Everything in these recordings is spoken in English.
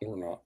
Or not.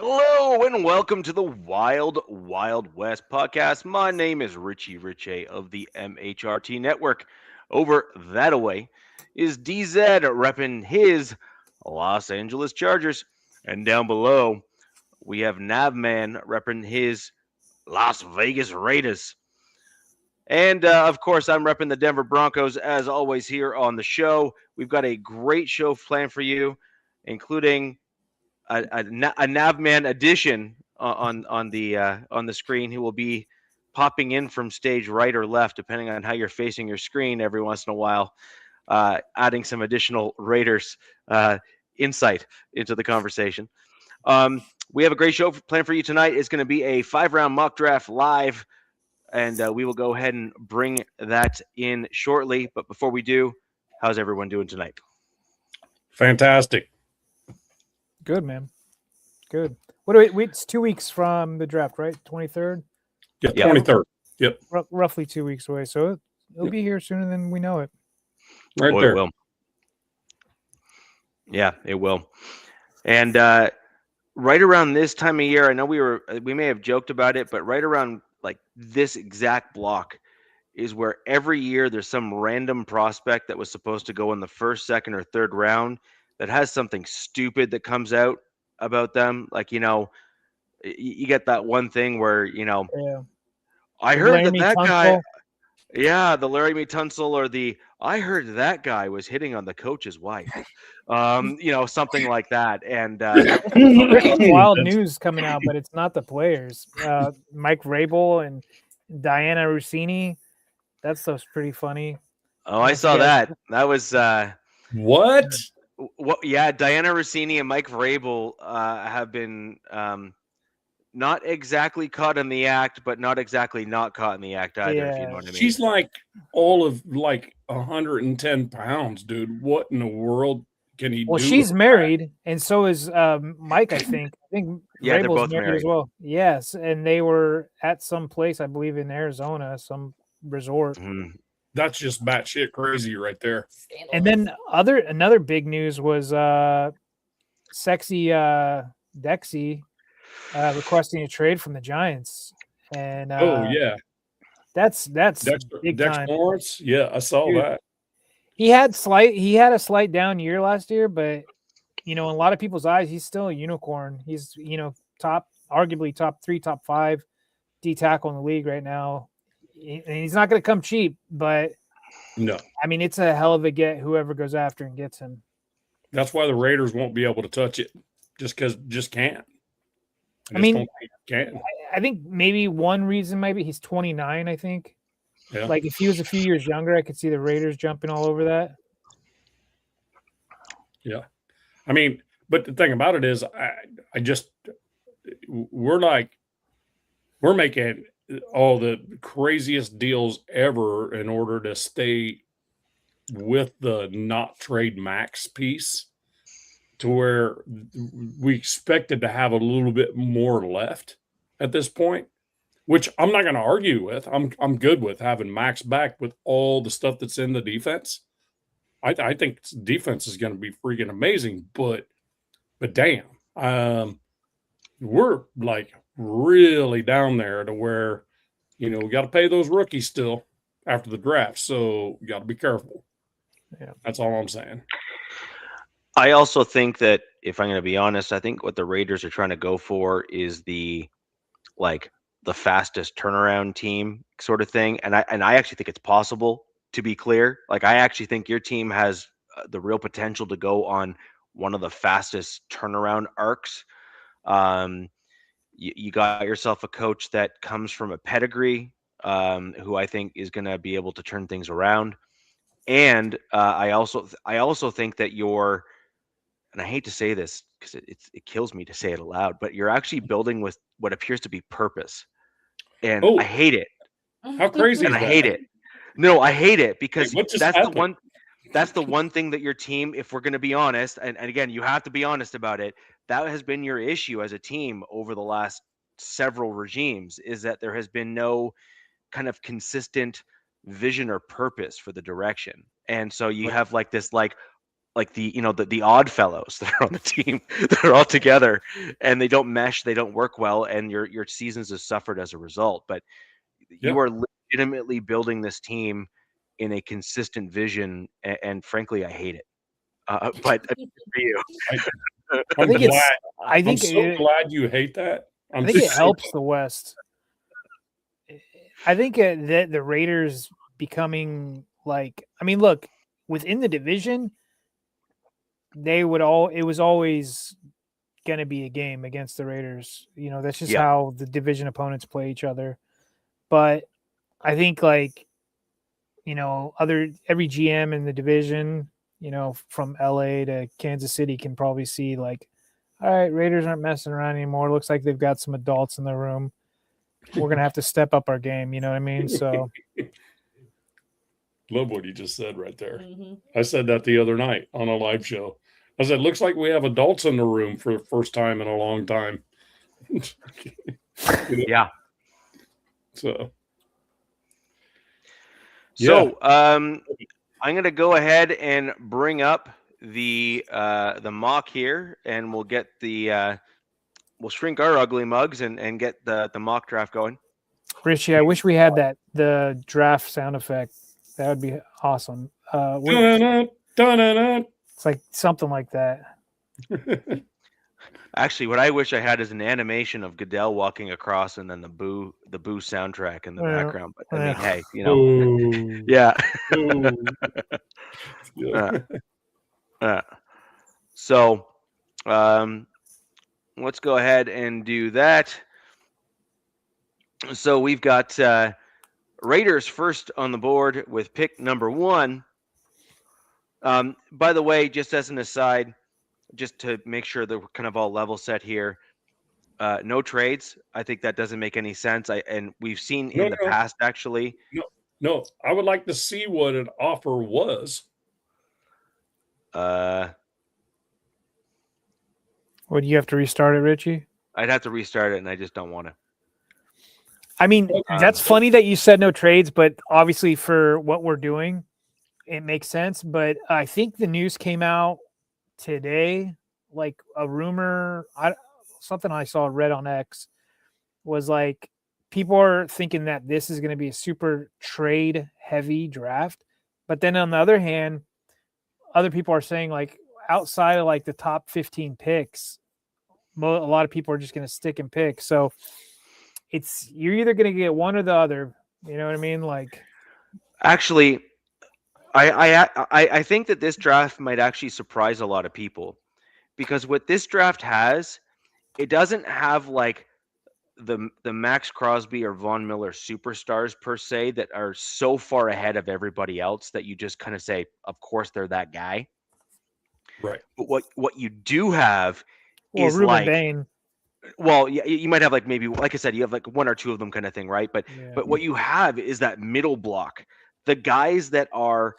Hello and welcome to the Wild Wild West podcast. My name is Richie Riche of the MHRT Network. Over that away is DZ repping his Los Angeles Chargers. And down below, we have Navman repping his Las Vegas Raiders. And of course, I'm repping the Denver Broncos as always here on the show. We've got a great show planned for you, including a Navman edition on the screen who will be popping in from stage right or left, depending on how you're facing your screen every once in a while, adding some additional Raiders insight into the conversation. We have a great show planned for you tonight. It's going to be a 5-round mock draft live, and we will go ahead and bring that in shortly. But before we do, how's everyone doing tonight? Fantastic. Good, man. Good. What do we? It's 2 weeks from the draft, right? 23rd. Yeah, 23rd. Yep. Roughly 2 weeks away. So it'll be here sooner than we know it. Right there. It will. Yeah, it will. And right around this time of year, I know we may have joked about it, but right around like this exact block is where every year there's some random prospect that was supposed to go in the first, second, or third round that has something stupid that comes out about them. Like, you get that one thing where, Yeah. I heard Laramie that Tunsil. guy, the Laramie Tunsil, or I heard that guy was hitting on the coach's wife, something like that. And wild news coming out, but it's not the players. Mike Vrabel and Diana Rossini. That stuff's pretty funny. Oh, I saw that. That was what? Yeah, Diana Rossini and Mike Vrabel have been not exactly caught in the act, but not exactly not caught in the act either. If you know what I mean. She's like all of 110 pounds, dude. What in the world can he do? Well, she's married, and so is Mike. I think yeah, they're Vrabel's both married as well. Yes, and they were at some place, I believe, in Arizona, some resort. Mm-hmm. That's just batshit crazy right there. And then another big news was sexy Dexy requesting a trade from the Giants. And that's big time. Lawrence, yeah, I saw that. He had a slight down year last year, but in a lot of people's eyes, he's still a unicorn. He's arguably top 3, top 5 D tackle in the league right now. And he's not going to come cheap, but no, I mean, it's a hell of a get whoever goes after and gets him. That's why the Raiders won't be able to touch it, just can't. I think maybe one reason, maybe he's 29, I think. Yeah. Like if he was a few years younger, I could see the Raiders jumping all over that. Yeah. I mean, but the thing about it is we're making all the craziest deals ever in order to stay with the not trade max piece, to where we expected to have a little bit more left at this point, which I'm not going to argue with. I'm good with having Max back with all the stuff that's in the defense. I think defense is going to be freaking amazing, but damn, we're like really down there to where, we got to pay those rookies still after the draft. So you got to be careful. Yeah. That's all I'm saying. I also think that, if I'm going to be honest, I think what the Raiders are trying to go for is the fastest turnaround team sort of thing. And I actually think it's possible, to be clear. Like, I actually think your team has the real potential to go on one of the fastest turnaround arcs. You got yourself a coach that comes from a pedigree, who I think is going to be able to turn things around. And I also think that you're, and I hate to say this because it kills me to say it aloud, but you're actually building with what appears to be purpose, and I hate it. How crazy And is I that? hate it. No, I hate it because what just that's happened? that's the one thing that your team, if we're going to be honest, and again, you have to be honest about it, that has been your issue as a team over the last several regimes, is that there has been no kind of consistent vision or purpose for the direction. And so you have like this, like the, the odd fellows that are on the team that are all together and they don't mesh, they don't work well, and your seasons have suffered as a result. But you are legitimately building this team in a consistent vision, and frankly, I hate it. But for you, I'm think glad. it's- I think I'm so glad you hate that. I think it helps the West. I think that the Raiders becoming like, I mean, look, within the division, it was always going to be a game against the Raiders. You know, that's just how the division opponents play each other. But I think, like, you know, every GM in the division, you know, from LA to Kansas City can probably see, like, all right, Raiders aren't messing around anymore. Looks like they've got some adults in the room. We're going to have to step up our game. You know what I mean? So love what you just said right there. Mm-hmm. I said that the other night on a live show. I said, looks like we have adults in the room for the first time in a long time. Yeah. So I'm going to go ahead and bring up the mock here, and we'll get we'll shrink our ugly mugs and get the mock draft going. Richie, I wish we had the draft sound effect. That would be awesome. It's like something like that. Actually, what I wish I had is an animation of Goodell walking across and then the boo soundtrack in the background. But I mean, hey, you know, yeah. So, let's go ahead and do that. So we've got Raiders first on the board with pick number 1. By the way, just as an aside, just to make sure that we're kind of all level set here, no trades. I think that doesn't make any sense. And we've seen in the past, actually. No, I would like to see what an offer was. Would you have to restart it, Richie? I'd have to restart it, and I just don't want to. I mean, that's funny that you said no trades, but obviously for what we're doing, it makes sense. But I think the news came out today, like a rumor, something I saw read on X was like people are thinking that this is going to be a super trade heavy draft. But then on the other hand, other people are saying like outside of like the top 15 picks, a lot of people are just going to stick and pick. So you're either going to get one or the other. You know what I mean? Like, actually, I think that this draft might actually surprise a lot of people, because what this draft has, it doesn't have like the Max Crosby or Von Miller superstars per se that are so far ahead of everybody else that you just kind of say, of course they're that guy. Right. But what you do have is Ruben like Bain. Well, yeah, you might have like maybe, like I said, you have like one or two of them kind of thing, right? But what you have is that middle block, the guys that are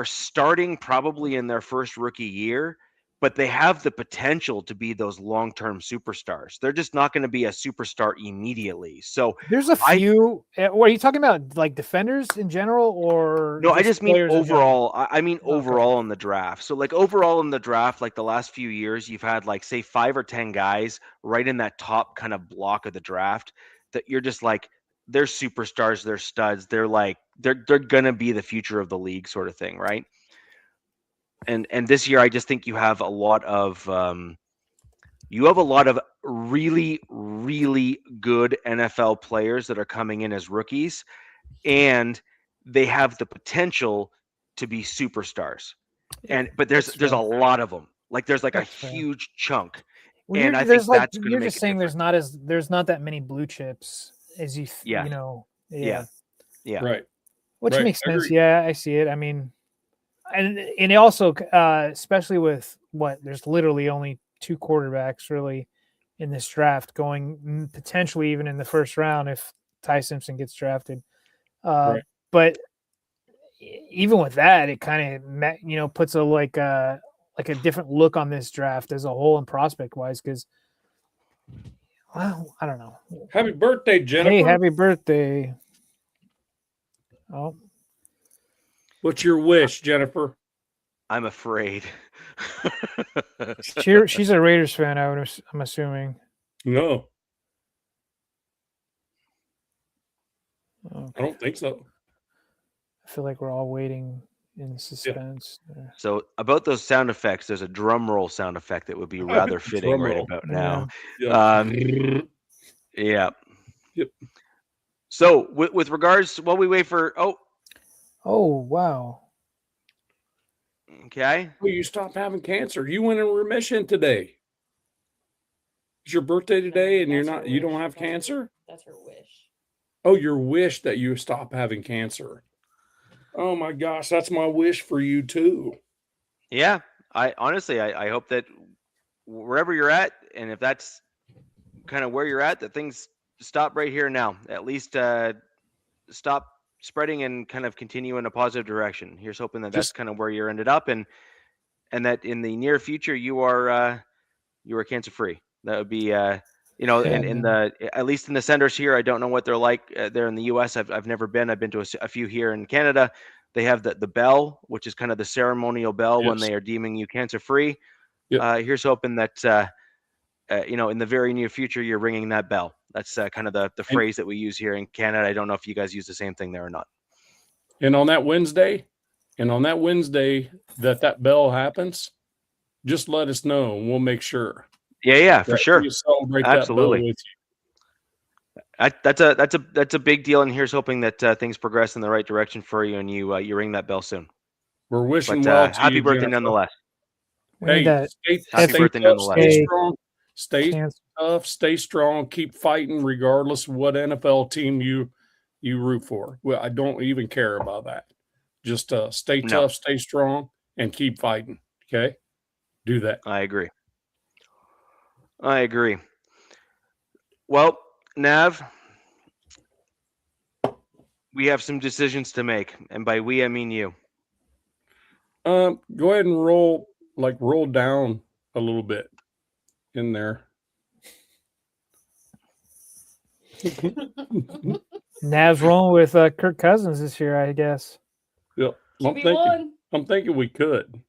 starting probably in their first rookie year, but they have the potential to be those long-term superstars. They're just not going to be a superstar immediately. So there's a few. What are you talking about? Like defenders in general, or no? I just mean overall. I mean overall in the draft. So like overall in the draft, like the last few years, you've had like say 5 or 10 guys right in that top kind of block of the draft that you're just like, they're superstars, they're studs, they're like they're gonna be the future of the league, sort of thing, right? And this year, I just think you have a lot of really, really good NFL players that are coming in as rookies, and they have the potential to be superstars. But there's a lot of them. Like there's like a huge chunk, Well, And I there's think like that's gonna you're make just it saying different. there's not that many blue chips as Yeah. you know. Yeah. Yeah. Right. Which Right. makes I sense. agree. Yeah, I see it. I mean, and it also, especially with there's literally only 2 quarterbacks really in this draft going potentially even in the first round if Ty Simpson gets drafted. Right. But even with that, it kind of puts a like a different look on this draft as a whole and prospect wise because. Well, I don't know. Happy birthday, Jennifer. Hey, happy birthday. Oh, What's your wish, Jennifer? I'm afraid. she's a Raiders fan, I'm assuming. No, Okay. I don't think so. I feel like we're all waiting in suspense. there. So about those sound effects, there's a drum roll sound effect that would be rather fitting Drum right roll. about now. Yeah. Yeah. Yep. So with regards while we wait for Oh, wow. okay. Well, you stopped having cancer. You went in remission today. It's your birthday today, and you don't have cancer. That's her wish. Oh, your wish that you stop having cancer. Oh my gosh, that's my wish for you too. Yeah. I honestly I hope that wherever you're at, and if that's kind of where you're at, that things stop right here now. At least stop spreading and kind of continue in a positive direction. Here's hoping that that's kind of where you're ended up, and that in the near future you are cancer free. That would be in the at least in the centers here. I don't know what they're like there in the U.S. I've never been. I've been to a few here in Canada. They have the bell, which is kind of the ceremonial bell when Yes. they are deeming you cancer free. Yep. Here's hoping that in the very near future you're ringing that bell. That's kind of the phrase that we use here in Canada. I don't know if you guys use the same thing there or not. And on that Wednesday that bell happens, just let us know and we'll make sure. Yeah, for sure. We celebrate Absolutely. that bell with you. That's a big deal, and here's hoping that things progress in the right direction for you, and you ring that bell soon. We're wishing But well to happy you, birthday Jennifer. nonetheless. Hey, Happy birthday nonetheless. Stay strong. Stay tough. Stay strong. Keep fighting, regardless of what NFL team you root for. Well, I don't even care about that. Just stay tough, stay strong, and keep fighting. Okay, do that. I agree. Well, Nav, we have some decisions to make, and by we I mean you. Go ahead and roll down a little bit in there. Nav's rolling with Kirk Cousins this year, I guess. Yep. I'm thinking we could.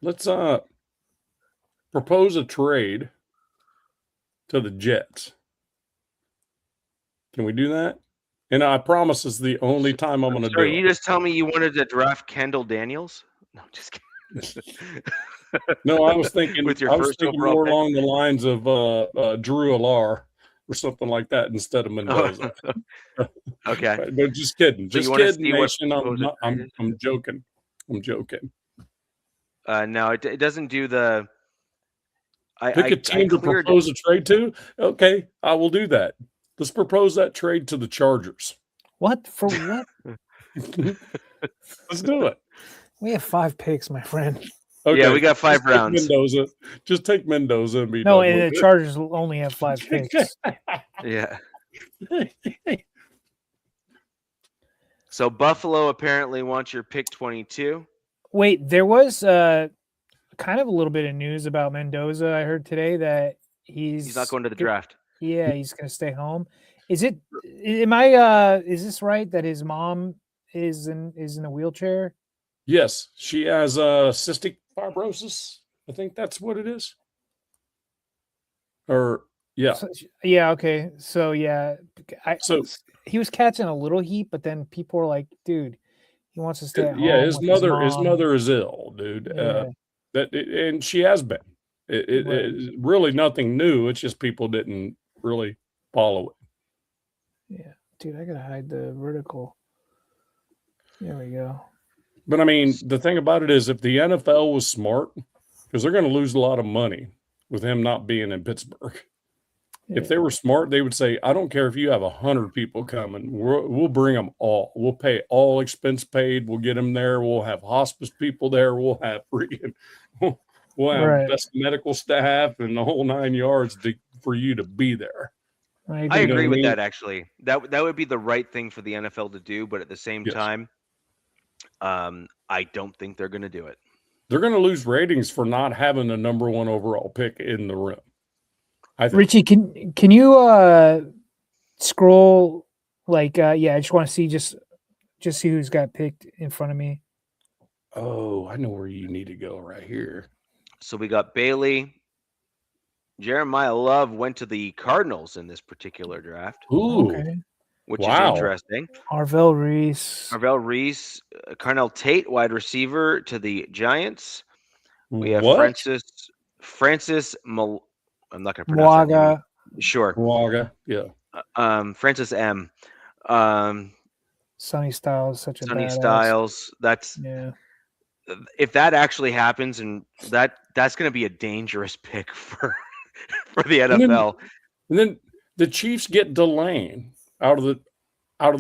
Let's propose a trade to the Jets. Can we do that? And I promise it's the only time I'm going to do it. You just tell me you wanted to draft Kendall Daniels? No, just kidding. No, I was thinking with your first more along the lines of Drew Alar or something like that instead of Mendoza. Okay. But just kidding. So just kidding, Nation. I'm joking. I'm joking. No, it doesn't do the. Pick a team to propose a trade to. Okay, I will do that. Let's propose that trade to the Chargers. What? For what? Let's do it. We have 5 picks, my friend. Okay. Yeah, we got 5 rounds. Just take Mendoza and be no, and the Chargers will only have 5 picks. Yeah. So Buffalo apparently wants your pick 22. Wait, there was kind of a little bit of news about Mendoza. I heard today that he's not going to the draft. Yeah, he's going to stay home. Is this right that his mom is in a wheelchair? Yes, she has cystic fibrosis. I think that's what it is. Or yeah. Okay. So yeah, he was catching a little heat, but then people were like, "Dude, he wants to stay at home." Yeah, his mother is ill, dude. Yeah. And she has been. It's really nothing new. It's just people didn't really follow it. Yeah, dude, I gotta hide the vertical. There we go. But I mean, the thing about it is, if the NFL was smart, because they're going to lose a lot of money with him not being in Pittsburgh. If they were smart, they would say, I don't care if you have 100 people coming. We'll bring them all. We'll pay all expense paid. We'll get them there. We'll have hospice people there. We'll have we'll have best medical staff and the whole 9 yards for you to be there. I agree with that, actually. That would be the right thing for the NFL to do, but at the same time, I don't think they're going to do it. They're going to lose ratings for not having the number 1 overall pick in the room. Richie, can you scroll I just want to see just see who's got picked in front of me. Oh, I know where you need to go right here. So we got Bailey. Jeremiah Love went to the Cardinals in this particular draft. Ooh, okay. Which is interesting. Arvell Reese. Carnell Tate, wide receiver, to the Giants. We have Francis I'm not going to pronounce that name. Sure. Moaga, yeah. Francis M. Sonny Styles, such a Sonny badass. Styles. If that actually happens, and that's going to be a dangerous pick for the NFL. And then the Chiefs get Delane out of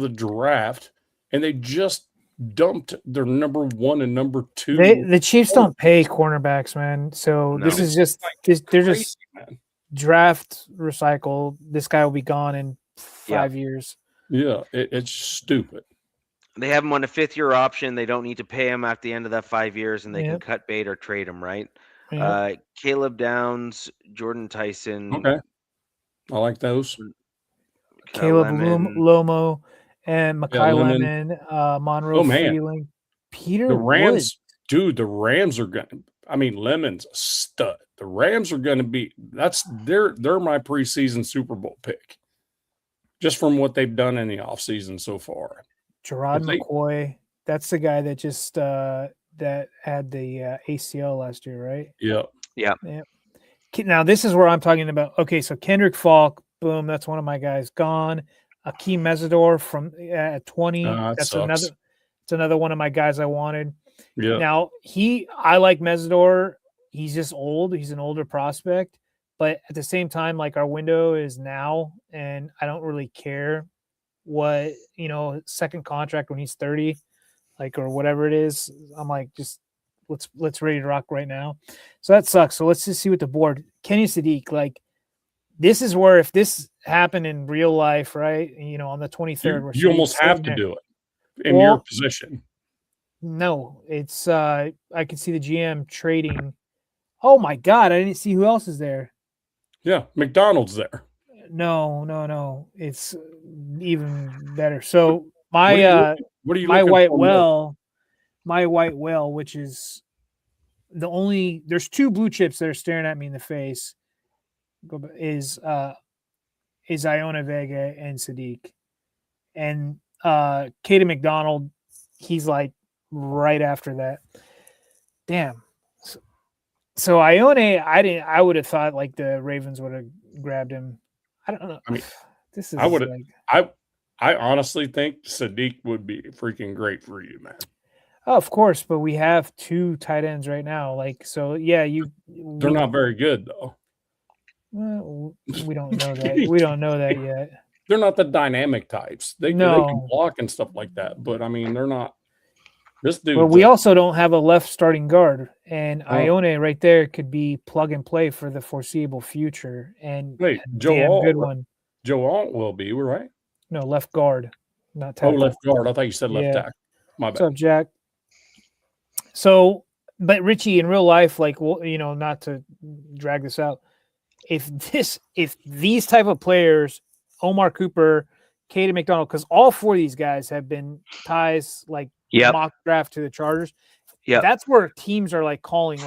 the draft, and they just dumped their number 1 and number 2. The Chiefs don't pay cornerbacks, man. So this is just they're just draft recycle. This guy will be gone in 5 years. Yeah, it's stupid. They have him on a 5th-year option. They don't need to pay him at the end of that 5 years, and they can cut bait or trade him, right? Yep. Caleb Downs, Jordan Tyson. Okay, I like those. Caleb Lomo and Makai Lemon, Monroe Freeling, Peter the Rams. Wood. Dude, the Rams are going to – I mean, Lemon's a stud. The Rams are going to be – they're my preseason Super Bowl pick just from what they've done in the offseason so far. Gerard McCoy, that's the guy that just that had the ACL last year, right? Yeah. Now, this is where I'm talking about. Okay, so Kendrick Falk, boom, that's one of my guys gone. Akeem Mesidor from at 20. That's another one of my guys I wanted. Yeah. Now I like Mesidor. He's just old. He's an older prospect, but at the same time, like our window is now, and I don't really care what second contract when he's 30, or whatever it is. I'm like, just let's ready to rock right now. So that sucks. So let's just see what the board. Kenny Sadiq, this is where if this happened in real life, right? On the 23rd, you almost have to do it in your position. No, it's I can see the GM trading. Oh my God, I didn't see who else is there. Yeah, McDonald's there. No. It's even better. So my white whale, which is there's 2 blue chips that are staring at me in the face. Is Iona Vega and Sadiq, and Caden McDonald. He's right after that. Damn. So Ione, I would have thought the Ravens would have grabbed him. I don't know. I mean, this is I honestly think Sadiq would be freaking great for you, man. Oh, of course, but we have 2 tight ends right now. They're not very good though. Well, we don't know that. We don't know that yet. They're not the dynamic types. They can block and stuff like that, but I mean, they're not. This dude. But we also don't have a left starting guard, and Ione right there could be plug and play for the foreseeable future. And good one. Joe Alt will be right. No, left guard, not tackle. Oh, left guard. I thought you said left tackle. My bad. What's up, Jack? So, but Richie, in real life, not to drag this out, if these type of players, Omar Cooper, Caden McDonald, because all 4 of these guys have been ties mock draft to the Chargers. Yeah, that's where teams are calling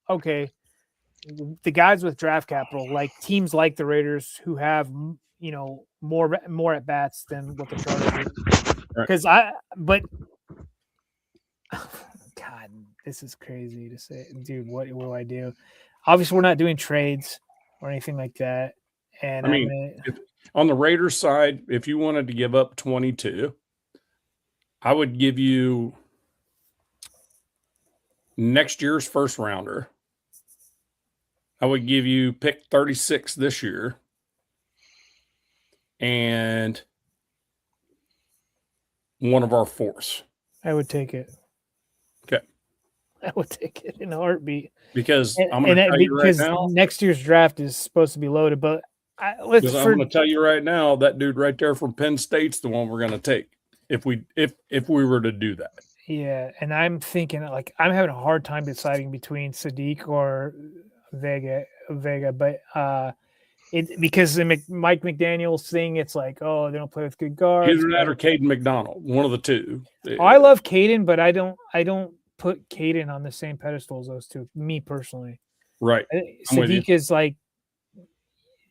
okay, the guys with draft capital, teams like the Raiders who have more at bats than what the Chargers do. Because God, this is crazy to say, dude. What will I do? Obviously, we're not doing trades or anything like that. And on the Raiders side, if you wanted to give up 22, I would give you next year's first rounder I would give you pick 36 this year. And one of our fourths. I would take it. Okay. I would take it in a heartbeat. Because I'm going to tell you right now. Next year's draft is supposed to be loaded, but I'm going to tell you right now, that dude right there from Penn State's the one we're going to take if we were to do that. Yeah, and I'm thinking like I'm having a hard time deciding between Sadiq or Vega, but because the Mike McDaniel's thing, it's like, oh, they don't play with good guards. Either that or Caden McDonald, one of the two. Oh, I love Caden, but I don't put Caden on the same pedestal as those two. Me personally, right? Sadiq is like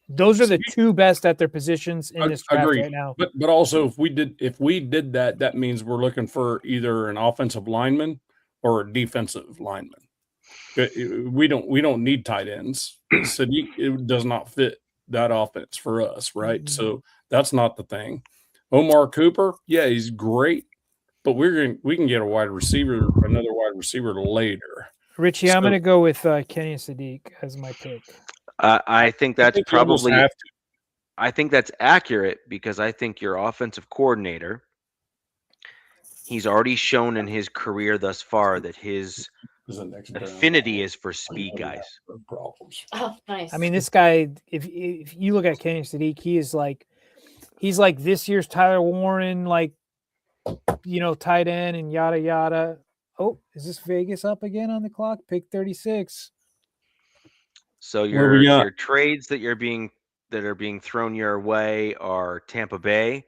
those are the two best at their positions in this draft right now. But also, if we did that, that means we're looking for either an offensive lineman or a defensive lineman. We don't need tight ends. Sadiq, it does not fit that offense for us, right? Mm-hmm. So that's not the thing. Omar Cooper, yeah, he's great, but we can get another wide receiver later. Richie, I'm going to go with Kenny Sadiq as my pick. I think that's probably. I think that's accurate because I think your offensive coordinator. He's already shown in his career thus far that his affinity is for speed guys. Oh, nice. I mean, this guy. If you look at Kenny Sadiq, he's like this year's Tyler Warren, like tight end and yada yada. Oh, is this Vegas up again on the clock? Pick 36. So your trades that are being thrown your way are Tampa Bay.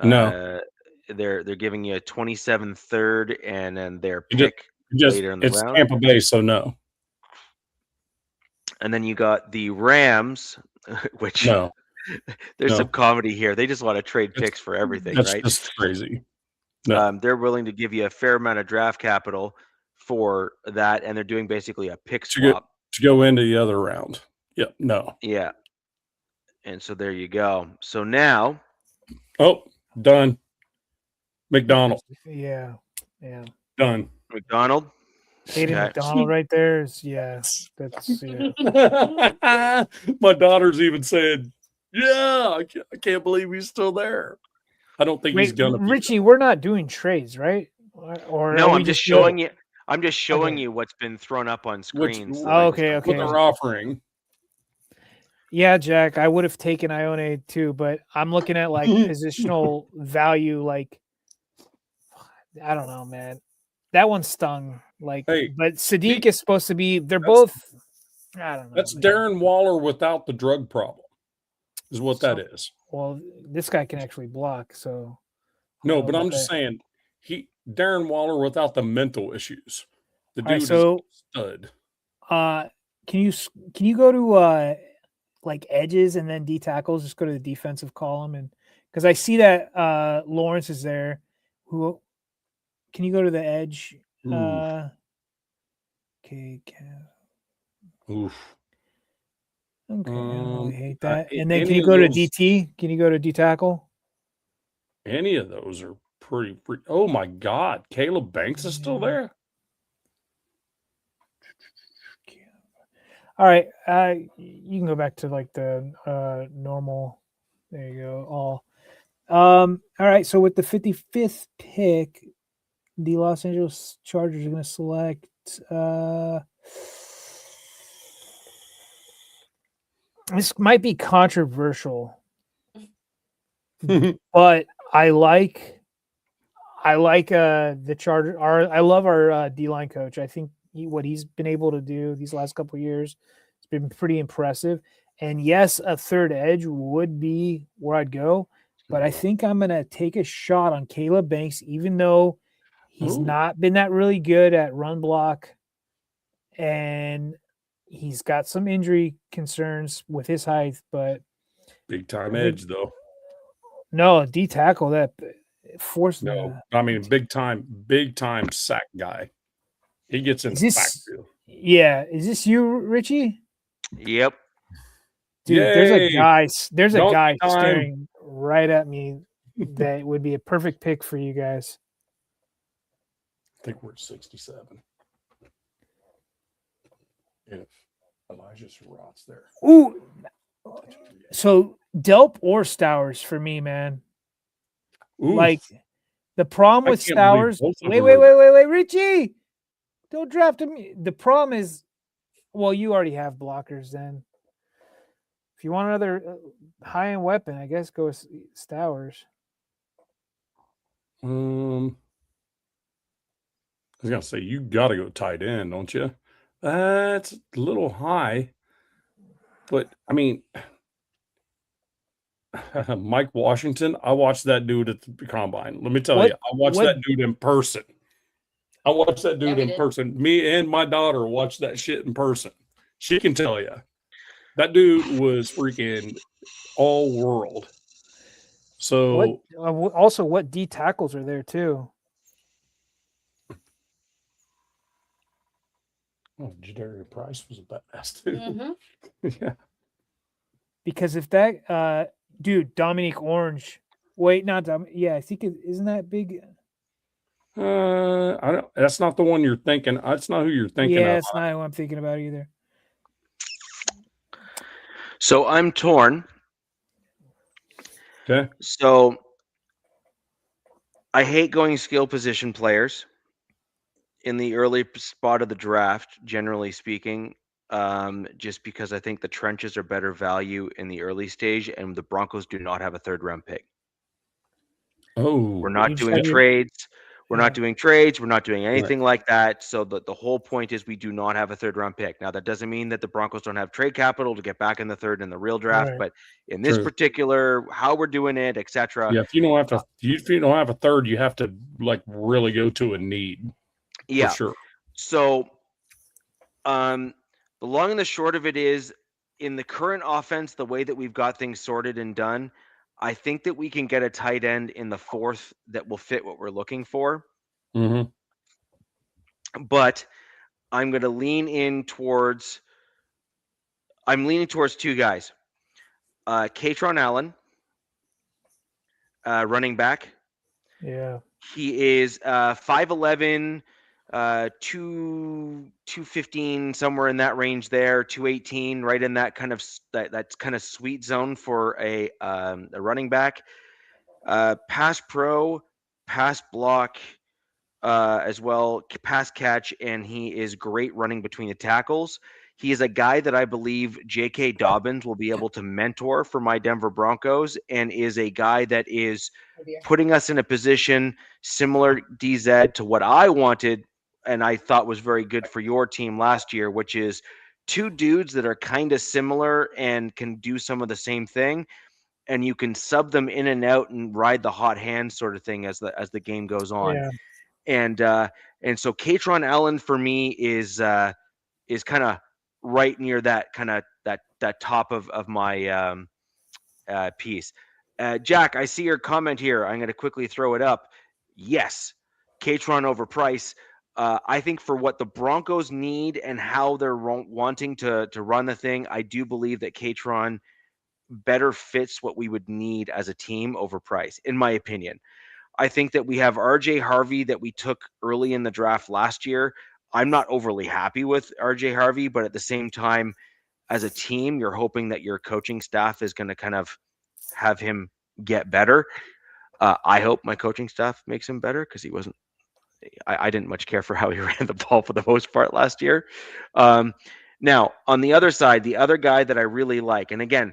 No, they're giving you a 27 third and then their pick later in the round. It's Tampa Bay, so no. And then you got the Rams, which there's some comedy here. They just want to trade picks for everything, right? That's just crazy. No. They're willing to give you a fair amount of draft capital for that, and they're doing basically a pick swap. To go into the other round. Yep. No. Yeah. And so there you go. So now. Oh, done. McDonald. Yeah. Done. McDonald. Hayden McDonald right there is, that's, yeah. My daughter's even saying, yeah, I can't believe he's still there. I don't think he's going to. Richie, we're not doing trades, right? Or no, I'm just showing you. I'm just showing you what's been thrown up on screens. Okay. What they're offering. Yeah, Jack, I would have taken Ione too, but I'm looking at like positional value. Like, I don't know, man. That one stung. Like, but Sadiq is supposed to be. They're both. I don't know. That's Darren Waller without the drug problem, is what that is. Well, this guy can actually block. So. No, but I'm just saying Darren Waller without the mental issues. The dude is a stud. Can you go to like edges and then D tackles? Just go to the defensive column, and because I see that Lawrence is there. Who can you go to the edge? Okay. Oof. Okay, I don't really hate that. And then can you go to DT? Can you go to D tackle? Any of those are pretty. Oh my God, Caleb Banks is still there. All right, you can go back to like the normal. There you go. All right. So with the 55th pick, the Los Angeles Chargers are going to select. This might be controversial, but I like the Chargers. I love our D-line coach. I think what he's been able to do these last couple of years has been pretty impressive. And yes, a third edge would be where I'd go, but I think I'm going to take a shot on Caleb Banks, even though he's not been that really good at run block, and he's got some injury concerns with his height, but big time edge though. No, D tackle that forced. No, I mean big time sack guy. He gets in the backfield. Yeah, is this you, Richie? Yep. Dude, there's a guy staring right at me that would be a perfect pick for you guys. I think we're at 67. If Elijah Surratt's there. Ooh. So Delp or Stowers for me, man. Ooh, Like the problem I with can't believe Stowers. both of Wait, them wait, are- wait, wait, wait, Richie. Don't draft him. The problem is, well, you already have blockers then. If you want another high-end weapon, I guess go with Stowers. I was gonna say you got to go tight end, don't you? That's a little high, but I mean, Mike Washington. I watched that dude at the combine. Let me tell What- you, I watched what- that dude in person. I watched that dude we in did. person. Me and my daughter watched that shit in person. She can tell you that dude was freaking all world. So Also, what D tackles are there too? Jadarian Price was a badass too. Mm-hmm. Yeah. Because if that dude Dominique Orange, wait, not yeah, I think isn't that big? I don't. That's not the one you're thinking. That's not who you're thinking Yeah, of. it's not who I'm thinking about either. So I'm torn. Okay. So I hate going skill position players in the early spot of the draft, generally speaking, just because I think the trenches are better value in the early stage, and the Broncos do not have a third round pick. Oh, We're not You doing said you- trades. We're Yeah. not doing trades. We're not doing anything like that. So the whole point is we do not have a third round pick. Now, that doesn't mean that the Broncos don't have trade capital to get back in the third in the real draft, Right. but in this True. particular, how we're doing it, etc. yeah. If you don't have a third, you have to like really go to a need. Yeah. For sure. So, the long and the short of it is, in the current offense, the way that we've got things sorted and done, I think that we can get a tight end in the fourth that will fit what we're looking for. Mm-hmm. But I'm going to lean in towards. I'm leaning towards two guys. Katron Allen, running back. Yeah. He is 5'11", 215, somewhere in that range there, 218, right in that kind of that kind of sweet zone for a running back. Pass pro, pass block, as well, pass catch, and he is great running between the tackles. He is a guy that I believe J.K. Dobbins will be able to mentor for my Denver Broncos, and is a guy that is putting us in a position similar, DZ, to what I wanted and I thought was very good for your team last year, which is two dudes that are kind of similar and can do some of the same thing, and you can sub them in and out and ride the hot hand sort of thing as the game goes on. Yeah. And so Katron Allen for me is kind of right near that kind of that top of my piece. Jack, I see your comment here. I'm going to quickly throw it up. Yes, Katron over Price. I think for what the Broncos need and how they're wanting to run the thing, I do believe that Katron better fits what we would need as a team over Price, in my opinion. I think that we have RJ Harvey that we took early in the draft last year. I'm not overly happy with RJ Harvey, but at the same time, as a team, you're hoping that your coaching staff is going to kind of have him get better. I hope my coaching staff makes him better, because he wasn't. I didn't much care for how he ran the ball for the most part last year. Now, on the other side, the other guy that I really like, and again,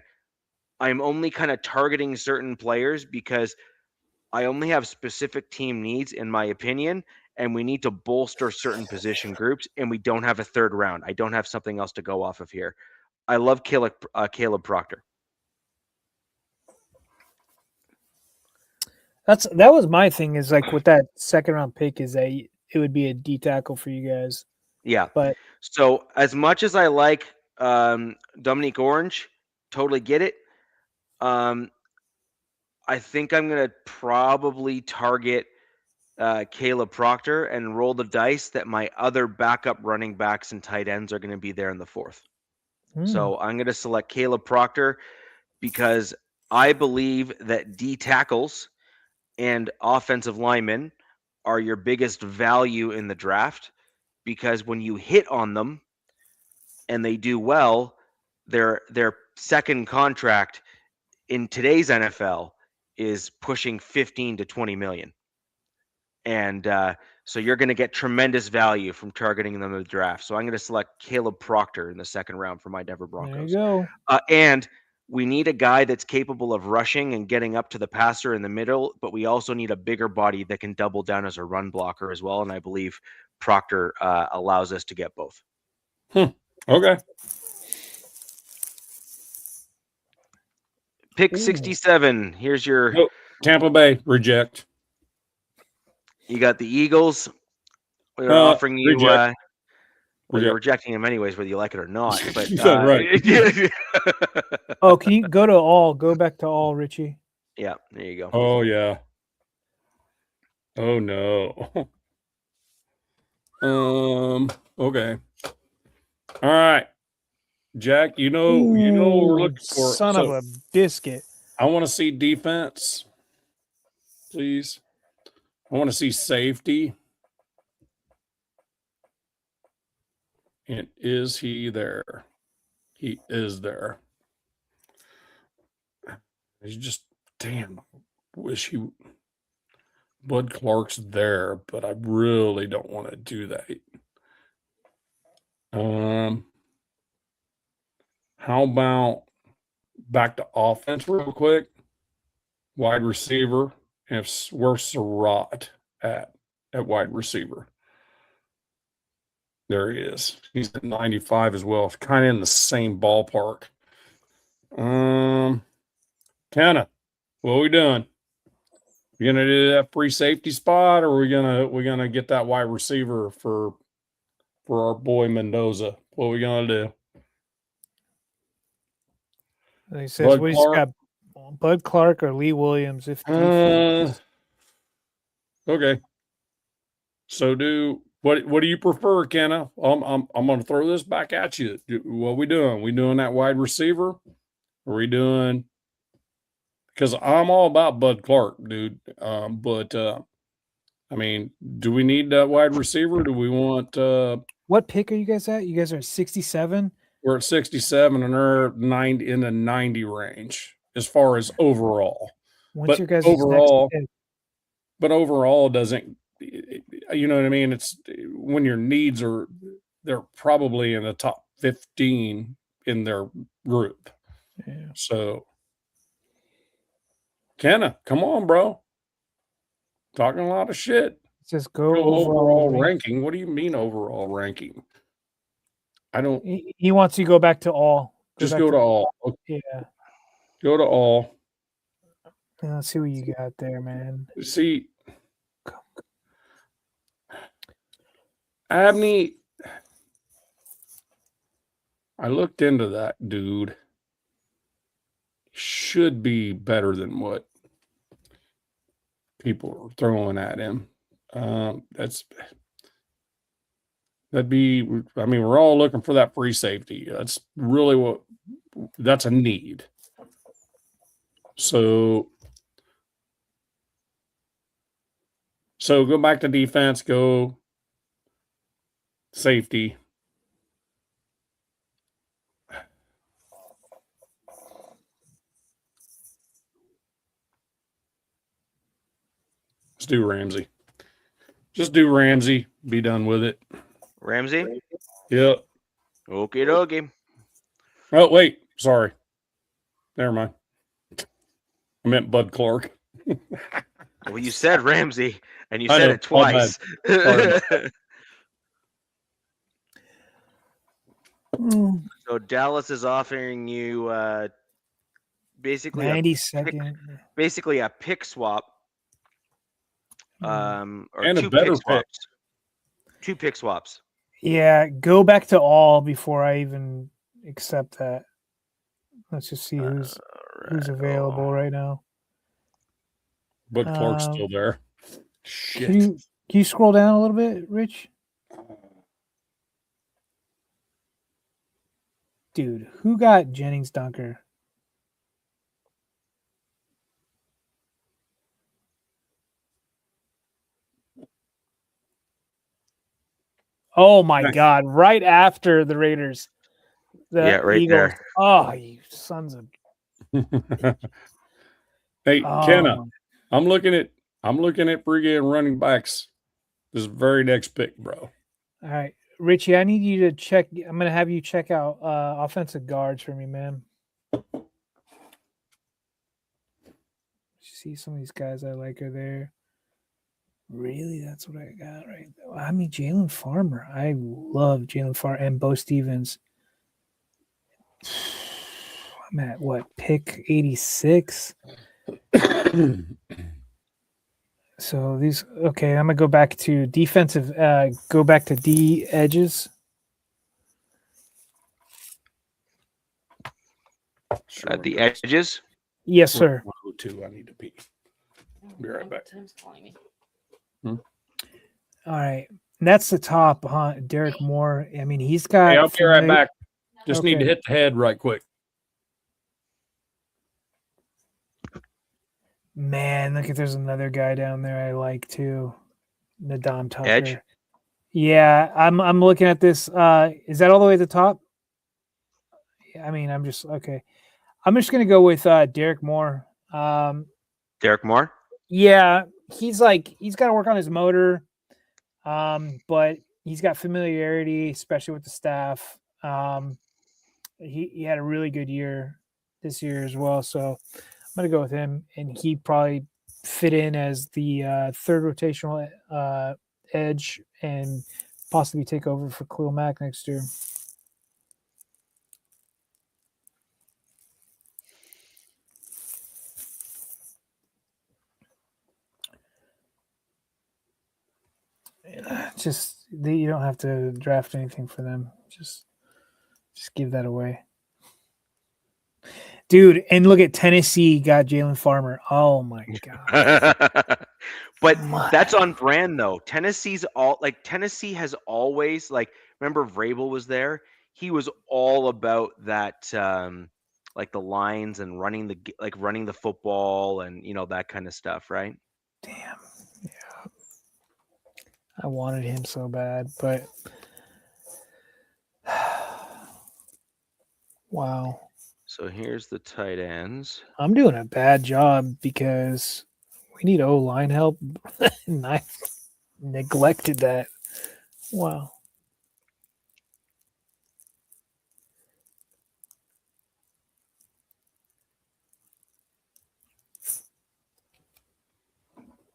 I'm only kind of targeting certain players because I only have specific team needs, in my opinion, and we need to bolster certain position groups, and we don't have a third round. I don't have something else to go off of here. I love Caleb Proctor. That was my thing, is like with that second round pick, is that it would be a D tackle for you guys. Yeah. But so as much as I like Dominique Orange, totally get it. I think I'm going to probably target Caleb Proctor and roll the dice that my other backup running backs and tight ends are going to be there in the fourth. So I'm going to select Caleb Proctor because I believe that D tackles and offensive linemen are your biggest value in the draft, because when you hit on them and they do well, their second contract in today's NFL is pushing 15 to 20 million. And so you're going to get tremendous value from targeting them in the draft. So I'm going to select Caleb Proctor in the second round for my Denver Broncos. There you go. And we need a guy that's capable of rushing and getting up to the passer in the middle, but we also need a bigger body that can double down as a run blocker as well. And I believe Proctor allows us to get both. Okay. Pick 67. Here's your Nope. Tampa Bay, reject. You got the Eagles. We're offering you. Reject. Well, you're rejecting them anyways, whether you like it or not. But right. Oh, can you go to all? Go back to all, Richie. Yeah, there you go. Oh yeah. Oh no. Okay. All right. Jack, you know what we're looking for. Son of a biscuit. I want to see defense, please. I want to see safety. And is he there? He is there. He's just, damn, wish he, Bud Clark's there, but I really don't want to do that. How about back to offense real quick? Wide receiver. If where's Surratt at wide receiver? There he is. He's at 95 as well. Kind of in the same ballpark. Kenna, what are we doing? We gonna do that free safety spot, or we gonna get that wide receiver for our boy Mendoza? What are we gonna do? He says, "What he's got, Bud Clark or Lee Williams?" If okay. So what do you prefer, Kenna? I'm gonna throw this back at you. What are we doing? We doing that wide receiver? Are we doing? Because I'm all about Bud Clark, dude. But I mean, do we need that wide receiver? Do we want? What pick are you guys at? You guys are at 67. We're at 67, and they're 90 in the 90 range as far as overall. What's your guys' overall? Next pick? But overall, doesn't you know what I mean? It's when your needs are, they're probably in the top 15 in their group. Yeah. So, Kenna, come on, bro. Talking a lot of shit. Just go overall ranking. What do you mean overall ranking? I don't. He wants you to go back to all. Just go to all. Okay. Yeah. Go to all. Yeah, let's see what you got there, man. See, Abney, I looked into that dude. Should be better than what people are throwing at him. That'd be, I mean, we're all looking for that free safety. That's really that's a need. So go back to defense, go safety. Let's do Ramsey. Just do Ramsey. Be done with it. Ramsey? Yep. Okie dokie. Oh, wait. Sorry. Never mind. I meant Bud Clark. Well, you said Ramsey, and you said it twice. So Dallas is offering you basically 92nd. Basically a pick swap. Or and two a better pick swaps. Two pick swaps. Yeah, go back to all before I even accept that. Let's just see who's available right now. Bud Clark's still there. Shit. Can you scroll down a little bit, Rich? Dude, who got Jennings Dunker? Oh my God! Right after the Raiders. The right Eagles. there. Oh, you sons of. Hey, Oh, Kenna, I'm looking at pregame running backs. This very next pick, bro. all right, Richie. I need you to check. I'm gonna have you check out offensive guards for me, man. See some of these guys I like are there. Really, that's what I got right there. I mean, Jalen Farmer. I love Jalen Farmer and Bo Stevens. I'm at what, pick 86? So these, okay, I'm gonna go back to defensive. Go back to D edges. Sure, At the edges. Yes, sir. 102. I need to pee. Be right back. Tim's calling me. All right, that's the top, huh? Derek Moore. I mean, he's got. Hey, I'll be right back. Just need to Okay. hit the head right quick. Man, look at there's another guy down there I like too. Nadam Tucker. Edge? Yeah, I'm looking at this. Is that all the way at the top? Yeah, I mean, I'm just okay. I'm just gonna go with Derek Moore. Derek Moore. Yeah, he's got to work on his motor, but he's got familiarity, especially with the staff. He had a really good year this year as well, so I'm gonna go with him, and he probably fit in as the third rotational edge and possibly take over for Khalil Mack next year. Just you don't have to draft anything for them. Just give that away. Dude, and look at Tennessee got Jalen Farmer. Oh my god. But that's on brand though. Tennessee has always remember Vrabel was there. He was all about that like the lines and running the football and that kind of stuff, right? Damn. Yeah. I wanted him so bad, but wow. So here's the tight ends. I'm doing a bad job because we need O-line help, and I neglected that. Wow.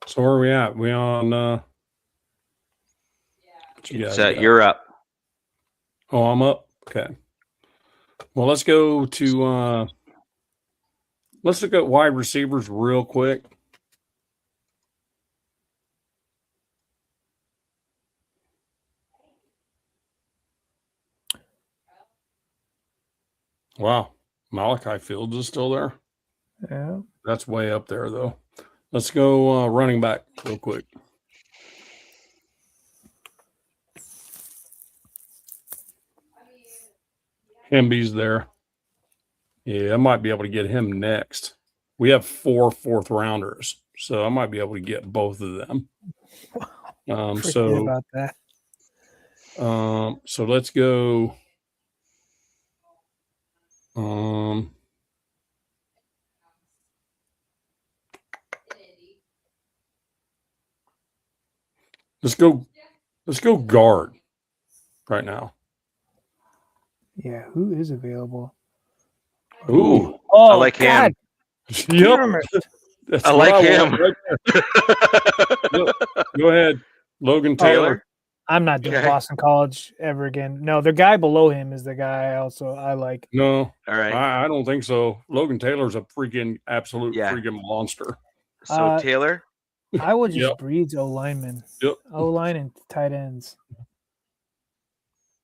So where are we at? We on what you guys got? You're up. Oh, I'm up. Okay. Well, let's go to let's look at wide receivers real quick. Wow. Malachi Fields is still there. Yeah. That's way up there, though. Let's go running back real quick. Hemby's there. Yeah, I might be able to get him next. We have 4 fourth rounders, so I might be able to get both of them. Forget about that. So let's go. Let's go guard right now. Yeah, who is available? Ooh. Oh, I like him. Yep. That's I what like him. want right there. Go ahead, Logan Taylor. I'm not doing Okay. Boston College ever again. No, the guy below him is the guy I like. No, All right. I don't think so. Logan Taylor's a freaking absolute Yeah. freaking monster. So Taylor. I would just Yep. breed O-linemen. Yep. O-line and tight ends.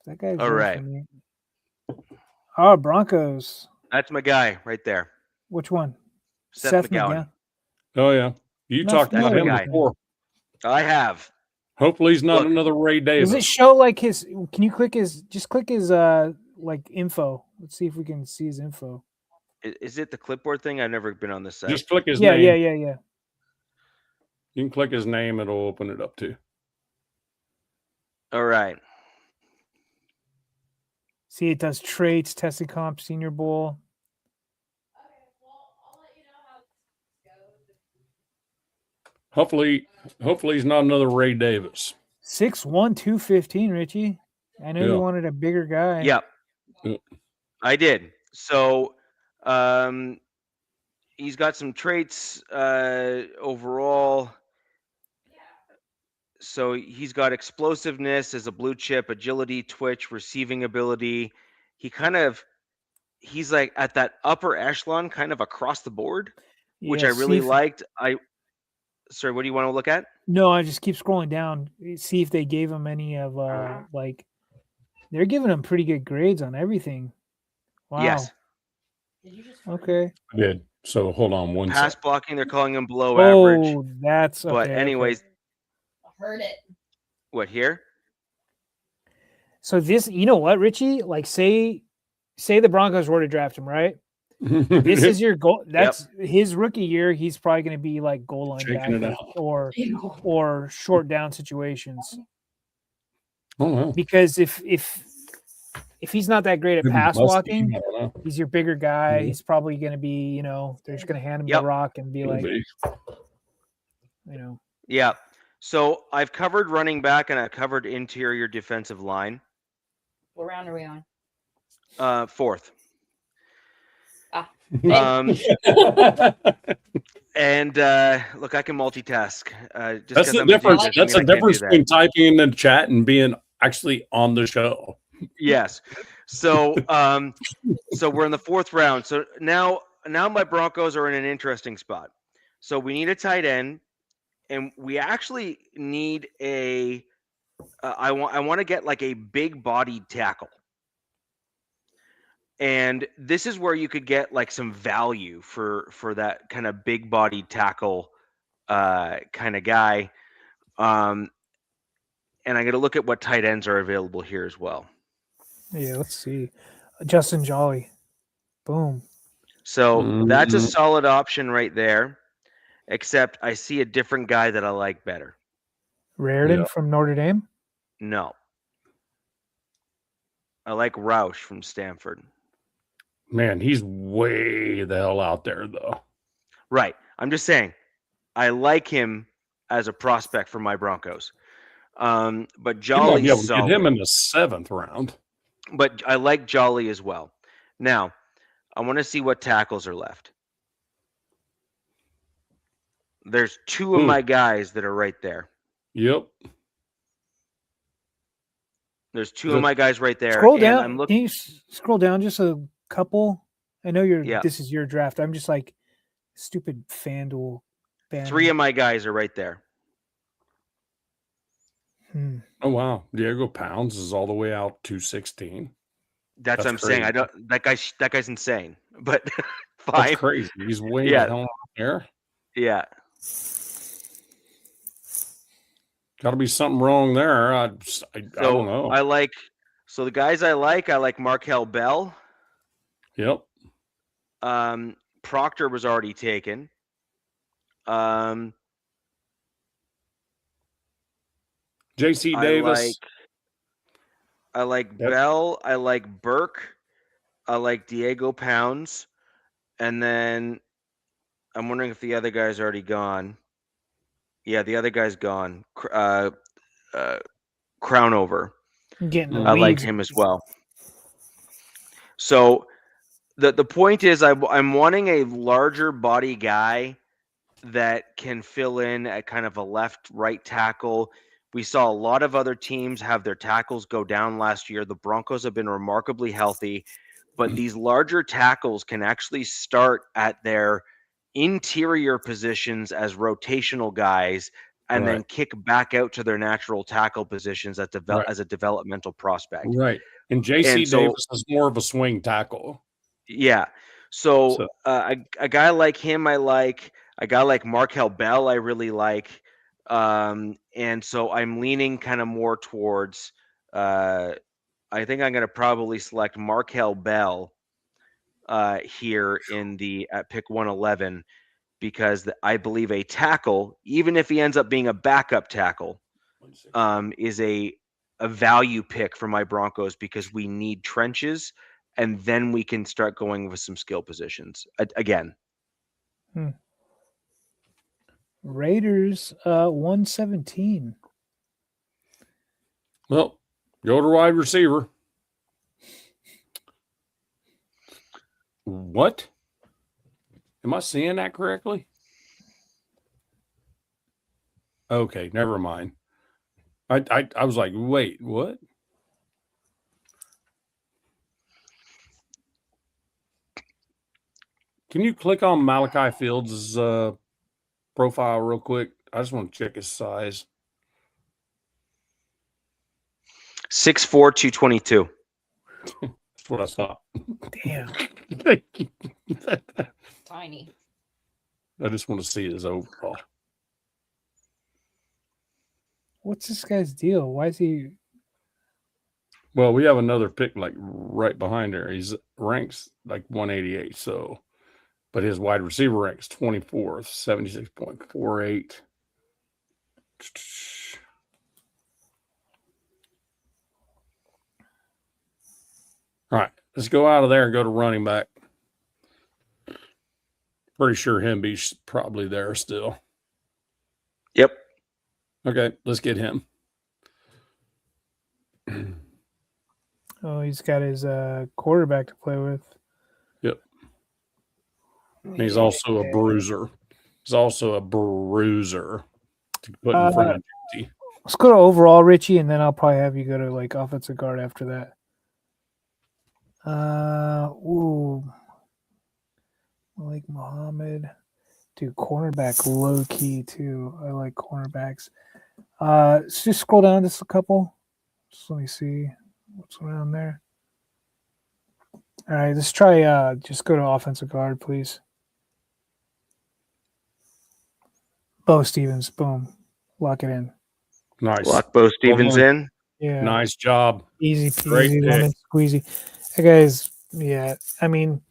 That guy's All in right. for me. Oh, Broncos. That's my guy right there. Which one? Seth McGowan. Oh yeah, you Not talked about familiar him with him. before. I have. Hopefully he's not Look. another Ray Davis. Does it show like his? Can you click his? Just click his like info. Let's see if we can see his info. Is it the clipboard thing? I've never been on this site. Just click his Yeah, name. yeah. You can click his name; it'll open it up too. All right. See, it does traits, testing comp, Senior Bowl. Hopefully he's not another Ray Davis. 6'1", 215, Richie. I know you wanted a bigger guy. Yep. Yeah. I did. So he's got some traits overall. So he's got explosiveness as a blue chip, agility, twitch, receiving ability. He's like at that upper echelon, kind of across the board, which I really liked. Sorry, what do you want to look at? No, I just keep scrolling down. See if they gave him any of like they're giving him pretty good grades on everything. Wow. Yes. Okay. I did. So hold on one Pass second. blocking, they're calling him below average. Oh, that's okay. But anyways, I heard it. what here? So this, you know what, Richie? Like say the Broncos were to draft him, right? This is your goal. That's his rookie year. He's probably going to be like goal line back or short down situations. Oh, wow. Because if he's not that great at pass blocking, he's your bigger guy. Mm-hmm. He's probably going to be, they're just going to hand him the rock and be like, Yeah. So I've covered running back and I've covered interior defensive line. What round are we on? 4th. And look, I can multitask. That's the difference. That's the difference between typing in the chat and being actually on the show. Yes. So so we're in the 4th round. So now my Broncos are in an interesting spot. So we need a tight end, and we actually need a. I want to get like a big bodied tackle. And this is where you could get like some value for that kind of big bodied tackle kind of guy. And I'm going to look at what tight ends are available here as well. Yeah, let's see. Justin Jolly. Boom. So that's a solid option right there, except I see a different guy that I like better. Raritan from Notre Dame? No. I like Roush from Stanford. Man, he's way the hell out there, though. Right. I'm just saying, I like him as a prospect for my Broncos. But Jolly's you might be able to solid. get him in the 7th round. But I like Jolly as well. Now, I want to see what tackles are left. There's 2 of my guys that are right there. Yep. There's 2 of my guys right there. Scroll down. Can you scroll down just a couple? I know this is your draft. I'm just like stupid FanDuel. 3 of my guys are right there. Oh wow, Diego Pounds is all the way out 216. That's what I'm saying. I don't. That guy's insane. But fine. That's crazy. He's way the hell out there. Yeah. Got to be something wrong there. I don't know. So the guys I like Markel Bell. Yep. Proctor was already taken. JC Davis. I like Bell. I like Burke. I like Diego Pounds. And then I'm wondering if the other guy's already gone. Yeah, the other guy's gone. Crownover. I like him as well. So the point is I'm wanting a larger body guy that can fill in at kind of a left-right tackle. We saw a lot of other teams have their tackles go down last year. The Broncos have been remarkably healthy, but these larger tackles can actually start at their interior positions as rotational guys and then kick back out to their natural tackle positions as a developmental prospect. Right. And JC Davis is more of a swing tackle. Yeah. So a guy like him, I like. A guy like Markel Bell, I really like. And so I'm leaning kind of more towards, I think I'm going to probably select Markel Bell here at pick 111, because I believe a tackle, even if he ends up being a backup tackle, is a a value pick for my Broncos because we need trenches, and then we can start going with some skill positions again. Raiders 117. Well, go to wide receiver. What? Am I seeing that correctly? Okay, never mind. I was like, wait, what? Can you click on Malachi Fields' profile real quick? I just want to check his size. 6'4", 222. That's what I saw. Damn. Tiny. I just want to see his overall. What's this guy's deal? Why is he? Well, we have another pick like right behind there. He's ranks like 188. So, but his wide receiver ranks 24th, 76.48. All right, let's go out of there and go to running back. Pretty sure Hemby's probably there still. Yep. Okay, let's get him. Oh, he's got his quarterback to play with. Yep. He's also a bruiser. He's also a bruiser to put in front of JT. Let's go to overall, Richie, and then I'll probably have you go to like offensive guard after that. Malik Muhammad. Dude, cornerback low key too. I like cornerbacks. Let's just scroll down just a couple. Just let me see what's around there. All right, let's try just go to offensive guard, please. Bo Stevens, boom. Lock it in. Nice. Lock Bo Stevens in. Yeah. Nice job. Easy Great peasy, pick. lemon squeezy. That guy's, yeah. I mean,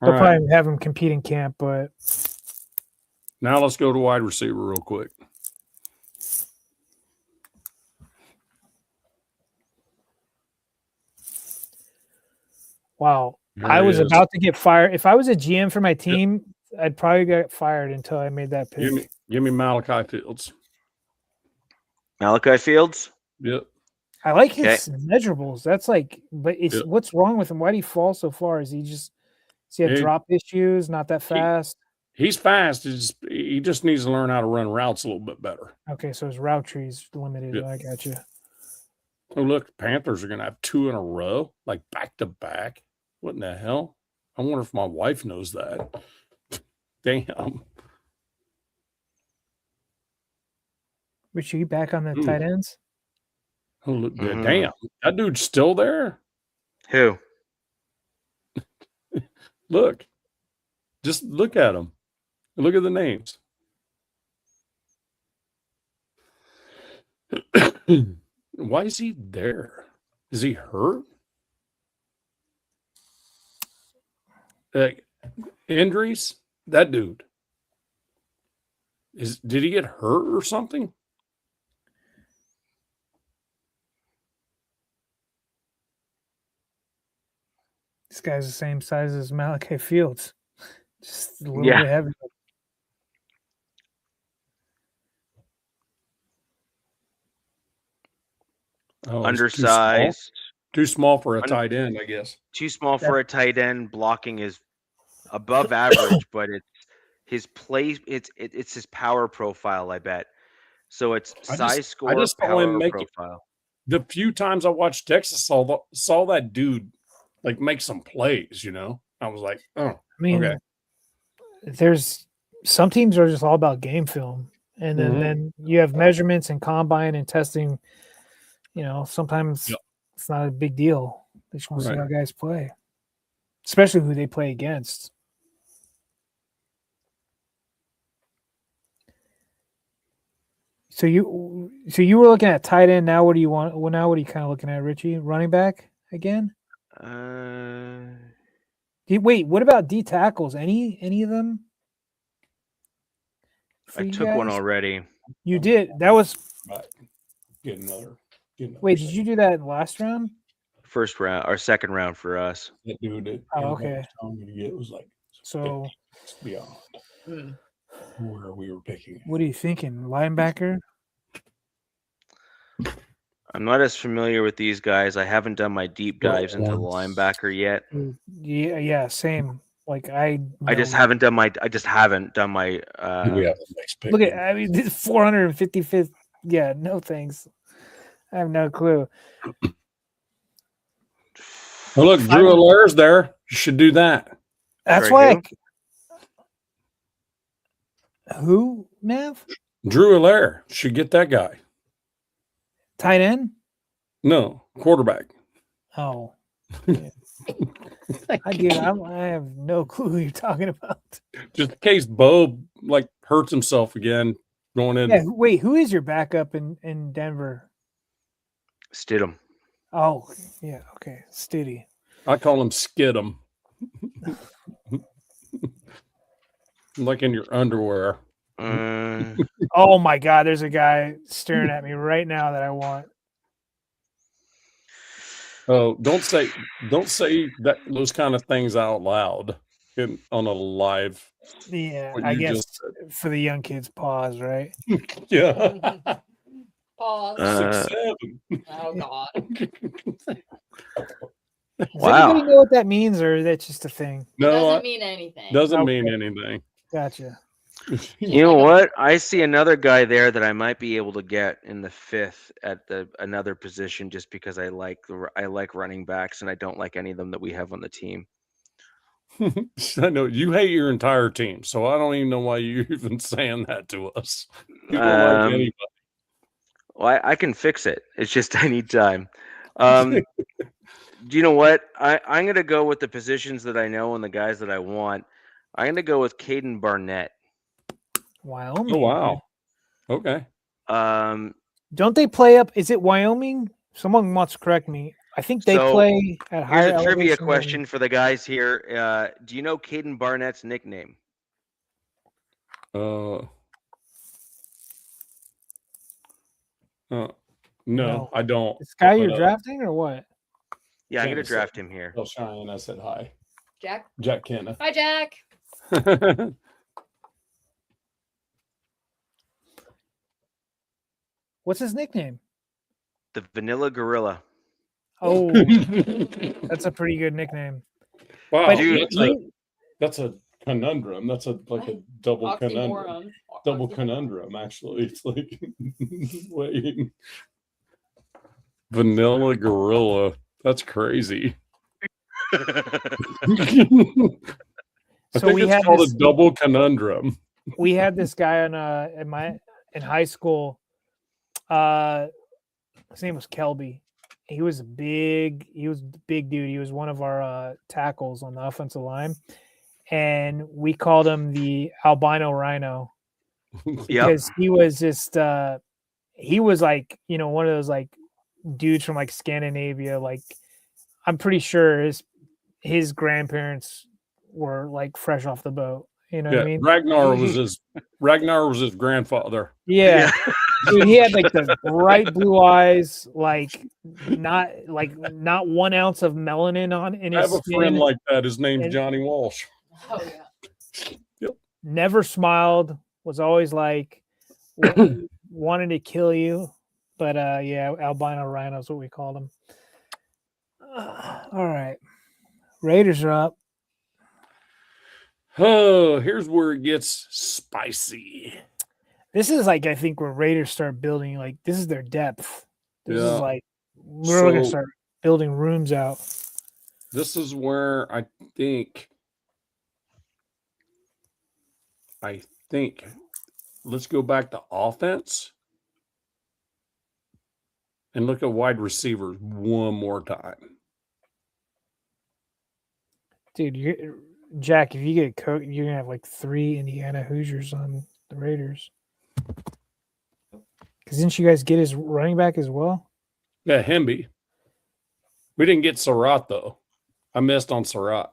they'll All right. probably have him compete in camp, but Now let's go to wide receiver real quick. wow. There I he was is. about to get fired. If I was a GM for my team, I'd probably get fired until I made that pick. Give me Malachi Fields. Malachi Fields. Yep. I like his measurables. That's like, but it's what's wrong with him? Why did he fall so far? Does he have drop issues? Not that fast? He's fast. He just needs to learn how to run routes a little bit better. Okay, so his route tree's limited. Yep. I got you. Oh, look, Panthers are going to have 2 in a row, like back to back. What in the hell? I wonder if my wife knows that. Damn. Richie, you back on the tight ends? Oh, look, damn. That dude's still there? Who? Look. Just look at him. Look at the names. Why is he there? Is he hurt? Injuries? That dude. Did he get hurt or something? This guy's the same size as Malachi Fields. Just a little bit heavier. Oh, undersized. Too small for a tight end, I guess. Too small for a tight end. Blocking is above average, but it's his play. It's his power profile, I bet. So it's size, score, power profile. The few times I watched Texas, saw that dude like make some plays. You know, I was like, oh, I mean, okay. There's some teams are just all about game film, and then you have measurements and combine and testing. You know, sometimes it's not a big deal. They just want to see how guys play, especially who they play against. So you were looking at tight end. Now what do you want? Well, now what are you kind of looking at, Richie? Running back again? Wait, what about D tackles? Any of them? I took one already. You did. That was right. Get another. Wait, did you do that in the last round? First round or second round for us. That dude that Oh, everybody okay. was telling me to get was like So, it's beyond Hmm. where we were picking. what are you thinking? Linebacker? I'm not as familiar with these guys. I haven't done my deep dives into the linebacker yet. Yeah, same. Like I just haven't done my. I just haven't done my. We have the next pick. Look at, I mean, this 455th. Yeah, no thanks. I have no clue. Oh, look, Drew Allaire's there. You should do that. That's Sorry, why. Who, Nav? Drew Allaire should get that guy. Tight end? No, quarterback. Oh. Yeah. I have no clue who you're talking about. Just in case Bo like hurts himself again going in. Yeah, wait, who is your backup in Denver? Stidham. Oh, yeah, okay. Stiddy. I call him Skid 'em. Like in your underwear. Oh my God, there's a guy staring at me right now that I want. Oh, don't say that those kind of things out loud on a live. Yeah, What I you guess just for the young kids, pause, right? Yeah. Pause. 6'7". Oh God. Does Wow. anybody know what that means, or is that just a thing? No, Doesn't mean anything. doesn't mean Okay. anything. Gotcha. You know what? I see another guy there that I might be able to get in the 5th at another position, just because I like running backs and I don't like any of them that we have on the team. I know you hate your entire team, so I don't even know why you're even saying that to us. You don't like anybody. Well, I can fix it. It's just I need time. Do you know what? I'm going to go with the positions that I know and the guys that I want. I'm going to go with Caden Barnett. Wyoming. Oh wow. Okay. Don't they play up? Is it Wyoming? Someone wants to correct me. I think they So, play at higher Here's a trivia elevation than- question for the guys here. Do you know Caden Barnett's nickname? No, I don't. This guy you're But, drafting or what? Yeah, I'm going to Dennis draft him here. Tell Cheyenne I said hi. Jack. Jack Kenna. Hi, Jack. What's his nickname? The Vanilla Gorilla. Oh, that's a pretty good nickname. Wow, But dude, that's a conundrum. That's like a double conundrum. Oxymoron. Double conundrum, actually. It's like wait. Vanilla Gorilla. That's crazy. I So think we it's had called this- a double conundrum. We had this guy on in high school. His name was Kelby. He was a big dude. He was one of our tackles on the offensive line, and we called him the albino rhino because he was just he was like, you know, one of those like dudes from like Scandinavia. Like, I'm pretty sure his grandparents were like fresh off the boat. You know what I mean? Ragnar was his grandfather. Yeah. Dude, he had like the bright blue eyes, like not 1 ounce of melanin on in I his have a skin. friend like that. His name's And- Johnny Walsh. Oh yeah. Yep. Never smiled, was always like wanted to kill you. But yeah, albino rhino is what we called him. All right. Raiders are up. Oh, here's where it gets spicy. This is like, I think, where Raiders start building, like, this is their depth. This Yeah. is like, we're going to So- start building rooms out. This is where I think let's go back to offense and look at wide receivers one more time. Dude, Jack, if you get coach, you're going to have like 3 Indiana Hoosiers on the Raiders. Because didn't you guys get his running back as well? Yeah, Hemby. We didn't get Surratt, though. I missed on Surratt.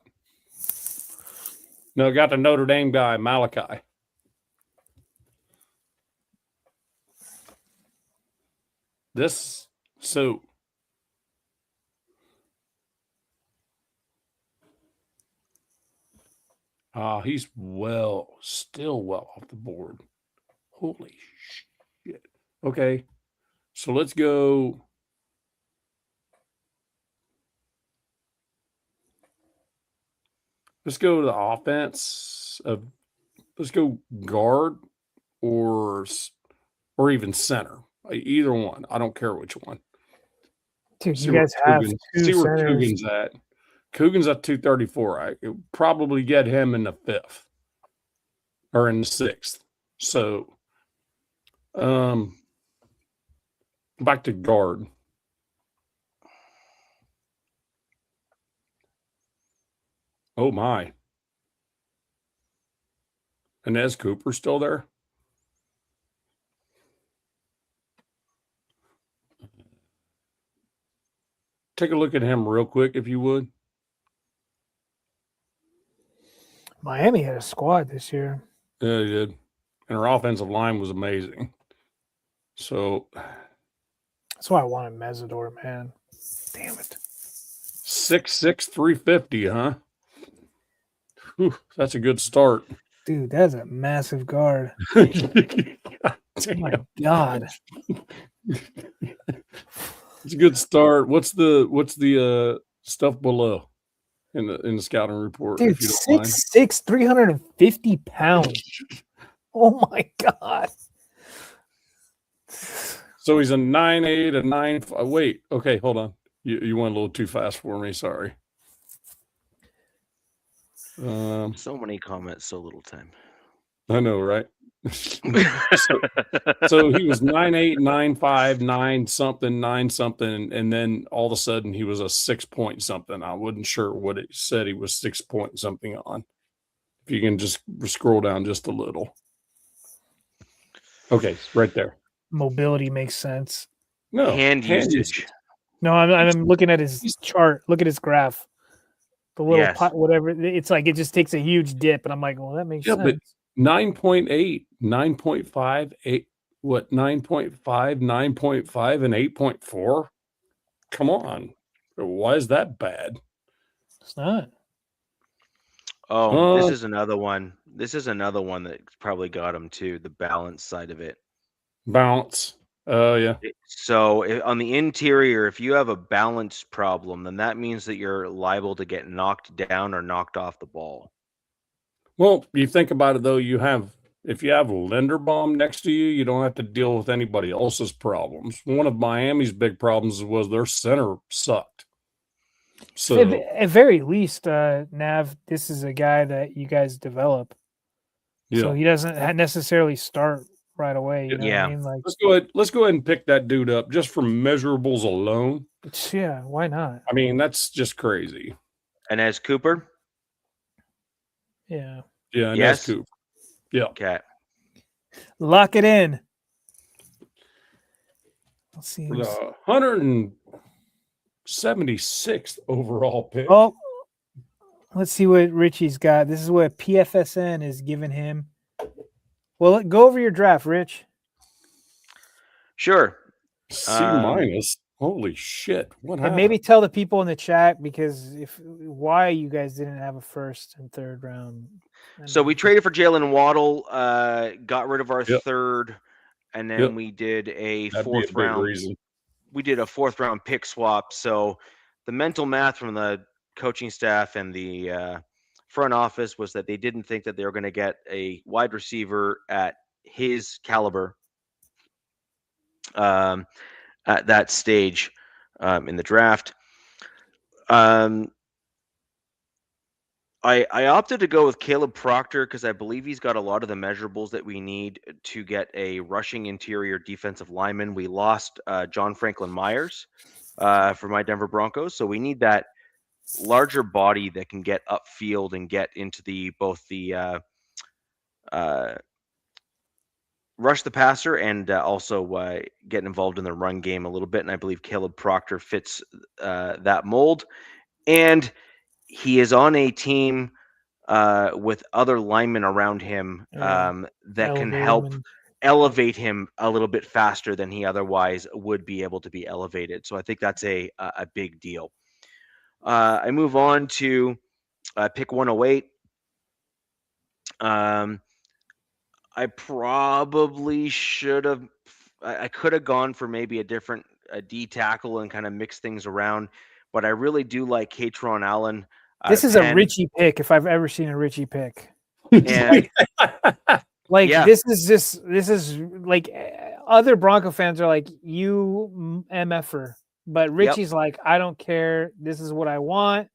No, got the Notre Dame guy, Malachi. This So he's still well off the board. Holy shit. Okay. So let's go. Let's go to the offense. Let's go guard or even center. Either one. I don't care which one. Dude, you guys have see two where centers. Coogan's at. Coogan's at 234. I could probably get him in the 5th or in the 6th. So, back to guard. Oh my! Inez Cooper still there? Take a look at him real quick, if you would. Miami had a squad this year. Yeah, they did. And our offensive line was amazing. So That's why I wanted Mesidor, man. Damn it. 6'6", 350, huh? Whew, that's a good start. Dude, that's a massive guard. God Oh my God. It's a good start. What's the stuff below in the scouting report? Dude, if you don't mind? 6'6", 350 pounds. Oh my God. So he's a 9'8", a 9'5". Wait, okay, hold on. You went a little too fast for me. Sorry. So many comments, so little time. I know, right? so he was 9'8", 9'5", 9 something, and then all of a sudden he was a 6 point something. I wasn't sure what it said he was 6 point something on. If you can just scroll down just a little. Okay, right there. Mobility makes sense. No, hand usage. No, I'm looking at his chart. Look at his graph. The little Yes. pot, whatever. It's like it just takes a huge dip, and I'm like, well, that makes Yeah, sense. but 9.8, 9.5, 8, what, 9.5, 9.5, and 8.4? Come on. Why is that bad? It's not. Oh, this is another one. This is another one that probably got him too, the balance side of it. Bounce. Yeah. So on the interior, if you have a balance problem, then that means that you're liable to get knocked down or knocked off the ball. Well, you think about it, though, if you have Linderbaum next to you, you don't have to deal with anybody else's problems. One of Miami's big problems was their center sucked. So At very least, Nav, this is a guy that you guys develop. yeah. So he doesn't necessarily start right away. You know Yeah. what I mean? Like, Let's go ahead and pick that dude up just for measurables alone. yeah, why not? I mean, that's just crazy. And as Cooper? Yeah. Yeah, and Yes. that's Cooper. Yeah. Okay. Lock it in. Let's see. The 176th overall pick. Oh, let's see what Richie's got. This is what PFSN is giving him. Well, go over your draft, Rich. Sure. C minus. Holy shit. What And happened? maybe tell the people in the chat because why you guys didn't have a first and third round. So we traded for Jalen Waddle, got rid of our Yep. third, and then Yep. we did a That'd be fourth a big round. reason. We did a fourth round pick swap. So the mental math from the coaching staff and the front office was that they didn't think that they were going to get a wide receiver at his caliber at that stage in the draft. I opted to go with Caleb Proctor because I believe he's got a lot of the measurables that we need to get a rushing interior defensive lineman. We lost John Franklin Myers for my Denver Broncos, so we need that larger body that can get upfield and get into both the rush the passer and also get involved in the run game a little bit. And I believe Caleb Proctor fits that mold. And he is on a team with other linemen around him that can help elevate him a little bit faster than he otherwise would be able to be elevated. So I think that's a big deal. I move on to pick 108. I probably should have. I could have gone for maybe a different D tackle and kind of mix things around, but I really do like Katron Allen. This is a Richie pick if I've ever seen a Richie pick. And Like Yeah. this is like other Bronco fans are like, you MFer, but Richie's like, I don't care. This is what I want.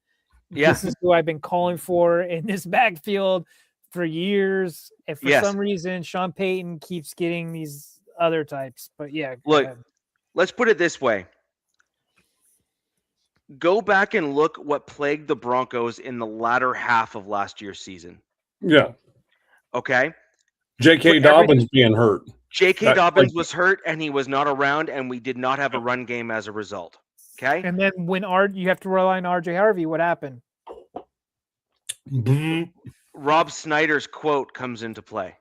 Yeah. This is who I've been calling for in this backfield for years. And for Yes. some reason, Sean Payton keeps getting these other types. But yeah, go Look, ahead. let's put it this way. Go back and look what plagued the Broncos in the latter half of last year's season. Yeah. Okay. J.K. Put Dobbins being hurt. J.K. That- Dobbins like- was hurt and he was not around, and we did not have a run game as a result. Okay. And then when you have to rely on RJ Harvey, what happened? Rob Snyder's quote comes into play.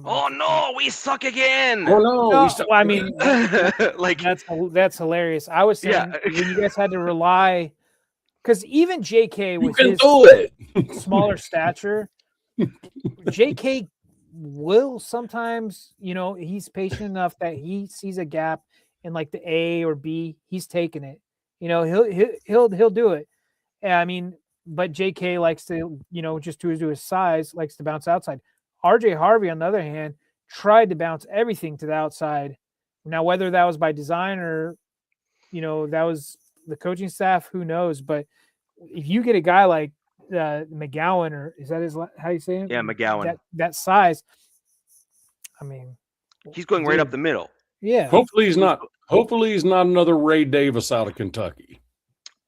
Oh no, we suck again. Oh no! No, we suck. well, I mean, Like that's hilarious. I was saying Yeah. when you guys had to rely, because even JK you with can his do it. smaller stature, JK will sometimes, he's patient enough that he sees a gap in like the A or B, he's taking it. He'll do it. And I mean, but JK likes to, just to his size, likes to bounce outside. RJ Harvey, on the other hand, tried to bounce everything to the outside. Now, whether that was by design or, that was the coaching staff, who knows? But if you get a guy like McGowan, or is that how you say it? Yeah, McGowan. That size. I mean, He's going right dude, up the middle. Yeah. Hopefully he's not. Hopefully he's not another Ray Davis out of Kentucky.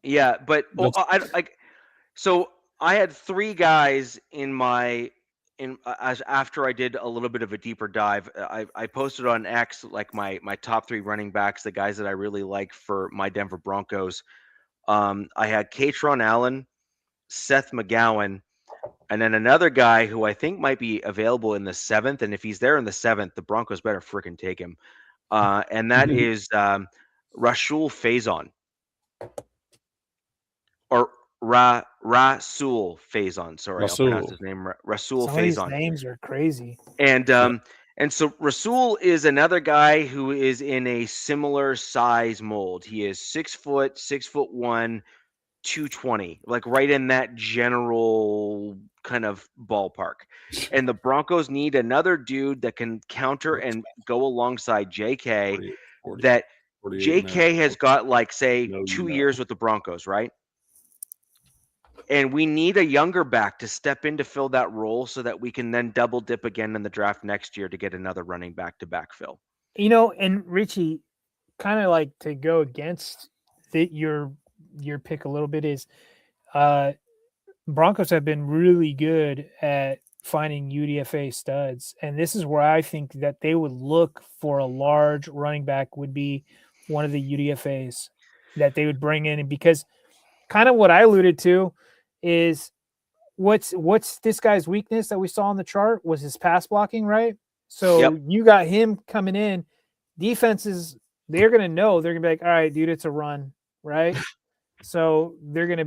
Yeah, but That's- so I had three guys as after I did a little bit of a deeper dive. I posted on X like my top three running backs, the guys that I really like for my Denver Broncos. I had Katron Allen, Seth McGowan, and then another guy who I think might be available in the 7th. And if he's there in the 7th, the Broncos better freaking take him. And that is Rasul Faison. Or Rasul Faison. Sorry, I'll pronounce his name Rasul Some of these Faison. names are crazy. And so Rasul is another guy who is in a similar size mold. He is 6 foot, 6'1", 220, like right in that general kind of ballpark. And the Broncos need another dude that can counter and go alongside JK. 40, That 48 JK has got like say No, 2 no. years with the Broncos, right? And we need a younger back to step in to fill that role so that we can then double dip again in the draft next year to get another running back to backfill. And Richie, kind of like to go against your pick a little bit is Broncos have been really good at finding UDFA studs. And this is where I think that they would look for a large running back would be one of the UDFAs that they would bring in. And because kind of what I alluded to is what's this guy's weakness that we saw on the chart was his pass blocking, right? So Yep. you got him coming in. Defenses, they're going to know. They're going to be like, all right, dude, it's a run, right? So they're going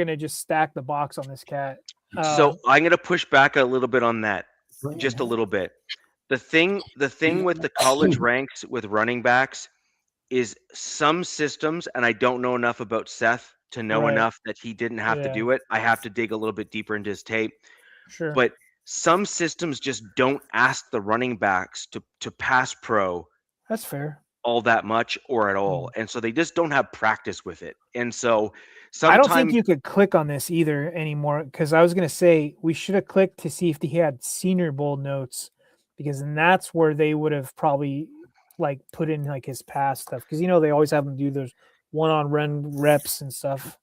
to just stack the box on this cat. So I'm going to push back a little bit on that, just a little bit. The thing with the college ranks with running backs is some systems, and I don't know enough about Seth to know Right. enough that he didn't have to Yeah. do it. I have to dig a little bit deeper into his tape. Sure. But some systems just don't ask the running backs to pass pro That's fair. all that much or at all. And so they just don't have practice with it. And so sometimes I don't think you could click on this either anymore, because I was going to say we should have clicked to see if he had Senior Bowl notes, because then that's where they would have probably like put in like his past stuff, because they always have him do those one-on-run reps and stuff.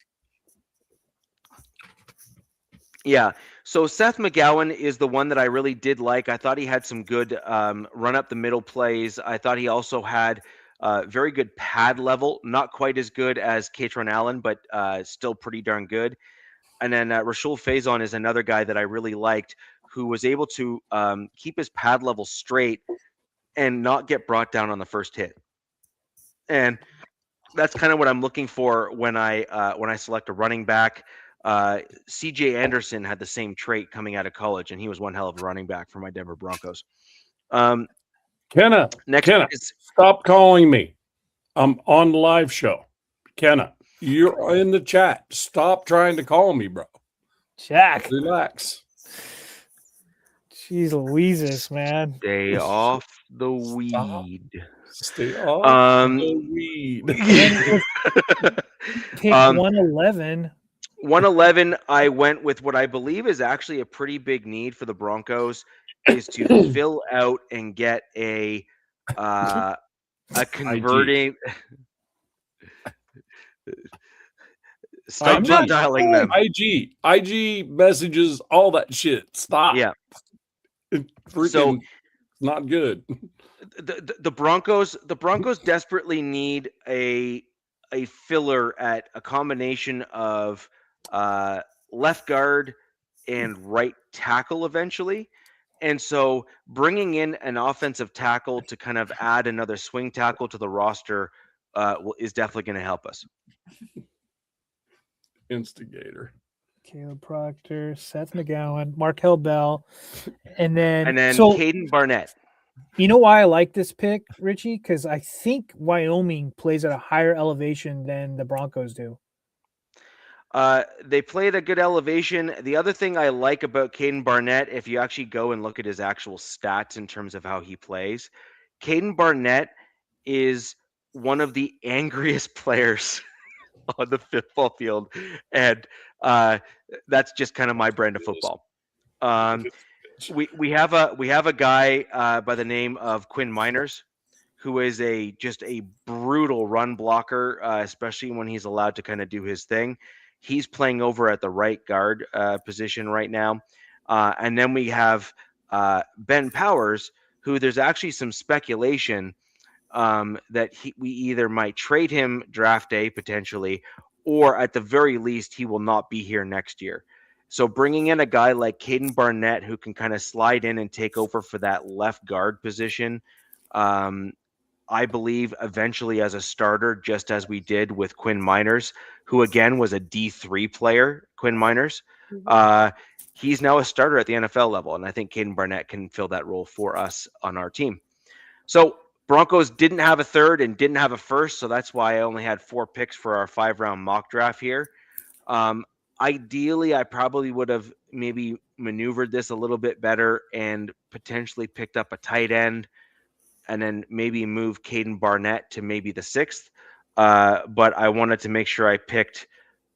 Yeah. So Seth McGowan is the one that I really did like. I thought he had some good run up the middle plays. I thought he also had very good pad level, not quite as good as Katron Allen, but still pretty darn good. And then Rasul Faison is another guy that I really liked, who was able to keep his pad level straight and not get brought down on the first hit. And that's kind of what I'm looking for when I select a running back. CJ Anderson had the same trait coming out of college, and he was one hell of a running back for my Denver Broncos. Kenna, Next Kenna, is stop calling me. I'm on the live show. Kenna, you're in the chat. Stop trying to call me, bro. Jack. Relax. Jeez Louises, man. stay off the weed. Stay off the weed. Pick 111. 111, I went with what I believe is actually a pretty big need for the Broncos, is to fill out and get a converting. Stop IG. dialing them. IG messages, all that shit. Stop. Yeah. Freaking So not good. the Broncos desperately need a filler at a combination of left guard and right tackle eventually. And so bringing in an offensive tackle to kind of add another swing tackle to the roster is definitely going to help us. Instigator. Caleb Proctor, Seth McGowan, Markel Bell, and then Caden Barnett. You know why I like this pick, Richie? Because I think Wyoming plays at a higher elevation than the Broncos do. They play at a good elevation. The other thing I like about Caden Barnett, if you actually go and look at his actual stats in terms of how he plays, Caden Barnett is one of the angriest players on the football field, and that's just kind of my brand of football. We have a guy by the name of Quinn Miners, who is just a brutal run blocker, especially when he's allowed to kind of do his thing. He's playing over at the right guard position right now, and then we have Ben Powers, who there's actually some speculation that we either might trade him draft day potentially, or at the very least he will not be here next year. So bringing in a guy like Caden Barnett, who can kind of slide in and take over for that left guard position, I believe eventually as a starter, just as we did with Quinn Miners, who again was a D3 player, Quinn Miners. He's now a starter at the NFL level, and I think Caden Barnett can fill that role for us on our team. So Broncos didn't have a third and didn't have a first, so that's why I only had 4 picks for our 5-round mock draft here. Ideally, I probably would have maybe maneuvered this a little bit better and potentially picked up a tight end and then maybe move Caden Barnett to maybe the 6th. But I wanted to make sure I picked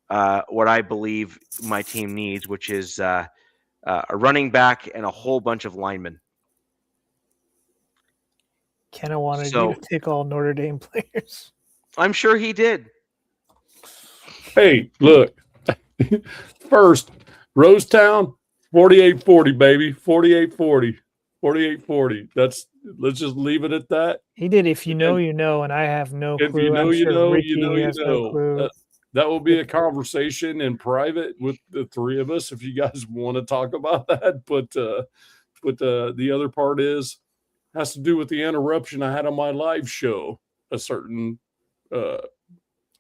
what I believe my team needs, which is a running back and a whole bunch of linemen. Kenna wanted you to pick all Notre Dame players. I'm sure he did. Hey, look. First, Rosetown, 48-40, baby. 48-40. 48-40. Let's just leave it at that. He did if you know, you know, and I have no clue. If you know, I'm you sure know, Ricky you know, you has know. no clue. That will be a conversation in private with the 3 of us if you guys want to talk about that. But the other part has to do with the interruption I had on my live show a certain Is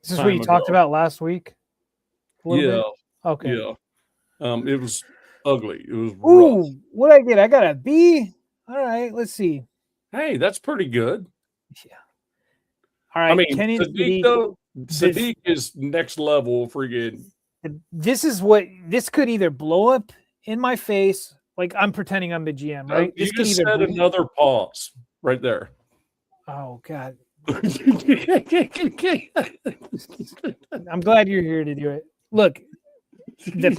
this what you talked about last week? Yeah. Okay. Yeah. It was ugly. It was Ooh, rough. what'd I get? I got a B. All right, let's see. Hey, that's pretty good. Yeah. All right. I mean, Kenny Sadiq is next level freaking. This could either blow up in my face, like I'm pretending I'm the GM, right? You This could just either said another pause right there. Oh God. I'm glad you're here to do it. Look, the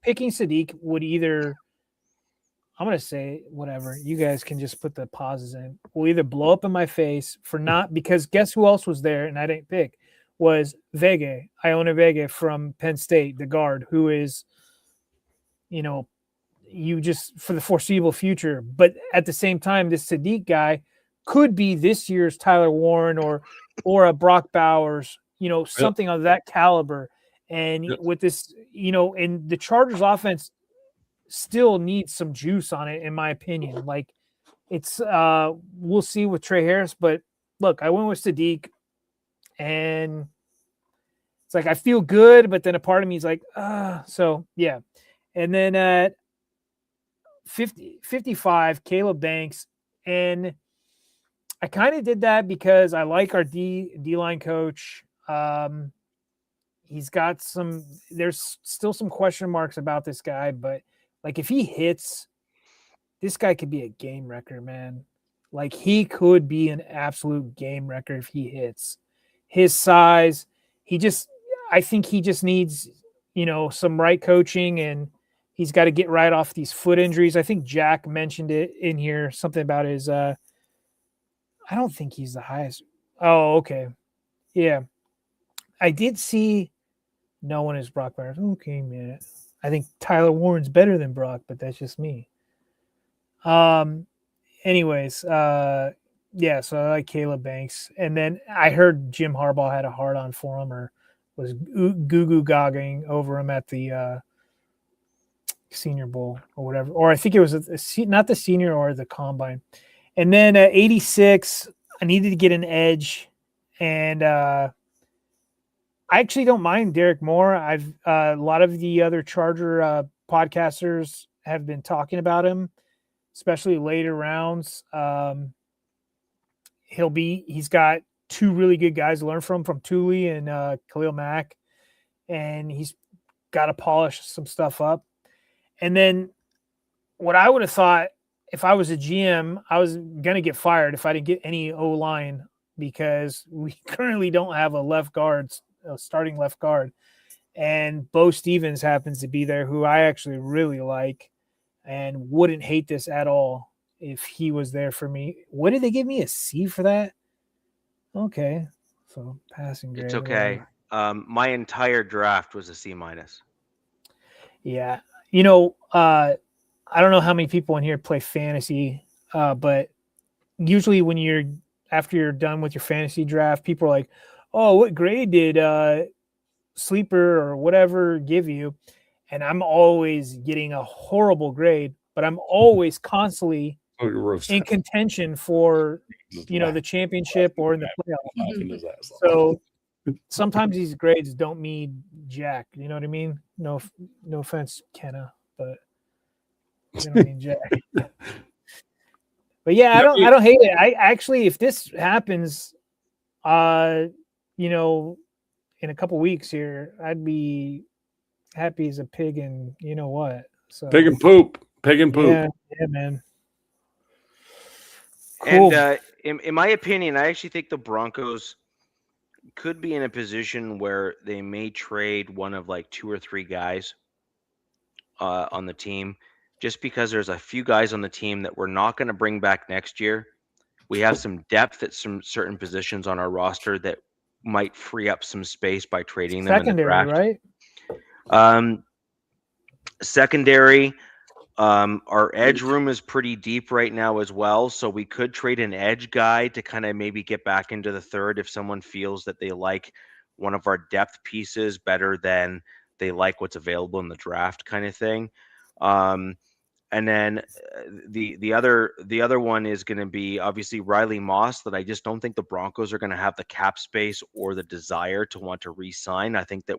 picking Sadiq would either, I'm going to say whatever. You guys can just put the pauses in. Will either blow up in my face for not, because guess who else was there and I didn't pick, was Vega, Iona Vega from Penn State, the guard, who is, you just for the foreseeable future. But at the same time, this Sadiq guy could be this year's Tyler Warren or a Brock Bowers, something of that caliber. And with this, and the Chargers offense, still needs some juice on it, in my opinion. Like it's we'll see with Trey Harris, but look, I went with Sadiq, and it's like I feel good, but then a part of me is like, so yeah. And then at 55, Caleb Banks, and I kind of did that because I like our D-line coach. He's got there's still some question marks about this guy, but like if he hits, this guy could be a game wrecker, man. Like he could be an absolute game wrecker if he hits. His size, I think he just needs, some right coaching, and he's got to get right off these foot injuries. I think Jack mentioned it in here, something about his, I don't think he's the highest. Oh, okay. Yeah. I did see no one is Brock Bowers. Okay, man. I think Tyler Warren's better than Brock, but that's just me. Anyways, yeah, so I like Caleb Banks. And then I heard Jim Harbaugh had a hard on for him, or was goo gagging over him at the Senior Bowl or whatever. Or I think it was not the Senior or the Combine. And then 86, I needed to get an edge. And I actually don't mind Derek Moore. I've a lot of the other Charger podcasters have been talking about him, especially later rounds. He's got two really good guys to learn from Thule and Khalil Mack, and he's got to polish some stuff up. And then what I would have thought, if I was a GM, I was going to get fired if I didn't get any O-line, because we currently don't have a starting left guard. And Bo Stevens happens to be there, who I actually really like and wouldn't hate this at all if he was there for me. What did they give me, a C for that? Okay. So passing grade. It's okay. My entire draft was a C-. Yeah. I don't know how many people in here play fantasy, but usually after you're done with your fantasy draft, people are like, oh, what grade did Sleeper or whatever give you? And I'm always getting a horrible grade, but I'm always constantly in contention for, the championship or in the playoffs. So sometimes these grades don't mean jack. You know what I mean? No offense, Kenna, but they don't mean jack. But yeah, I don't hate it. I actually, if this happens, in a couple weeks here, I'd be happy as a pig, and you know what? So pig and poop. Yeah, man. Cool. And in my opinion, I actually think the Broncos could be in a position where they may trade one of like 2 or 3 guys on the team, just because there's a few guys on the team that we're not going to bring back next year. We have some depth at some certain positions on our roster that might free up some space by trading them in the draft. Right? Secondary, our edge room is pretty deep right now as well, so we could trade an edge guy to kind of maybe get back into the third if someone feels that they like one of our depth pieces better than they like what's available in the draft, kind of thing. And then the other one is going to be obviously Riley Moss, that I just don't think the Broncos are going to have the cap space or the desire to want to re-sign. I think that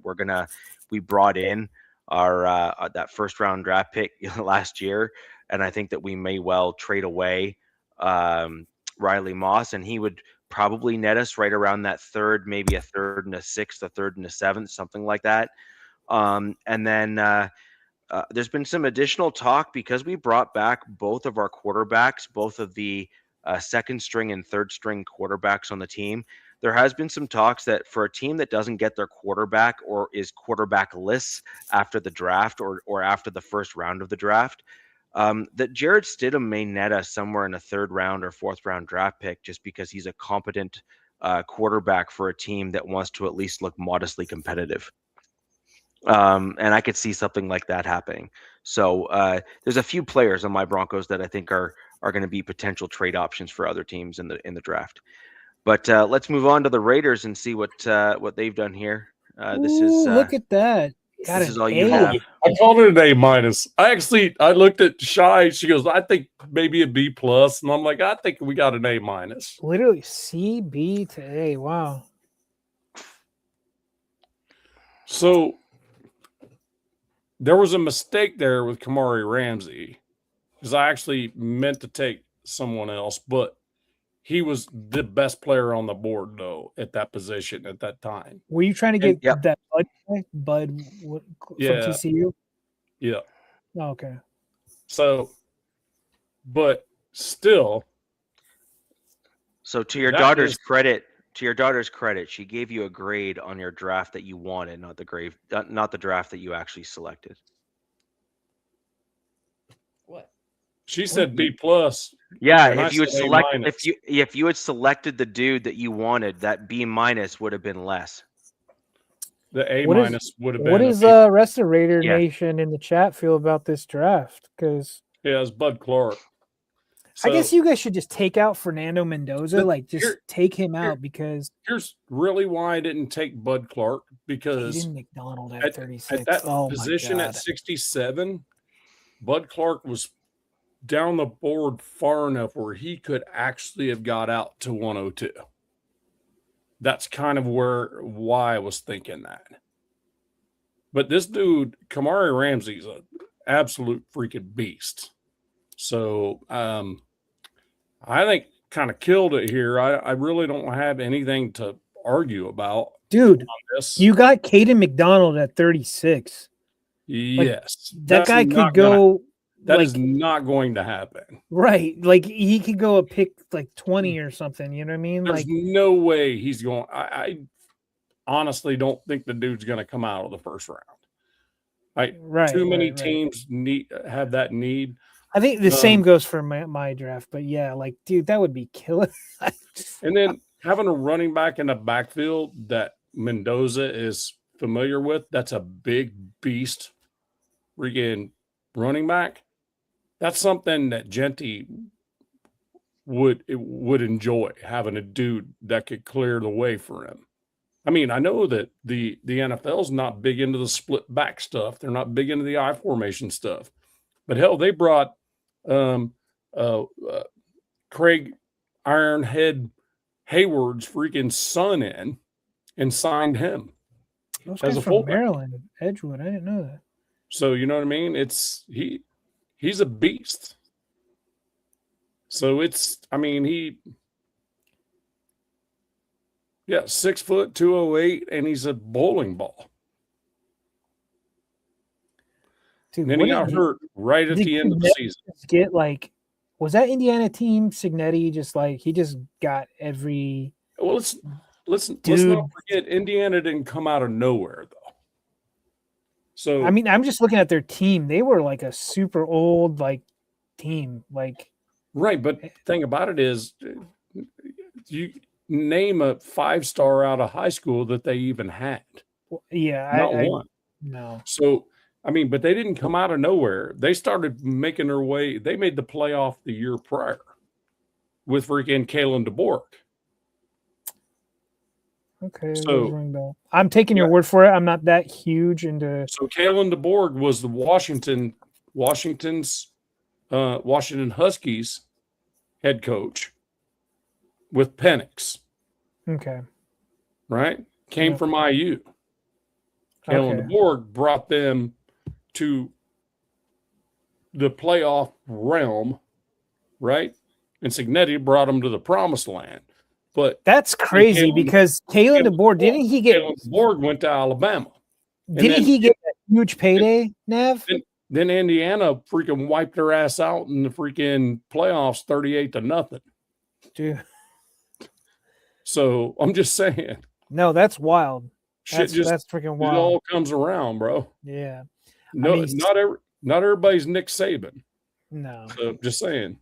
we brought in our that first round draft pick last year, and I think that we may well trade away Riley Moss, and he would probably net us right around that third, maybe a third and a sixth, a third and a seventh, something like that. And then there's been some additional talk, because we brought back both of our quarterbacks, both of the second string and third string quarterbacks on the team. There has been some talks that for a team that doesn't get their quarterback or is quarterbackless after the draft or after the first round of the draft, that Jarrett Stidham may net us somewhere in a third round or fourth round draft pick, just because he's a competent quarterback for a team that wants to at least look modestly competitive. And I could see something like that happening. So there's a few players on my Broncos that I think are going to be potential trade options for other teams in the draft. But let's move on to the Raiders and see what they've done here. This is look at that. Got This an is all you A. have. I called it an A-. I looked at Shy. She goes, I think maybe a B+. And I'm like, I think we got an A-. Literally C, B to A. Wow. So there was a mistake there with Kamari Ramsey because I actually meant to take someone else, but he was the best player on the board, though, at that position at that time. Were you trying to get Yep. that Bud from Yeah. TCU? Yeah. Oh, okay. So, but still, So to your That daughter's is- credit, she gave you a grade on your draft that you wanted, not the draft that you actually selected. What? she said B+. Yeah, And I if you had said selected A-. if you had selected the dude that you wanted, that B- would have been less. The A- What is- would have been. What a does B+. rest of Raider Yeah. Nation in the chat feel about this draft? Because Yeah, it's Bud Clark. I guess So, you guys should just take out Fernando Mendoza, like just here- take him here- out because here's really why I didn't take Bud Clark, because Hayden McDonald at at 36. that Oh position my at God. 67, Bud Clark was down the board far enough where he could actually have got out to 102. That's kind of why I was thinking that. But this dude, Kamari Ramsey's an absolute freaking beast. So I think kind of killed it here. I really don't have anything to argue about Dude, on this. you got Caden McDonald at 36. Yes. That That's guy not could go That like is not going to happen. right. Like he could go a pick like 20 or something. You know what I mean? There's Like no way he's going. I honestly don't think the dude's going to come out of the first round. right. Too many right. teams have that need. I think the same goes for my draft, but yeah, like dude, that would be killing. And then having a running back in the backfield that Mendoza is familiar with, that's a big beast freaking running back. That's something that Genty would enjoy, having a dude that could clear the way for him. I mean, I know that the NFL's not big into the split back stuff. They're not big into the I formation stuff. But hell, they brought Craig Ironhead Hayward's freaking son in and signed him. Those As guys a from fullback. Maryland, Edgewood. I didn't know that. So you know what I mean? He's a beast. So it's, I mean, 6 foot, 208, and he's a bowling ball. Dude, And then what he got did hurt right at did the end of the Signetti season. get like? Was that Indiana team Signetti just like he just got every? Well, let's not Dude. forget Indiana didn't come out of nowhere though. So I mean, I'm just looking at their team. They were like a super old like team. Like right, but the thing about it is, you name a 5-star out of high school that they even had. yeah, Not I one. no. So I mean, but they didn't come out of nowhere. They started making their way. They made the playoff the year prior with freaking Kalen DeBoer. Okay, So- those ring bell. I'm taking your word for it. I'm not that huge into. So Kalen DeBoer was the Washington Huskies head coach with Penix, Okay. right? Came Yeah. from IU. Kalen Okay. DeBoer brought them to the playoff realm, right? And Signetti brought them to the promised land. But That's crazy Kalen- because Kalen DeBoer didn't he get Kalen DeBoer went to Alabama. didn't then- he get a huge payday, Nev? Then Indiana freaking wiped their ass out in the freaking playoffs 38-0. Dude, So I'm just saying, no, that's wild. shit That's freaking it wild. all comes around, bro. Yeah. No, mean, not everybody's Nick Saban. No. So just saying.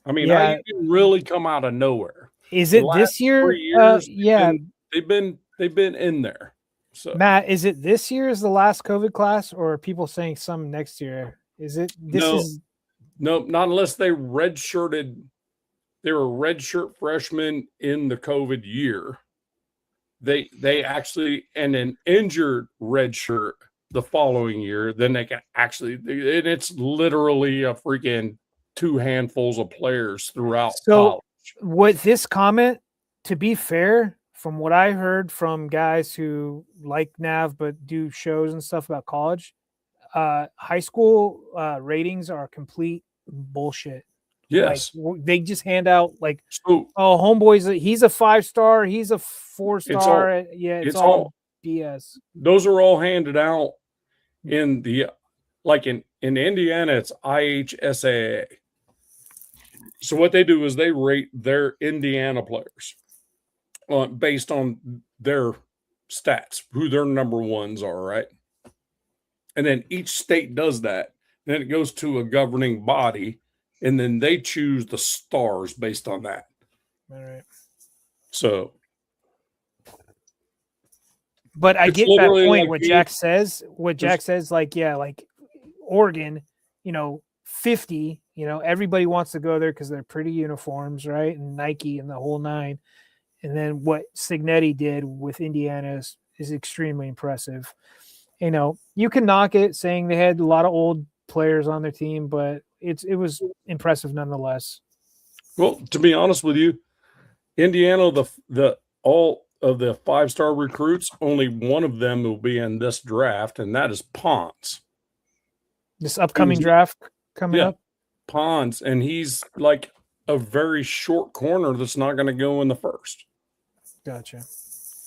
I mean, Yeah. IU didn't really come out of nowhere. Is it last this year? 3 years, Yeah, they've been in there. So Matt, is it this year is the last COVID class, or are people saying some next year? Is it this No. is no, not unless they redshirted. They were redshirt freshmen in the COVID year, they actually, and an injured red shirt the following year, then they can actually, and it's literally a freaking 2 handfuls of players throughout college. With this comment, to be fair, from what I heard from guys who like Nav but do shows and stuff about college, high school ratings are complete bullshit. Yes. Like, they just hand out like, So oh, homeboy's he's a 5-star, he's a 4-star. It's all BS. those are all handed out in the, like in Indiana, it's IHSAA. So what they do is they rate their Indiana players based on their stats, who their number ones are, right? And then each state does that. Then it goes to a governing body, and then they choose the stars based on that. All right. So, but I it's get that literally point. like What being- Jack says, like, yeah, like Oregon, 50, everybody wants to go there because they're pretty uniforms, right? And Nike and the whole nine. And then what Signetti did with Indiana is extremely impressive. You can knock it saying they had a lot of old players on their team, but it was impressive nonetheless. well, to be honest with you, Indiana, the all of the 5-star recruits, only one of them will be in this draft, and that is Pons. This upcoming draft coming up. Pons, and he's like a very short corner that's not going to go in the first. Gotcha.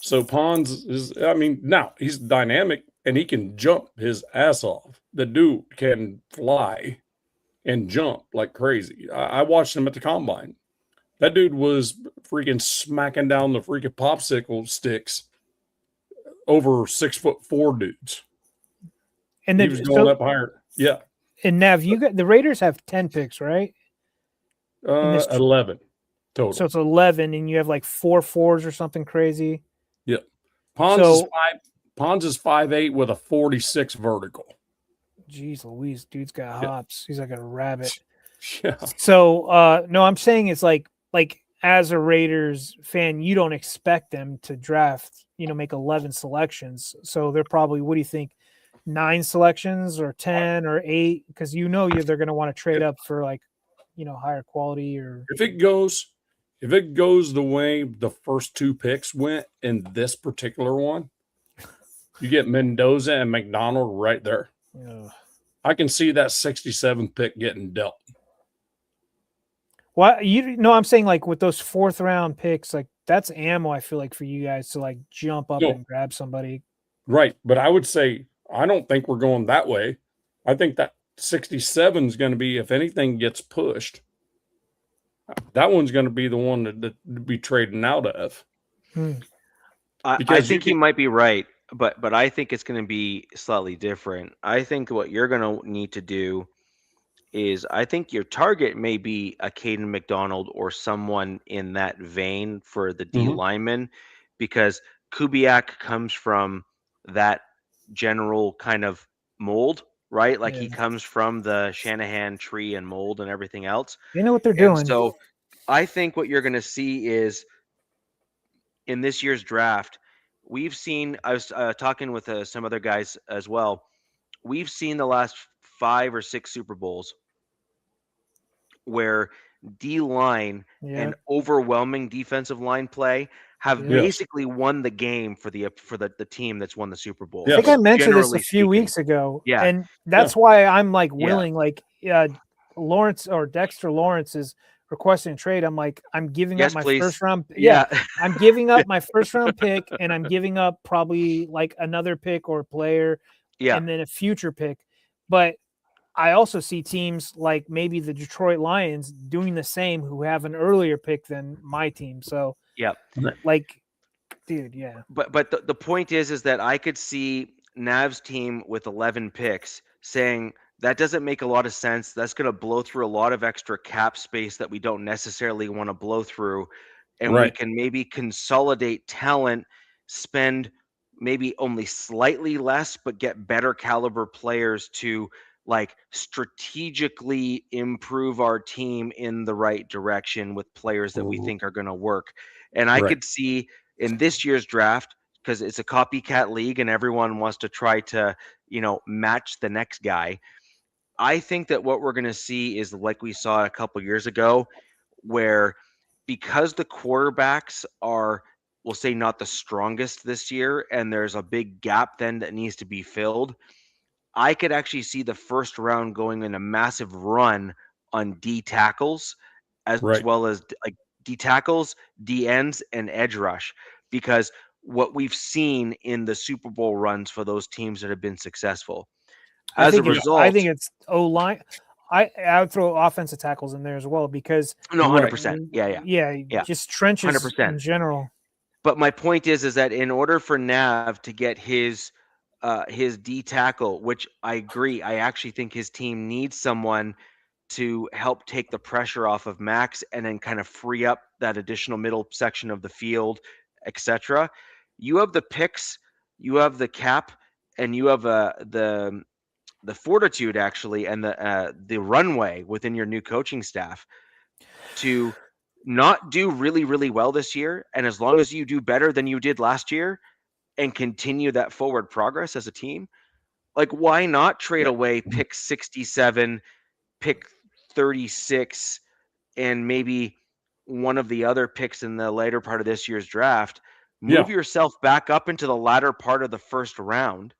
So Pons is, now he's dynamic and he can jump his ass off. The dude can fly and jump like crazy. I watched him at the combine. That dude was freaking smacking down the freaking popsicle sticks over 6'4" dudes. And He then was going up higher. Yeah. And Nav, the Raiders have 10 picks, right? 11 total. So it's 11, and you have like 4 4s or something crazy. Yep. Pons is 5'8" with a 46 vertical. Jeez Louise, dude's got hops. He's like a rabbit. Yeah. So no, I'm saying it's like as a Raiders fan, you don't expect them to draft, make 11 selections. So they're probably, what do you think, 9 selections or 10 or 8? Because they're going to want to trade up for higher quality. Or if it goes the way the first 2 picks went in this particular one, you get Mendoza and McDonald right there. I can see that 67 pick getting dealt. Well, I'm saying like with those 4th round picks, like that's ammo. I feel like for you guys to like jump up and grab somebody. Right, but I would say I don't think we're going that way. I think that 67 is going to be, if anything gets pushed, that one's going to be the one that be trading out of. I think he might be right, but I think it's going to be slightly different. I think what you're going to need to do is, I think your target may be a Caden McDonald or someone in that vein for the D lineman, because Kubiak comes from that general kind of mold, right? Like he comes from the Shanahan tree and mold and everything else. They know what they're doing. So I think what you're going to see is in this year's draft, we've seen, I was talking with some other guys as well. We've seen the last 5 or 6 Super Bowls where D-line and overwhelming defensive line play have basically won the game for the team that's won the Super Bowl. I think I mentioned this a few weeks ago. Yeah. And that's why I'm like willing, like Lawrence or Dexter Lawrence is requesting a trade. I'm like, I'm giving up my first round. I'm giving up my first round pick, and I'm giving up probably like another pick or player, and then a future pick. But I also see teams like maybe the Detroit Lions doing the same, who have an earlier pick than my team. So like, dude, But the point is that I could see Nav's team with 11 picks saying that doesn't make a lot of sense. That's going to blow through a lot of extra cap space that we don't necessarily want to blow through. And we can maybe consolidate talent, spend maybe only slightly less, but get better caliber players to like strategically improve our team in the right direction with players that we think are going to work. And I could see in this year's draft, because it's a copycat league and everyone wants to try to, match the next guy. I think that what we're going to see is like we saw a couple years ago, where because the quarterbacks are, we'll say, not the strongest this year, and there's a big gap then that needs to be filled, I could actually see the first round going in a massive run on D tackles, as Right. well as like D tackles, D ends, and edge rush, because what we've seen in the Super Bowl runs for those teams that have been successful. As a result, I think it's O line. I would throw offensive tackles in there as well because no, Right. 100%, yeah, just trenches 100%. in general. But my point is that in order for Nav to get his D tackle, which I agree, I actually think his team needs someone to help take the pressure off of Max and then kind of free up that additional middle section of the field, etc. You have the picks, you have the cap, and you have the fortitude actually, and the runway within your new coaching staff to not do really, really well this year. And as long as you do better than you did last year and continue that forward progress as a team, like why not trade away pick 67, pick 36, and maybe one of the other picks in the later part of this year's draft, move yourself back up into the latter part of the first round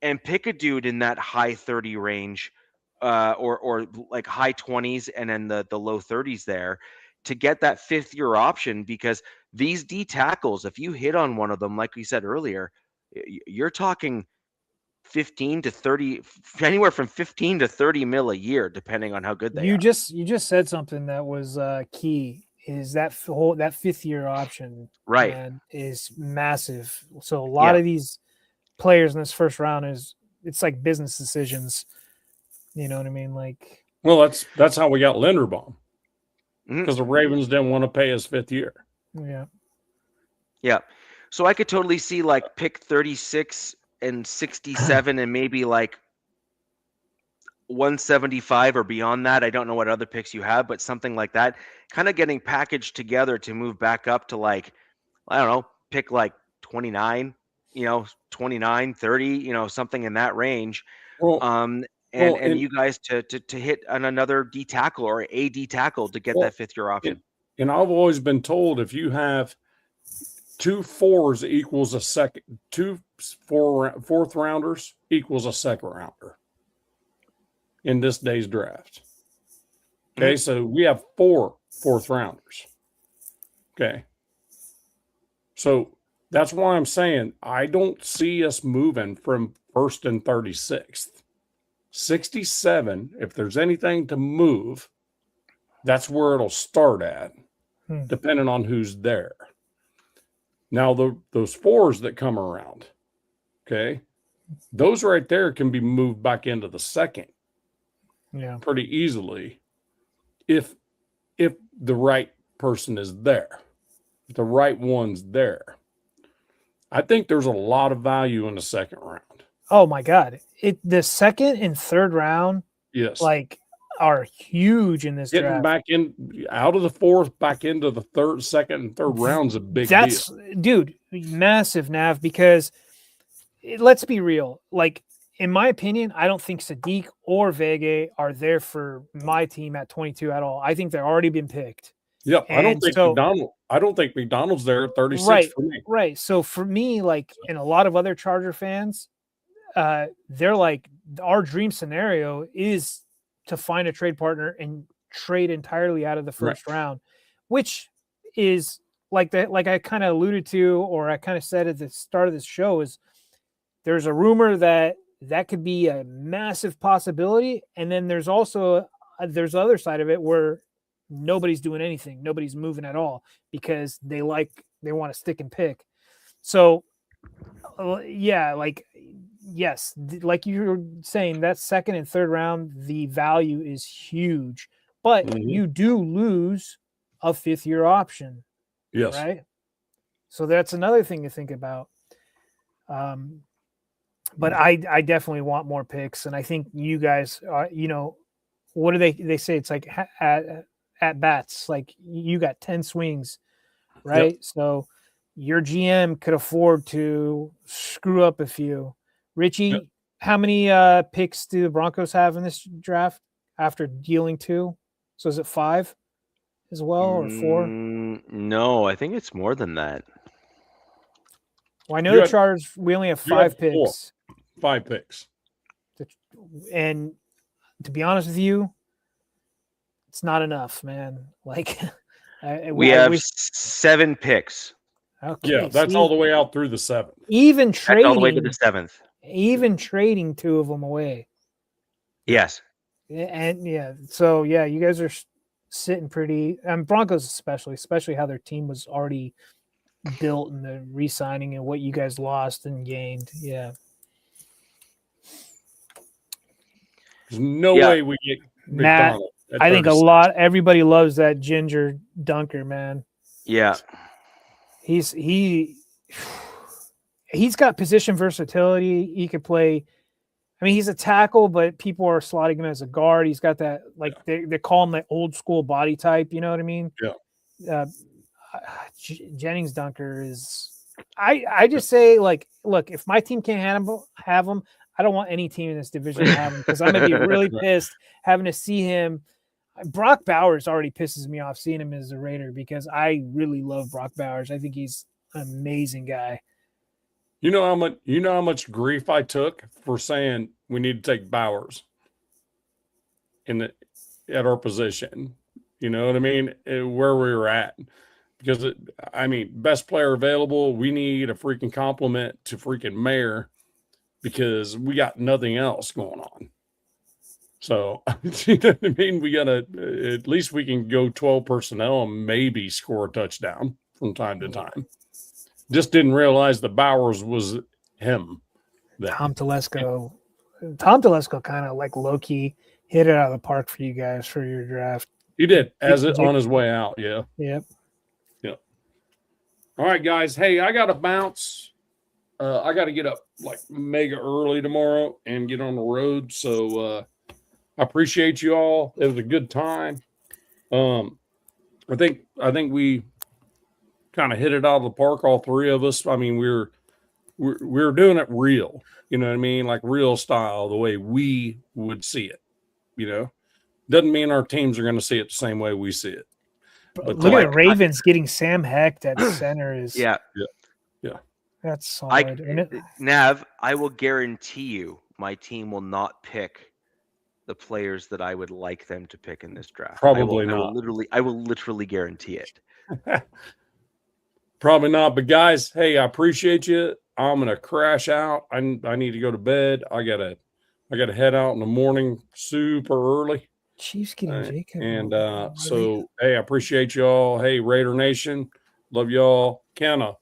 and pick a dude in that high 30 range, or like high 20s and then the low 30s there to get that fifth year option, because these D tackles, if you hit on one of them, like we said earlier, you're talking 15 to 30, anywhere from 15 to 30 mil a year, depending on how good they are. You just said something that was key, is that that fifth year option, right, man, is massive. So a lot of these players in this first round it's like business decisions. You know what I mean? Like, well, that's how we got Linderbaum, Mhm. because the Ravens didn't want to pay his fifth year. Yeah. So I could totally see like pick 36 and 67 and maybe like 175 or beyond that. I don't know what other picks you have, but something like that, kind of getting packaged together to move back up to like, I don't know, pick like 29, 29, 30, something in that range. Well, And you guys to hit on another D tackle or a D tackle to get that fifth year option. And I've always been told if you have 2 4s equals a second, 2 fourth rounders equals a second rounder in this day's draft. Okay, so we have 4 fourth rounders. Okay. So that's why I'm saying I don't see us moving from 1st and 36th. 67, if there's anything to move, that's where it'll start at, depending on who's there. Now, those 4s that come around, okay, those right there can be moved back into the second pretty easily if the right person is there, if the right one's there. I think there's a lot of value in the second round. Oh my God. The second and third round, yes, like are huge in this Getting draft. back in out of the fourth, back into the second and third round's a big deal. Dude, massive, Nav, because let's be real. Like, in my opinion, I don't think Sadiq or Vega are there for my team at 22 at all. I think they're already been picked. Yep. I don't think McDonald's there at 36 for me. Right. So for me, like, and a lot of other Charger fans, they're like, our dream scenario is to find a trade partner and trade entirely out of the first round, which is like I kind of alluded to, or I kind of said at the start of this show, is there's a rumor that could be a massive possibility. And then there's also, there's the other side of it where nobody's doing anything. Nobody's moving at all because they want to stick and pick. So yeah, like, yes, like you were saying, that second and third round, the value is huge, but you do lose a fifth year option. Yes. Right. So that's another thing to think about. But I definitely want more picks. And I think you guys are, what do they say? It's like at bats, like you got 10 swings, right? Yep. So your GM could afford to screw up a few. Richie, Yep. how many picks do the Broncos have in this draft after dealing 2? So is it 5 as well, or 4? No, I think it's more than that. Well, I know You the had- Chargers, we only have you had 5 picks. 5 picks. And to be honest with you, it's not enough, man. Like, We I have wish. 7 picks. Okay, Yeah, that's see, all the way out through the 7th. even That's all the way to trading, the 7th. even trading 2 of them away. Yes. And yeah, so yeah, you guys are sitting pretty, and Broncos especially how their team was already built and the re-signing and what you guys lost and gained. Yeah, There's no Yeah. way we get Matt, McDonald. at I think 36. everybody loves that Ginger Dunker, man. Yeah. He's got position versatility. He could play. I mean, he's a tackle, but people are slotting him as a guard. He's got that, like, they call him the old school body type. You know what I mean? Yeah. Jennings Dunker is. I just say, like, look, if my team can't have him, I don't want any team in this division to have him, because I'm gonna be really pissed having to see him. Brock Bowers already pisses me off seeing him as a Raider, because I really love Brock Bowers. I think he's an amazing guy. You know how much grief I took for saying we need to take Bowers at our position. You know what I mean? Where we were at, because best player available. We need a freaking compliment to freaking Mayer, because we got nothing else going on. So, you know what I mean? We gotta, at least we can go 12 personnel and maybe score a touchdown from time to time. Just didn't realize the Bowers was him. Tom Telesco kind of, like, low-key hit it out of the park for you guys for your draft. He did, on his way out. Yeah. Yep. All right, guys. Hey, I got to bounce. I got to get up like mega early tomorrow and get on the road. So I appreciate you all. It was a good time. I think we kind of hit it out of the park, all 3 of us. I mean, we're doing it real. You know what I mean? Like real style, the way we would see it. You know, doesn't mean our teams are going to see it the same way we see it. But Look at the Ravens getting Sam Hecht at center is Yeah. that's solid. isn't it? Nav, I will guarantee you my team will not pick the players that I would like them to pick in this draft. Probably I not. will literally guarantee it. Probably not. But guys, hey, I appreciate you. I'm gonna crash out. I need to go to bed. I gotta head out in the morning super early. Chiefs getting Jacob. And so hey, I appreciate you all. Hey, Raider Nation, love y'all. Kenna,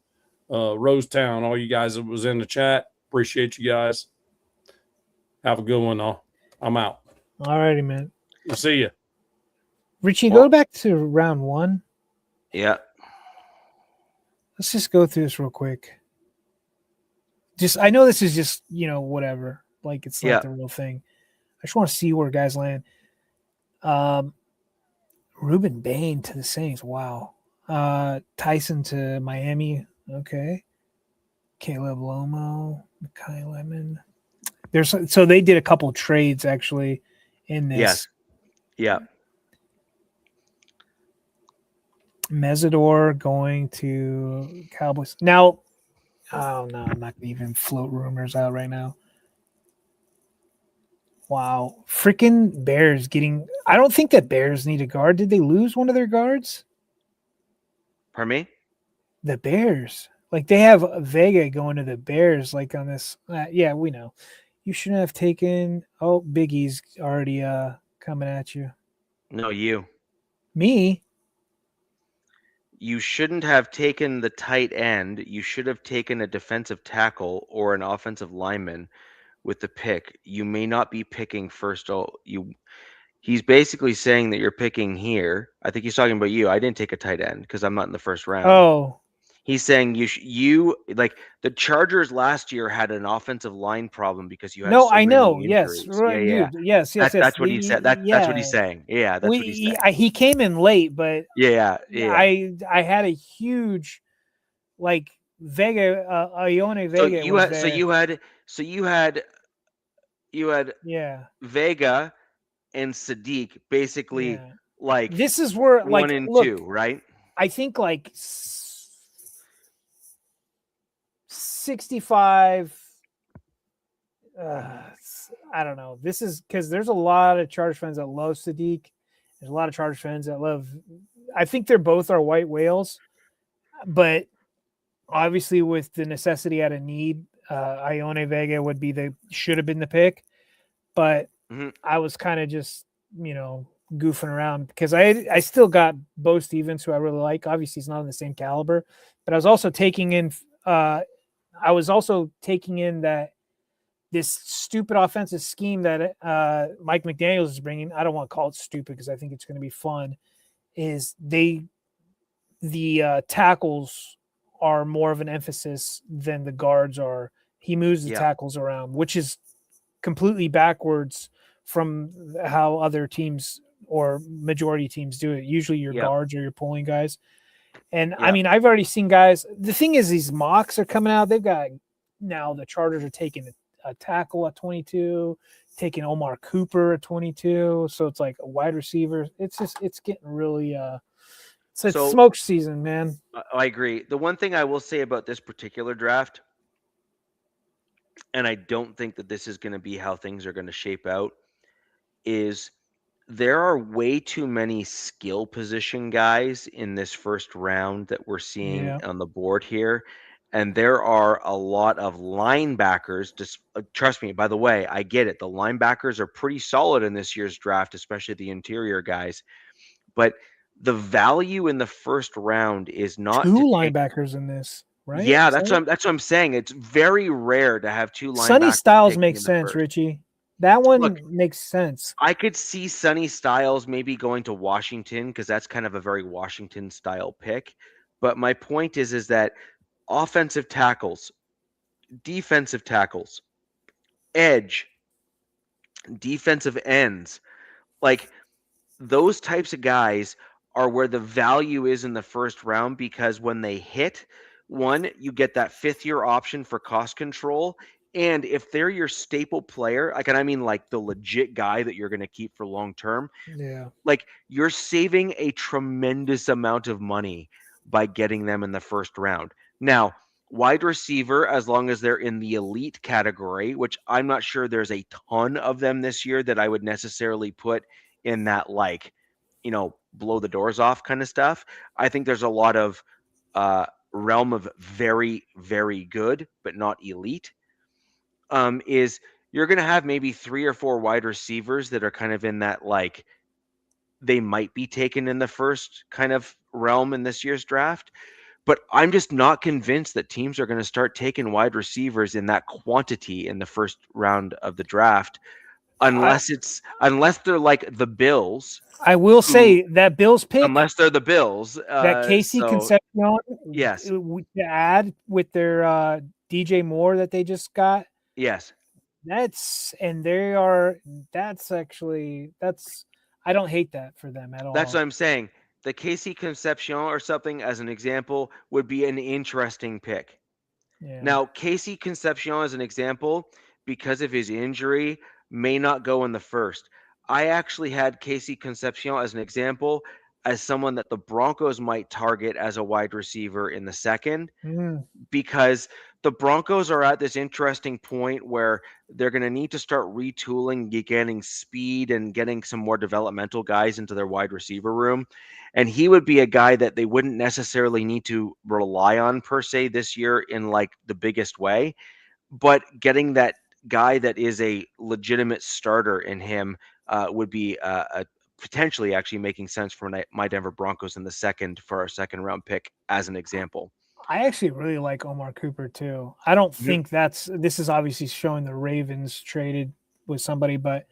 Rosetown, all you guys that was in the chat, appreciate you guys. Have a good one, though. I'm out. All righty, man. I'll see you. Richie, go back to round 1. Yeah. Let's just go through this real quick. I know this is just, whatever. Like, it's not the real thing. I just want to see where guys land. Ruben Bain to the Saints. Wow. Tyson to Miami. Okay. Caleb Lomo, Kai Lemon. So they did a couple trades actually in this. Yes. Yeah. Mesidor going to Cowboys. Now, oh no, I'm not gonna even float rumors out right now. Wow. Freaking Bears getting. I don't think that Bears need a guard. Did they lose one of their guards? Pardon me? The Bears. Like, they have Vega going to the Bears, like, on this. Yeah, we know. You shouldn't have taken. Oh, Biggie's already coming at you. No, you. Me? You shouldn't have taken the tight end. You should have taken a defensive tackle or an offensive lineman with the pick. You may not be picking first. He's basically saying that you're picking here. I think he's talking about you. I didn't take a tight end because I'm not in the first round. Oh. He's saying you like the Chargers last year had an offensive line problem because you had no, so I know. many Yes, injuries. right. Yeah. Yes. That's what he said. That's what he's saying. Yeah, that's what he's saying. He came in late, but Yeah. I had a huge like Vega, Ione So Vega you was had there. you had Yeah, Vega and Sadiq basically yeah. like This is where, 1 like, and look, 2, right? I think like 65. I don't know. This is because there's a lot of Chargers fans that love Sadiq. There's a lot of Chargers fans that love. I think they're both are white whales, but obviously with the necessity out of need, Ione Vega should have been the pick. But Mhm. I was kind of just goofing around because I still got Bo Stevens, who I really like. Obviously, he's not on the same caliber, but I was also taking in that this stupid offensive scheme that Mike McDaniels is bringing. I don't want to call it stupid because I think it's going to be fun. Is the tackles are more of an emphasis than the guards are. He moves the tackles around, which is completely backwards from how other teams or majority teams do it. Usually your guards or your pulling guys. And I mean, I've already seen guys. The thing is, these mocks are coming out. They've got now the Chargers are taking a tackle at 22, taking Omar Cooper at 22. So it's like a wide receiver. It's getting really it's smoke season, man. I agree. The one thing I will say about this particular draft, and I don't think that this is going to be how things are going to shape out, is there are way too many skill position guys in this first round that we're seeing on the board here. And there are a lot of linebackers. Just trust me, by the way, I get it. The linebackers are pretty solid in this year's draft, especially the interior guys. But the value in the first round is not two to linebackers in this, right? Yeah, that's what I'm saying. It's very rare to have two linebackers. Sonny Styles taken makes in the sense, first. Richie. That one Look, makes sense. I could see Sonny Styles maybe going to Washington because that's kind of a very Washington style pick. But my point is that offensive tackles, defensive tackles, edge, defensive ends, like those types of guys are where the value is in the first round because when they hit, one, you get that fifth-year option for cost control. And if they're your staple player, and I mean like the legit guy that you're going to keep for long term, like you're saving a tremendous amount of money by getting them in the first round. Now, wide receiver, as long as they're in the elite category, which I'm not sure there's a ton of them this year that I would necessarily put in that blow the doors off kind of stuff. I think there's a lot of realm of very, very good, but not elite. Is you're going to have maybe 3 or 4 wide receivers that are kind of in that they might be taken in the first kind of realm in this year's draft. But I'm just not convinced that teams are going to start taking wide receivers in that quantity in the first round of the draft, unless they're like the Bills. I will say that Bills pick, unless they're the Bills, that Casey Concepcion, yes, to add with their DJ Moore that they just got. Yes, that's I don't hate that for them at all. That's what I'm saying. The Casey Concepcion or something, as an example, would be an interesting pick. Yeah. Now, Casey Concepcion, as an example, because of his injury, may not go in the first. I actually had Casey Concepcion as an example as someone that the Broncos might target as a wide receiver in the second, because the Broncos are at this interesting point where they're going to need to start retooling, getting speed and getting some more developmental guys into their wide receiver room. And he would be a guy that they wouldn't necessarily need to rely on per se this year in like the biggest way, but getting that guy that is a legitimate starter in him would be a potentially actually making sense for my Denver Broncos in the second for our second round pick as an example. I actually really like Omar Cooper too. I don't think this is obviously showing the Ravens traded with somebody, but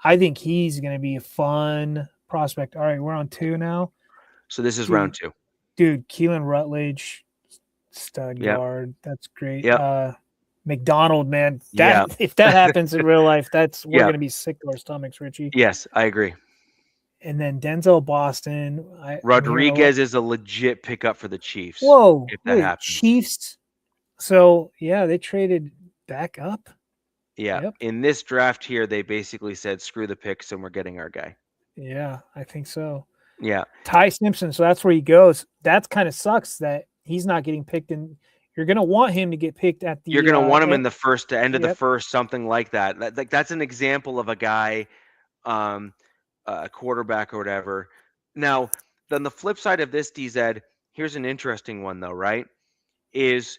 I think he's going to be a fun prospect. All right, we're on 2 now. So this is round 2. Dude, Keelan Rutledge, stud guard. That's great. Yep. McDonald, man. If that happens in real life, we're going to be sick to our stomachs, Richie. Yes, I agree. And then Denzel Boston. Rodriguez is a legit pickup for the Chiefs. Whoa, if that wait, happens. Chiefs. So yeah, they traded back up. Yeah. Yep. In this draft here, they basically said, screw the picks and we're getting our guy. Yeah, I think so. Yeah. Ty Simpson. So that's where he goes. That kind of sucks that he's not getting picked. And you're going to want him to get picked at the. You're going to want him in the first, end of the Yep. first, something like that. That's an example of a guy, a quarterback or whatever. Now, then the flip side of this, DZ, here's an interesting one though, right? Is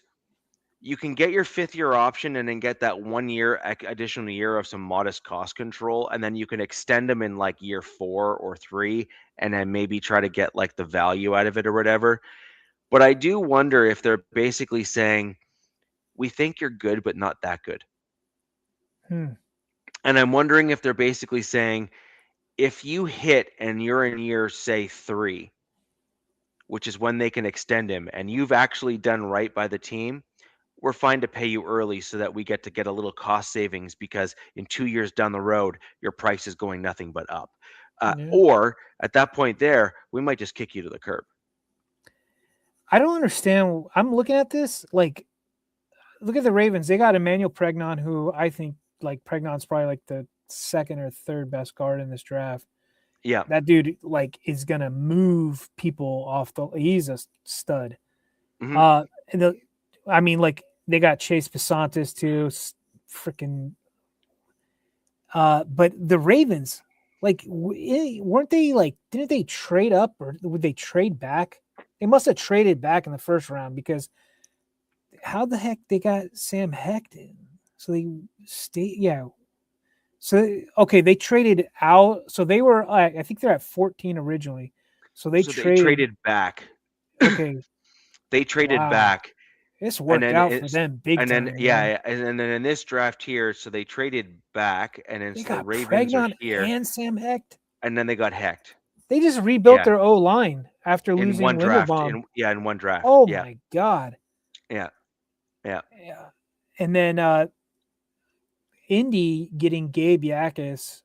you can get your 5th-year option and then get that 1 year additional year of some modest cost control, and then you can extend them in like year 4 or 3, and then maybe try to get like the value out of it or whatever. But I do wonder if they're basically saying, we think you're good, but not that good. And I'm wondering if they're basically saying, if you hit and you're in year, say, 3, which is when they can extend him, and you've actually done right by the team, we're fine to pay you early so that we get to get a little cost savings, because in 2 years down the road, your price is going nothing but up. Or at that point there, we might just kick you to the curb. I don't understand. I'm looking at this, like, look at the Ravens. They got Emmanuel Pregnon, who I think like Pregnon's probably like the 2nd or 3rd best guard in this draft. Yeah. That dude like is going to move people off he's a stud. I mean, like, they got Chase Besantis too, freaking. But the Ravens, like, weren't they like? Didn't they trade up, or would they trade back? They must have traded back in the first round, because how the heck they got Sam Hecht in? So they stay, yeah. So okay, they traded out. So they were, I think they're at 14 originally. So they traded back. Okay, they traded back. This worked out for them big time. And then, yeah, and then in this draft here, so they traded back, and then they so got the Ravens are Pregnon here, and Sam Hecht, and then they got Hecht. They just rebuilt their O line after losing one draft. Linderbaum. In one draft. Oh my God. Yeah. And then Indy getting Gabe Yakis,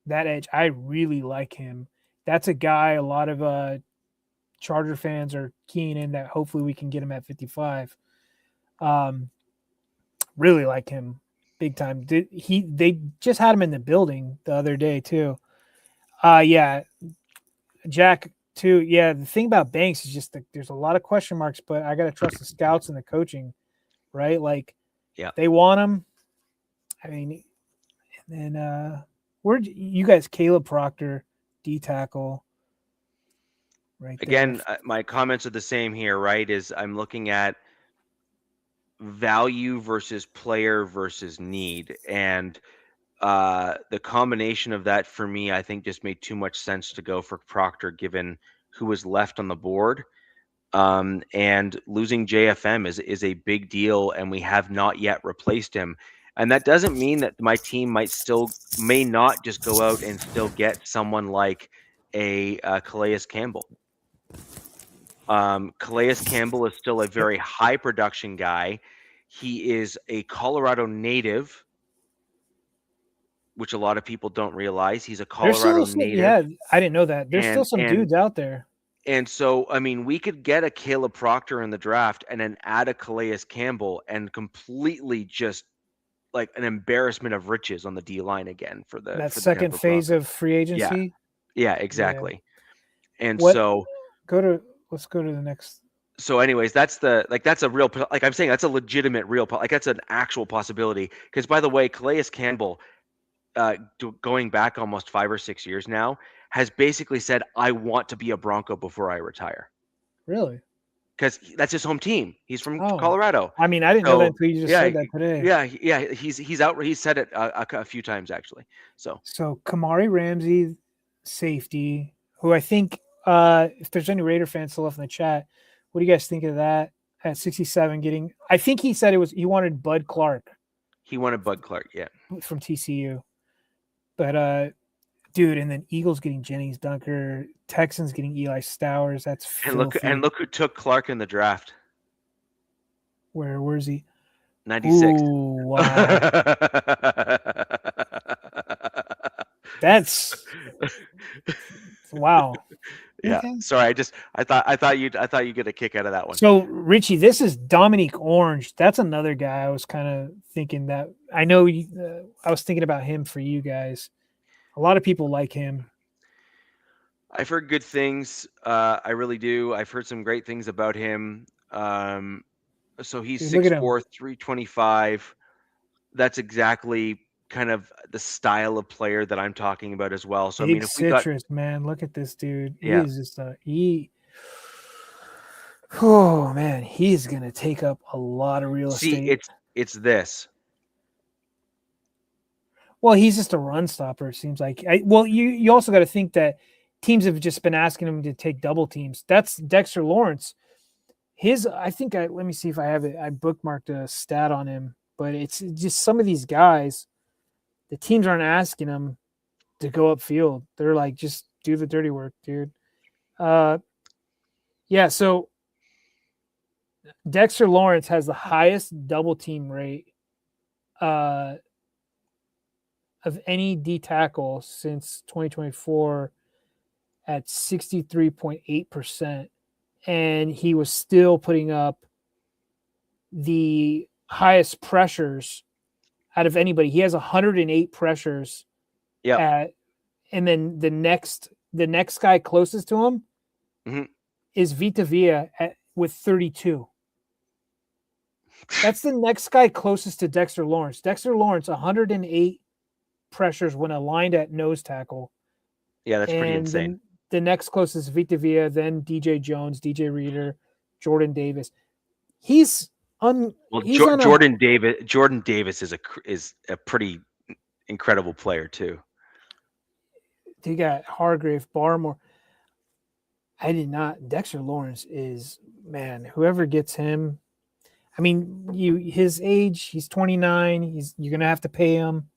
that edge, I really like him. That's a guy a lot of Charger fans are keying in that hopefully we can get him at 55. Really like him big time. They just had him in the building the other day too. Yeah, Jack too. Yeah, the thing about Banks is just that there's a lot of question marks, but I gotta trust the scouts and the coaching, right? Like, they want him. I mean, and then where you guys? Caleb Proctor, D tackle. Right. Again, my comments are the same here, right? Is I'm looking at value versus player versus need, and the combination of that for me, I think, just made too much sense to go for Proctor, given who was left on the board. And losing JFM is a big deal, and we have not yet replaced him. And that doesn't mean that my team may not just go out and still get someone like a Calais Campbell. Calais Campbell is still a very high production guy. He is a Colorado native, which a lot of people don't realize. He's a Colorado native. Yeah, I didn't know that. There's still some dudes out there. And so, I mean, we could get a Caleb Proctor in the draft and then add a Calais Campbell and completely just like an embarrassment of riches on the D line again for the second phase of free agency. Yeah, exactly. Yeah. And let's go to the next. So anyways, that's a real, like I'm saying, that's a legitimate that's an actual possibility. Because by the way, Calais Campbell, going back almost 5 or 6 years now, has basically said, I want to be a Bronco before I retire. Really? Because that's his home team. He's from Colorado. I mean, I didn't know that until you just said that today. Yeah. He's out. He's said it a few times actually. So Kamari Ramsey, safety, who I think, if there's any Raider fans still left in the chat, what do you guys think of that at 67? I think he said he wanted Bud Clark. He wanted Bud Clark, yeah, from TCU. But dude, and then Eagles getting Jennings Dunker, Texans getting Eli Stowers. That's filthy. And look who took Clark in the draft. Where's he? 96. Ooh, wow. Wow. Yeah. Okay. Sorry, I thought you'd get a kick out of that one. So Richie, this is Dominique Orange. That's another guy I was kind of thinking that I know. I was thinking about him for you guys. A lot of people like him. I've heard good things. I really do. I've heard some great things about him. So he's Dude, look at him. 6'4", 325. That's exactly kind of the style of player that I'm talking about as well. So I Big mean, if we got citrus, man. Look at this dude. He Yeah. is just oh man, he's gonna take up a lot of real see, estate. it's this. Well, he's just a run stopper. It seems like. You also got to think that teams have just been asking him to take double teams. That's Dexter Lawrence. Let me see if I have it. I bookmarked a stat on him, but it's just some of these guys, the teams aren't asking them to go upfield. They're like, just do the dirty work, dude. Yeah. So Dexter Lawrence has the highest double team rate of any D tackle since 2024 at 63.8%. And he was still putting up the highest pressures out of anybody. He has 108 pressures. Yeah. And then the next guy closest to him is Vita Vea with 32. That's the next guy closest to Dexter Lawrence. Dexter Lawrence, 108 pressures when aligned at nose tackle. Yeah, that's pretty insane. The next closest is Vita Vea, then DJ Jones, DJ Reader, Jordan Davis. Jordan Davis is a pretty incredible player too. You got Hargrave, Barmore. Dexter Lawrence is, man, whoever gets him. I mean, his age, he's 29. You're gonna have to pay him.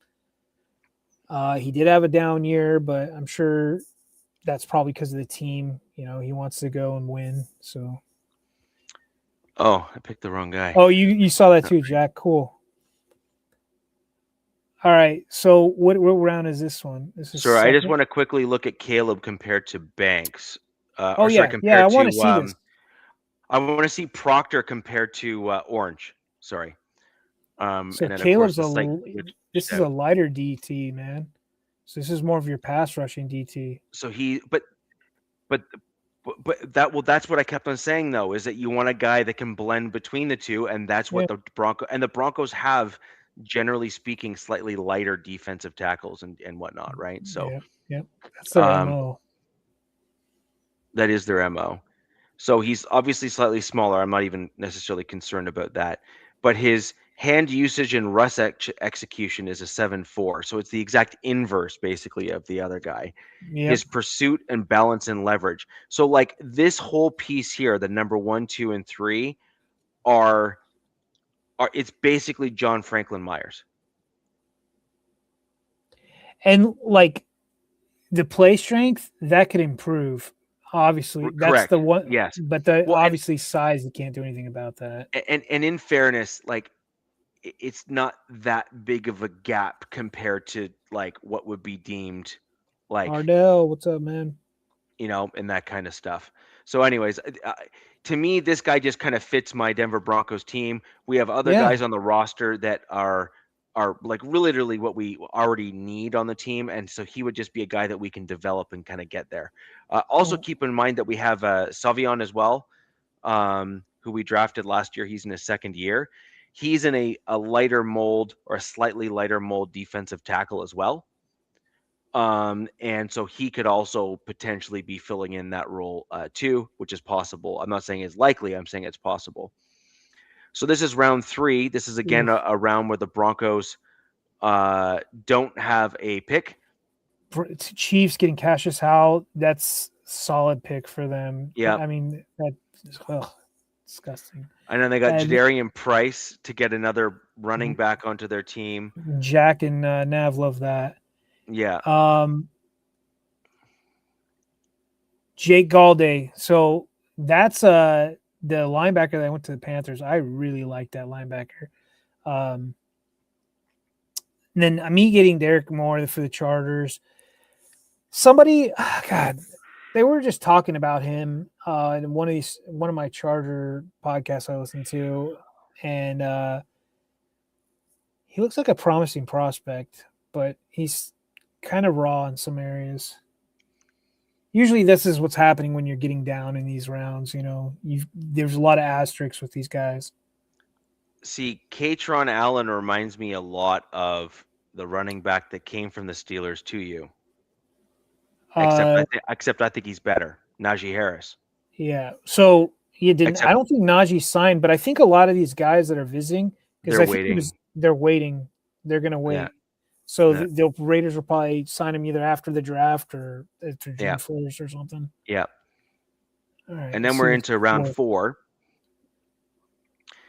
He did have a down year, but I'm sure that's probably because of the team. He wants to go and win. So. Oh, I picked the wrong guy. Oh, you saw that too, Jack. Cool. All right. So what round is this one? This is Sorry, I just want to quickly look at Caleb compared to Banks. I want to see this. I want to see Proctor compared to Orange. Sorry. So Caleb's this is a lighter DT, man. So this is more of your pass rushing DT. So that's what I kept on saying though, is that you want a guy that can blend between the two, and that's what the Broncos have, generally speaking, slightly lighter defensive tackles and whatnot, right? So yeah. That's their MO. That is their MO. So he's obviously slightly smaller. I'm not even necessarily concerned about that. But his hand usage and rush execution is a 7.4. So it's the exact inverse, basically, of the other guy. Yep. His pursuit and balance and leverage. So, like, this whole piece here, the number 1, 2, and 3, are it's basically John Franklin Myers. And, like, the play strength, that could improve. Obviously, that's correct. The one. Yes, but obviously size, you can't do anything about that. And in fairness, like, it's not that big of a gap compared to like what would be deemed like Ardell. What's up, man? And that kind of stuff. So, anyways, to me, this guy just kind of fits my Denver Broncos team. We have other guys on the roster that are like literally what we already need on the team, and so he would just be a guy that we can develop and kind of get there. Also, keep in mind that we have Savion as well, who we drafted last year. He's in his second year. He's in a lighter mold, or a slightly lighter mold, defensive tackle as well. And so he could also potentially be filling in that role too, which is possible. I'm not saying it's likely. I'm saying it's possible. So this is round 3. This is again a round where the Broncos don't have a pick. Chiefs getting Cassius Howell, that's solid pick for them. Yeah, I mean, that's disgusting. And then they got Jadarian Price to get another running back onto their team. Jack and Nav love that. Yeah. Jake Galday. So that's the linebacker that went to the Panthers. I really like that linebacker. And then me getting Derek Moore for the Chargers. Somebody, God, They were just talking about him in one of my Charger podcasts I listen to, and he looks like a promising prospect, but he's kind of raw in some areas. Usually, this is what's happening when you're getting down in these rounds. There's a lot of asterisks with these guys. See, Katron Allen reminds me a lot of the running back that came from the Steelers to you. Except I think he's better, Najee Harris. Yeah. So you didn't. Except- I don't think Najee signed, but I think a lot of these guys that are visiting, because They're I think waiting. they're waiting. They're going to wait. Yeah. So Yeah. the Raiders will probably sign him either after the draft or after June Yeah. 1st or something. Yeah. All right. And then we're into round 4.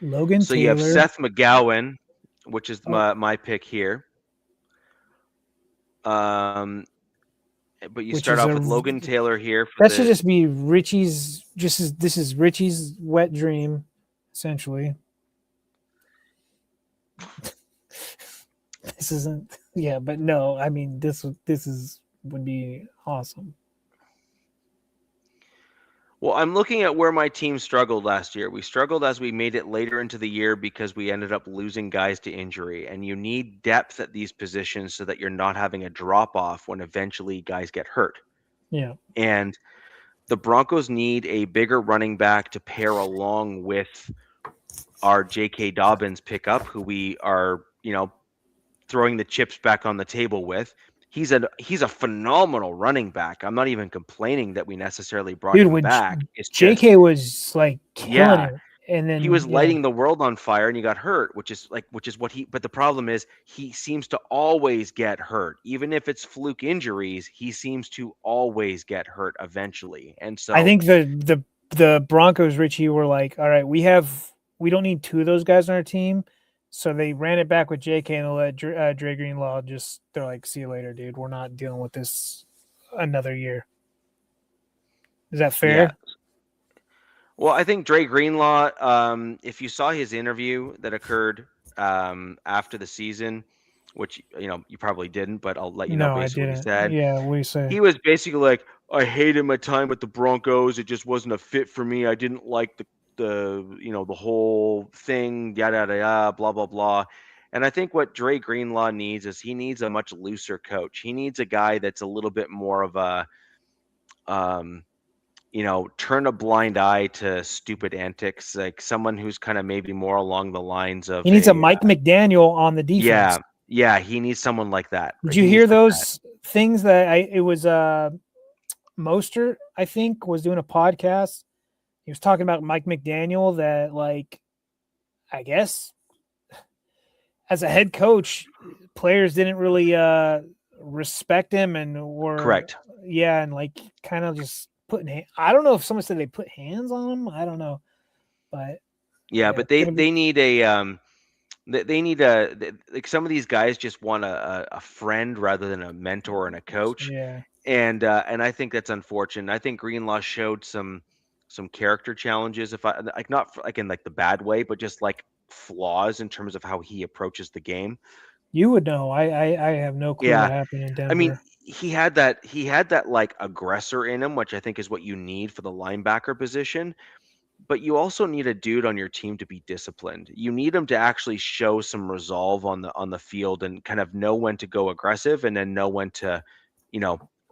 Logan So Taylor. you have Seth McGowan, which is my pick here. But you Which start is off a- with Logan Taylor here. That should just be Richie's. This is Richie's wet dream, essentially. This isn't. Yeah, but no. I mean, this would be awesome. Well, I'm looking at where my team struggled last year. We struggled as we made it later into the year because we ended up losing guys to injury. And you need depth at these positions so that you're not having a drop off when eventually guys get hurt. Yeah. And the Broncos need a bigger running back to pair along with our J.K. Dobbins pickup, who we are, throwing the chips back on the table with. He's a phenomenal running back. I'm not even complaining that we necessarily brought him back. It's JK was like killing it, and then he was lighting the world on fire, and he got hurt, which is what he. But the problem is, he seems to always get hurt, even if it's fluke injuries. He seems to always get hurt eventually, and so I think the Broncos, Richie, were like, all right, we don't need 2 of those guys on our team. So they ran it back with JK and let Dre Greenlaw they're like, see you later, dude. We're not dealing with this another year. Is that fair? Yeah. Well, I think Dre Greenlaw, if you saw his interview that occurred after the season, which, you probably didn't, but I'll let you know basically what he said. Yeah, what do you say? He was basically like, I hated my time with the Broncos. It just wasn't a fit for me. I didn't like the whole thing, yada yada yada, blah blah blah. And I think what Dre Greenlaw needs is he needs a much looser coach. He needs a guy that's a little bit more of a turn a blind eye to stupid antics, like someone who's kind of maybe more along the lines of he needs a Mike McDaniel on the defense. Yeah, he needs someone like that. Did you hear those things that it was Mostert, I think, was doing a podcast. He was talking about Mike McDaniel that, like, I guess as a head coach, players didn't really respect him and were correct. Yeah, and like kind of just putting. I don't know if someone said they put hands on him. I don't know, but but they need a they need like some of these guys just want a friend rather than a mentor and a coach. Yeah, and I think that's unfortunate. I think Greenlaw showed some character challenges, if I like, not like in like the bad way, but just like flaws in terms of how he approaches the game. You would know. I have no clue what happened in Denver. I mean, he had that like aggressor in him, which I think is what you need for the linebacker position. But you also need a dude on your team to be disciplined. You need him to actually show some resolve on the field and kind of know when to go aggressive and then know when to,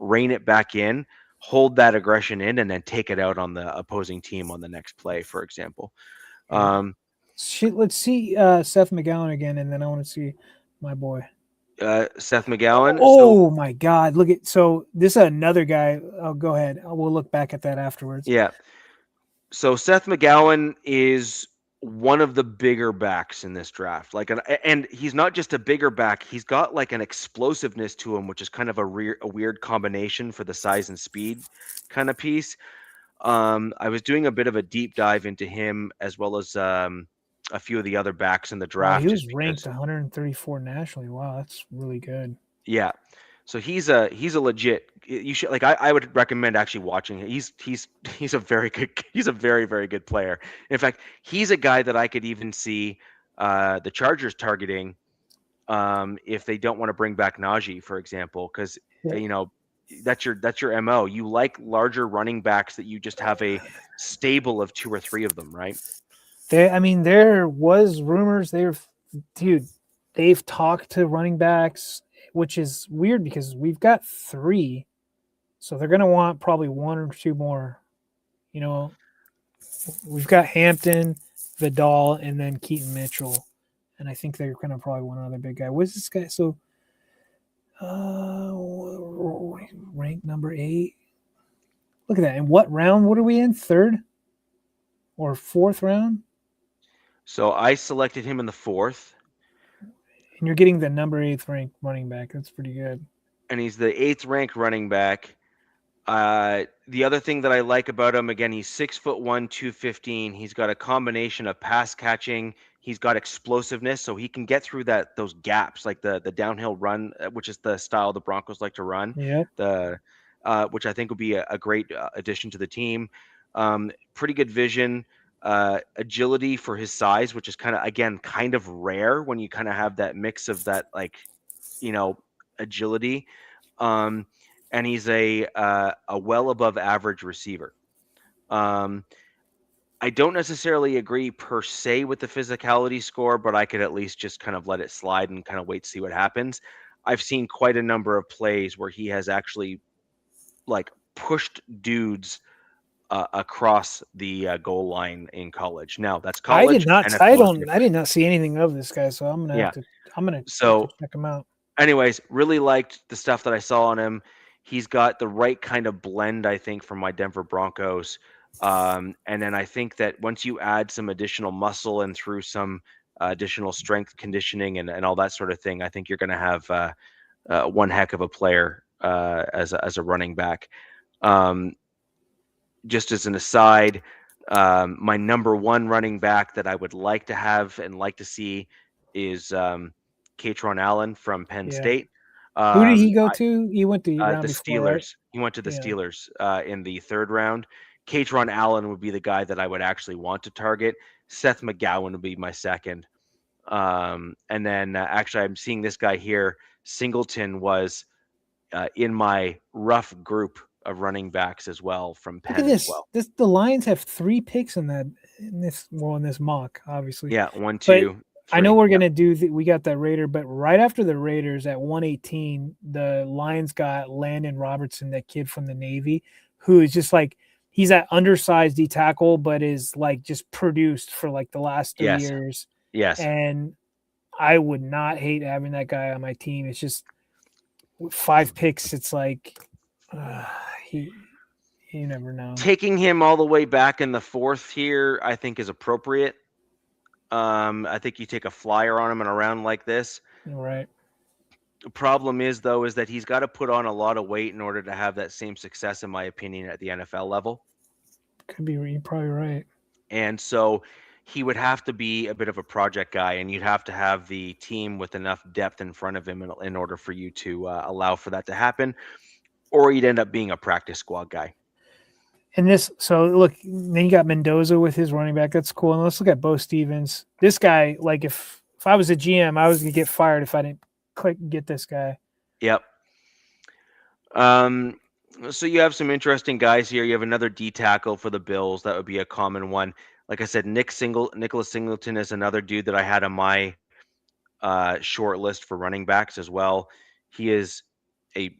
rein it back in, hold that aggression in, and then take it out on the opposing team on the next play, for example. Let's see Seth McGowan again, and then I want to see my boy. Seth McGowan. Oh my God! Look at this is another guy. Oh, go ahead. We'll look back at that afterwards. Yeah. So Seth McGowan is one of the bigger backs in this draft. And he's not just a bigger back. He's got like an explosiveness to him, which is kind of a weird combination for the size and speed kind of piece. I was doing a bit of a deep dive into him as well as a few of the other backs in the draft. He was ranked 134 nationally. Wow, that's really good. Yeah. So he's a legit. You should I would recommend actually watching him. He's a very good. He's a very, very good player. In fact, he's a guy that I could even see the Chargers targeting if they don't want to bring back Najee, for example, because that's your MO. You like larger running backs that you just have a stable of 2 or 3 of them, right? There was rumors they've talked to running backs, which is weird because we've got 3, so they're gonna want probably 1 or 2 more. You know, we've got Hampton, Vidal, and then Keaton Mitchell, and I think they're gonna probably one other big guy. What's this guy? So, ranked number 8. Look at that. And what round? What are we in? 3rd or 4th round? So I selected him in the 4th. And you're getting the number 8th ranked running back. That's pretty good. And he's the 8th ranked running back. The other thing that I like about him, again, he's 6'1", 215. He's got a combination of pass catching. He's got explosiveness, so he can get through those gaps, like the downhill run, which is the style the Broncos like to run. Yeah. Which I think will be a great addition to the team. Pretty good vision, agility for his size, which is kind of rare when you kind of have that mix of that, like, agility. And he's a well above average receiver. I don't necessarily agree per se with the physicality score, but I could at least just kind of let it slide and kind of wait to see what happens. I've seen quite a number of plays where he has actually like pushed dudes across the goal line in college. Now that's college. I did not see anything of this guy, so I'm gonna have to check him out. Anyways, really liked the stuff that I saw on him. He's got the right kind of blend, I think, from my Denver Broncos. And then I think that once you add some additional muscle and through some additional strength conditioning and all that sort of thing, I think you're going to have one heck of a player as a running back. Just as an aside, my number 1 running back that I would like to have and like to see is Katron Allen from Penn State. Who did he go to? He went to the Steelers. Right? He went to the Steelers in the 3rd round. Katron Allen would be the guy that I would actually want to target. Seth McGowan would be my 2nd. And then actually, I'm seeing this guy here. Singleton was in my rough group of running backs as well from Penn. Look at this. As well. The Lions have 3 picks in this mock, obviously. Yeah, 1, 2. But I know we're gonna do. We got that Raider, but right after the Raiders at 118, the Lions got Landon Robertson, that kid from the Navy, who is just like he's that undersized D tackle, but is like just produced for like the last 3 years. Yes, and I would not hate having that guy on my team. It's just with 5 picks. It's like you never know. Taking him all the way back in the 4th here, I think, is appropriate. I think you take a flyer on him in a round like this. Right. The problem is that he's got to put on a lot of weight in order to have that same success, in my opinion, at the NFL level. Could be. You're probably right. And so he would have to be a bit of a project guy, and you'd have to have the team with enough depth in front of him in order for you to allow for that to happen, or he'd end up being a practice squad guy. And so look, then you got Mendoza with his running back. That's cool. And let's look at Bo Stevens. This guy, like if I was a GM, I was gonna get fired if I didn't get this guy. Yep. So you have some interesting guys here. You have another D tackle for the Bills. That would be a common one. Like I said, Nicholas Singleton is another dude that I had on my short list for running backs as well. He is a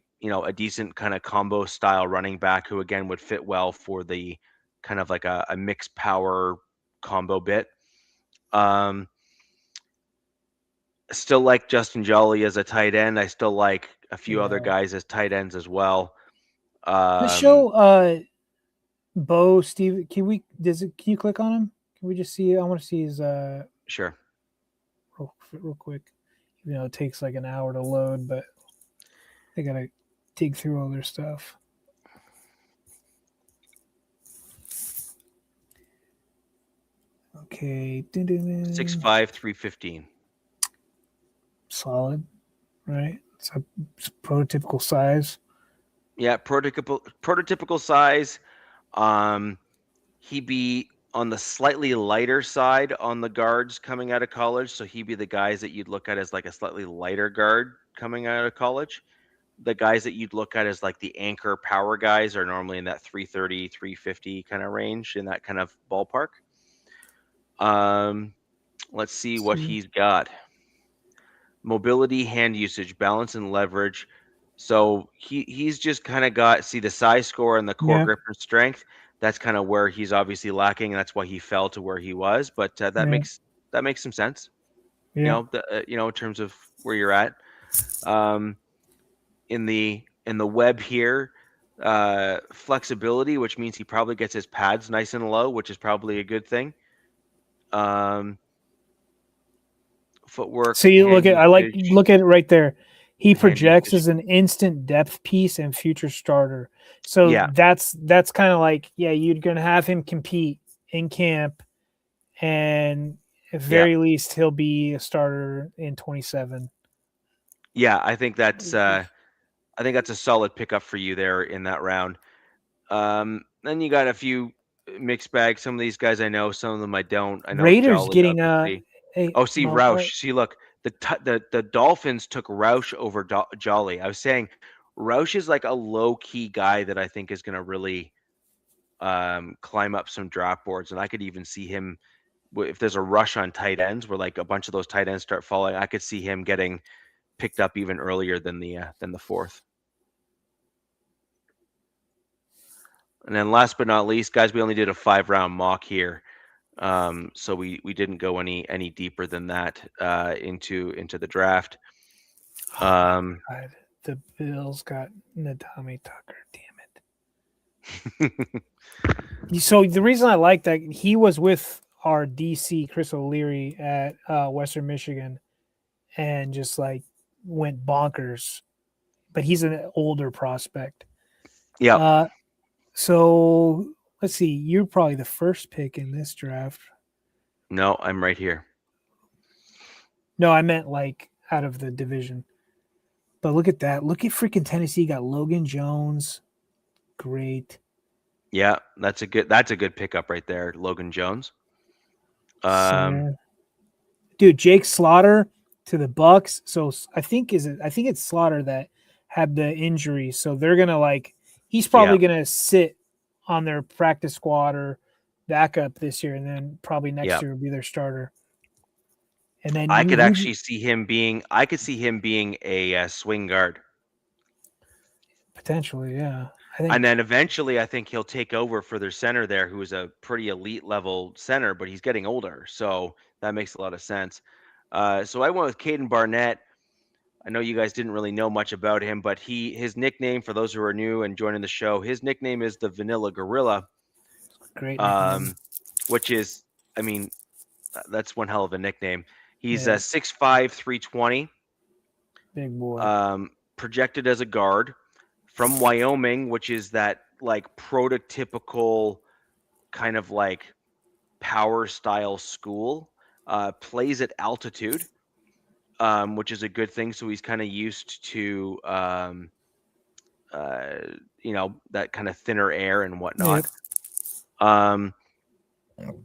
decent kind of combo style running back who, again, would fit well for the kind of like a mixed power combo bit. Still like Justin Jolly as a tight end. I still like a few other guys as tight ends as well. Let's show Bo Steve. Can you click on him? Can we just see? I want to see his sure. Real quick. It takes like an hour to load, but they gotta dig through all their stuff. Okay. 6'5", 315. Solid, right? It's a prototypical size. Yeah, prototypical size. He'd be on the slightly lighter side on the guards coming out of college, so he'd be the guys that you'd look at as like a slightly lighter guard coming out of college. the guys that you'd look at as like the anchor power guys are normally in that 330, 350 kind of range, in that kind of ballpark. Let's see what he's got. Mobility, hand usage, balance, and leverage. So he's just kind of got, see, the size score and the core grip and strength. That's kind of where he's obviously lacking, and that's why he fell to where he was. But that makes some sense. Yeah. In terms of where you're at. In the web here, flexibility, which means he probably gets his pads nice and low, which is probably a good thing. Footwork. So you look at it right there. He projects usage. as an instant depth piece and future starter. So Yeah. that's kind of like, you're gonna have him compete in camp, and at very least he'll be a starter in 27. Yeah, I think that's a solid pickup for you there in that round. Then you got a few mixed bags. Some of these guys I know, some of them I don't. I know Raiders Jolly, getting Roush. See, look, the Dolphins took Roush over Jolly. I was saying Roush is like a low key guy that I think is going to really climb up some draft boards, and I could even see him if there's a rush on tight ends where like a bunch of those tight ends start falling. I could see him getting picked up even earlier than the 4th. And then last but not least, guys, we only did a 5-round mock here. So we didn't go any deeper than that into the draft. God, the Bills got Nadami Tucker. Damn it! So the reason I like that, he was with our DC Chris O'Leary at Western Michigan, and just like went bonkers. But he's an older prospect. Yeah. So let's see. You're probably the first pick in this draft. No, I'm right here. No, I meant like out of the division. But look at that. Look at freaking Tennessee. Got Logan Jones. Great. Yeah, that's a good pickup right there, Logan Jones. Dude, Jake Slaughter to the Bucks. So I think it's Slaughter that had the injury. So they're gonna he's probably gonna sit on their practice squad or backup this year, and then probably next year will be their starter. And then I could see him being a swing guard. Potentially, yeah. And then eventually I think he'll take over for their center there, who is a pretty elite level center, but he's getting older. So that makes a lot of sense. So I went with Caden Barnett. I know you guys didn't really know much about him, but his nickname, for those who are new and joining the show, his nickname is the Vanilla Gorilla. Great nickname. Which is, I mean, that's one hell of a nickname. He's 6'5", 320. Big boy. Projected as a guard from Wyoming, which is that prototypical kind of power style school. Plays at altitude, which is a good thing. So he's kind of used to, that kind of thinner air and whatnot. Yep.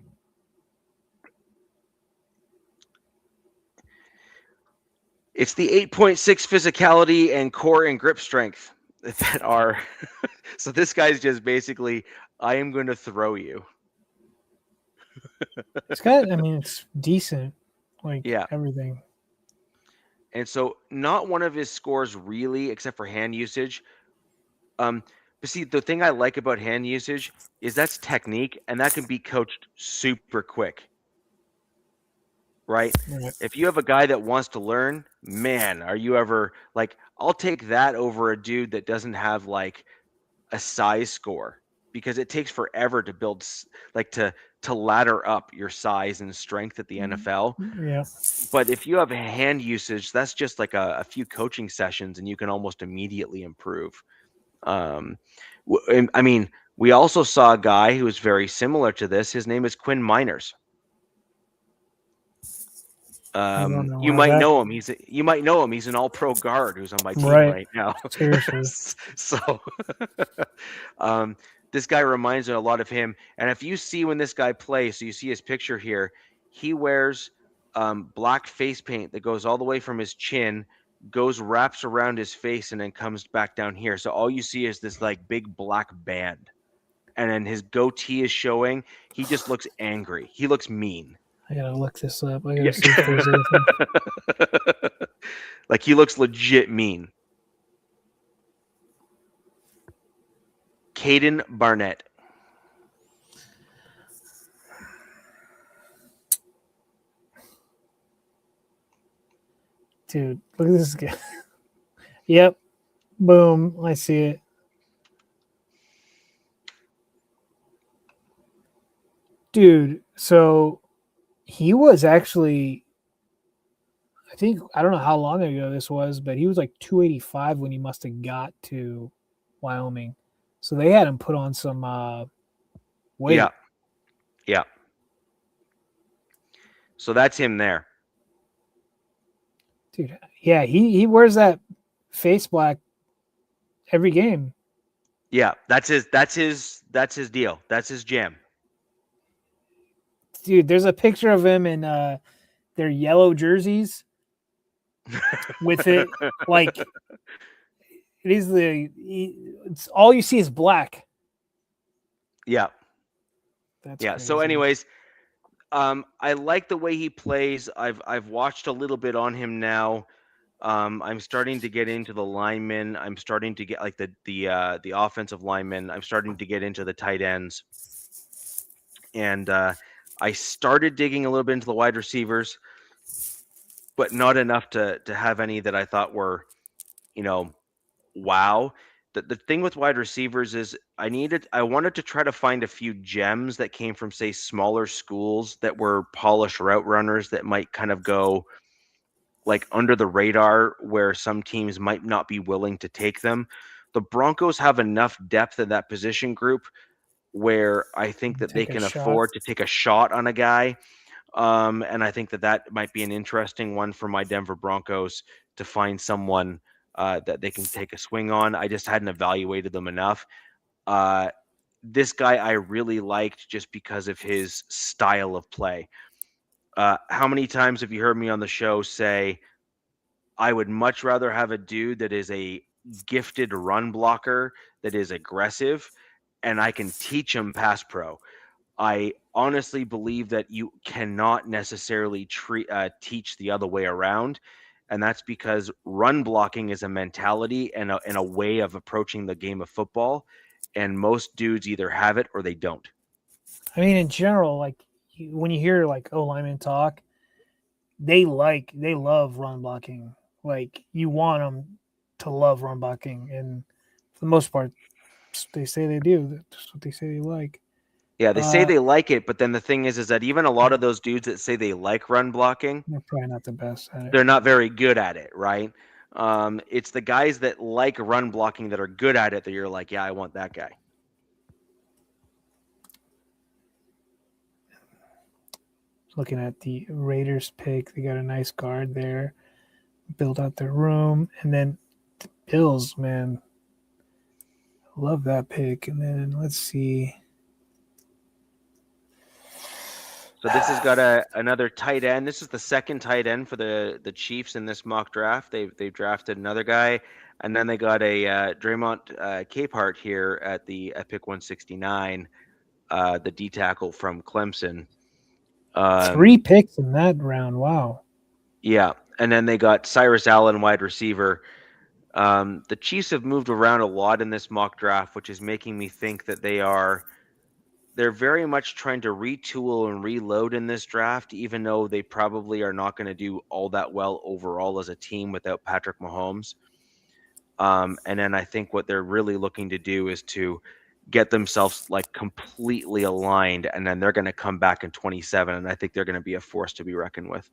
It's the 8.6 physicality and core and grip strength that are. So this guy's just basically, I am going to throw you. It's decent. Everything. And so not one of his scores really, except for hand usage. But see, the thing I like about hand usage is that's technique, and that can be coached super quick. Right? If you have a guy that wants to learn, man, are you ever I'll take that over a dude that doesn't have a size score, because it takes forever to build to ladder up your size and strength at the NFL. Yeah. But if you have hand usage, that's just a few coaching sessions and you can almost immediately improve. I mean, we also saw a guy who was very similar to this. His name is Quinn Miners. You might know him. He's an all-pro guard who's on my team right now. Seriously. So this guy reminds me a lot of him. And if you see when this guy plays, so you see his picture here, he wears black face paint that goes all the way from his chin wraps around his face, and then comes back down here. So all you see is this like big black band. And then his goatee is showing. He just looks angry. He looks mean. I gotta look this up. I gotta see if there's anything. Like he looks legit mean. Caden Barnett. Dude, look at this guy. Yep. Boom. I see it. Dude, so he was actually, I don't know how long ago this was, but he was like 285 when he must have got to Wyoming. So they had him put on some weight. Yeah. Yeah. So that's him there. Dude, yeah, he wears that face black every game. Yeah, that's his deal. That's his jam. Dude, there's a picture of him in their yellow jerseys with it like it is it's all you see is black. Yeah. That's yeah. crazy. So anyways, I like the way he plays. I've watched a little bit on him now. I'm starting to get into the linemen. I'm starting to get like the offensive linemen. I'm starting to get into the tight ends. And I started digging a little bit into the wide receivers, but not enough to have any that I thought were, wow. The thing with wide receivers is I wanted to try to find a few gems that came from, say, smaller schools that were polished route runners that might kind of go like under the radar where some teams might not be willing to take them. The Broncos have enough depth in that position group where I think that they can afford to take a shot on a guy. And I think that might be an interesting one for my Denver Broncos to find someone that they can take a swing on. I just hadn't evaluated them enough. This guy I really liked just because of his style of play. How many times have you heard me on the show say, I would much rather have a dude that is a gifted run blocker, that is aggressive, and I can teach him pass pro. I honestly believe that you cannot necessarily teach the other way around. And that's because run blocking is a mentality and a way of approaching the game of football. And most dudes either have it or they don't. I mean, in general, like when you hear like linemen talk, they love run blocking. Like you want them to love run blocking, and for the most part, they say they do. That's what they say they like. Yeah, they say they like it, but then the thing is that even a lot of those dudes that say they like run blocking, they're probably not the best at it. They're not very good at it, right? It's the guys that like run blocking that are good at it that you're like, yeah, I want that guy. Looking at the Raiders pick, they got a nice guard there. Build out their room, and then the Bills, man, love that pick. And then let's see. So this has got another tight end. This is the second tight end for the Chiefs in this mock draft. They've drafted another guy, and then they got a Draymond Capehart here at pick 169, the D tackle from Clemson. 3 picks in that round. Wow. Yeah, and then they got Cyrus Allen, wide receiver. The Chiefs have moved around a lot in this mock draft, which is making me think that they're very much trying to retool and reload in this draft, even though they probably are not going to do all that well overall as a team without Patrick Mahomes. And then I think what they're really looking to do is to get themselves like completely aligned, and then they're going to come back in 27, and I think they're going to be a force to be reckoned with.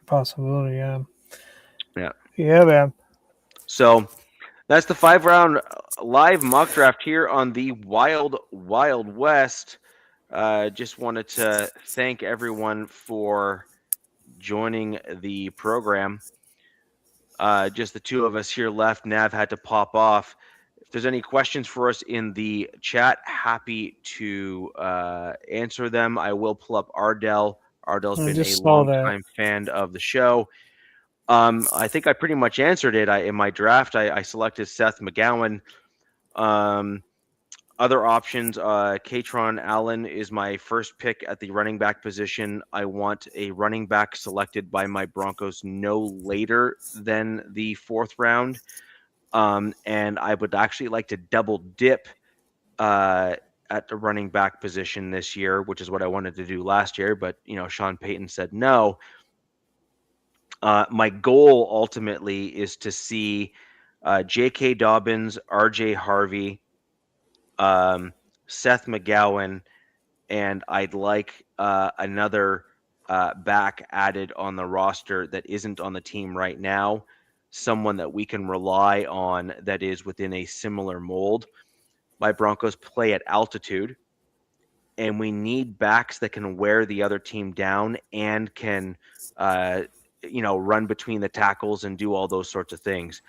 Possibility, yeah. Yeah. Yeah, man. So that's the 5-round live mock draft here on the Wild West. Just wanted to thank everyone for joining the program. Just the two of us here left. Nav had to pop off. If there's any questions for us in the chat, happy to answer them. I will pull up Ardell. Ardell's been a long-time fan of the show. I think I pretty much answered it. In my draft, I selected Seth McGowan. Other options, Katron Allen is my first pick at the running back position. I want a running back selected by my Broncos no later than the 4th round. And I would actually like to double dip at the running back position this year, which is what I wanted to do last year. But, Sean Payton said no. My goal ultimately is to see J.K. Dobbins, R.J. Harvey, Seth McGowan, and I'd like another back added on the roster that isn't on the team right now, someone that we can rely on that is within a similar mold. My Broncos play at altitude, and we need backs that can wear the other team down and can run between the tackles and do all those sorts of things.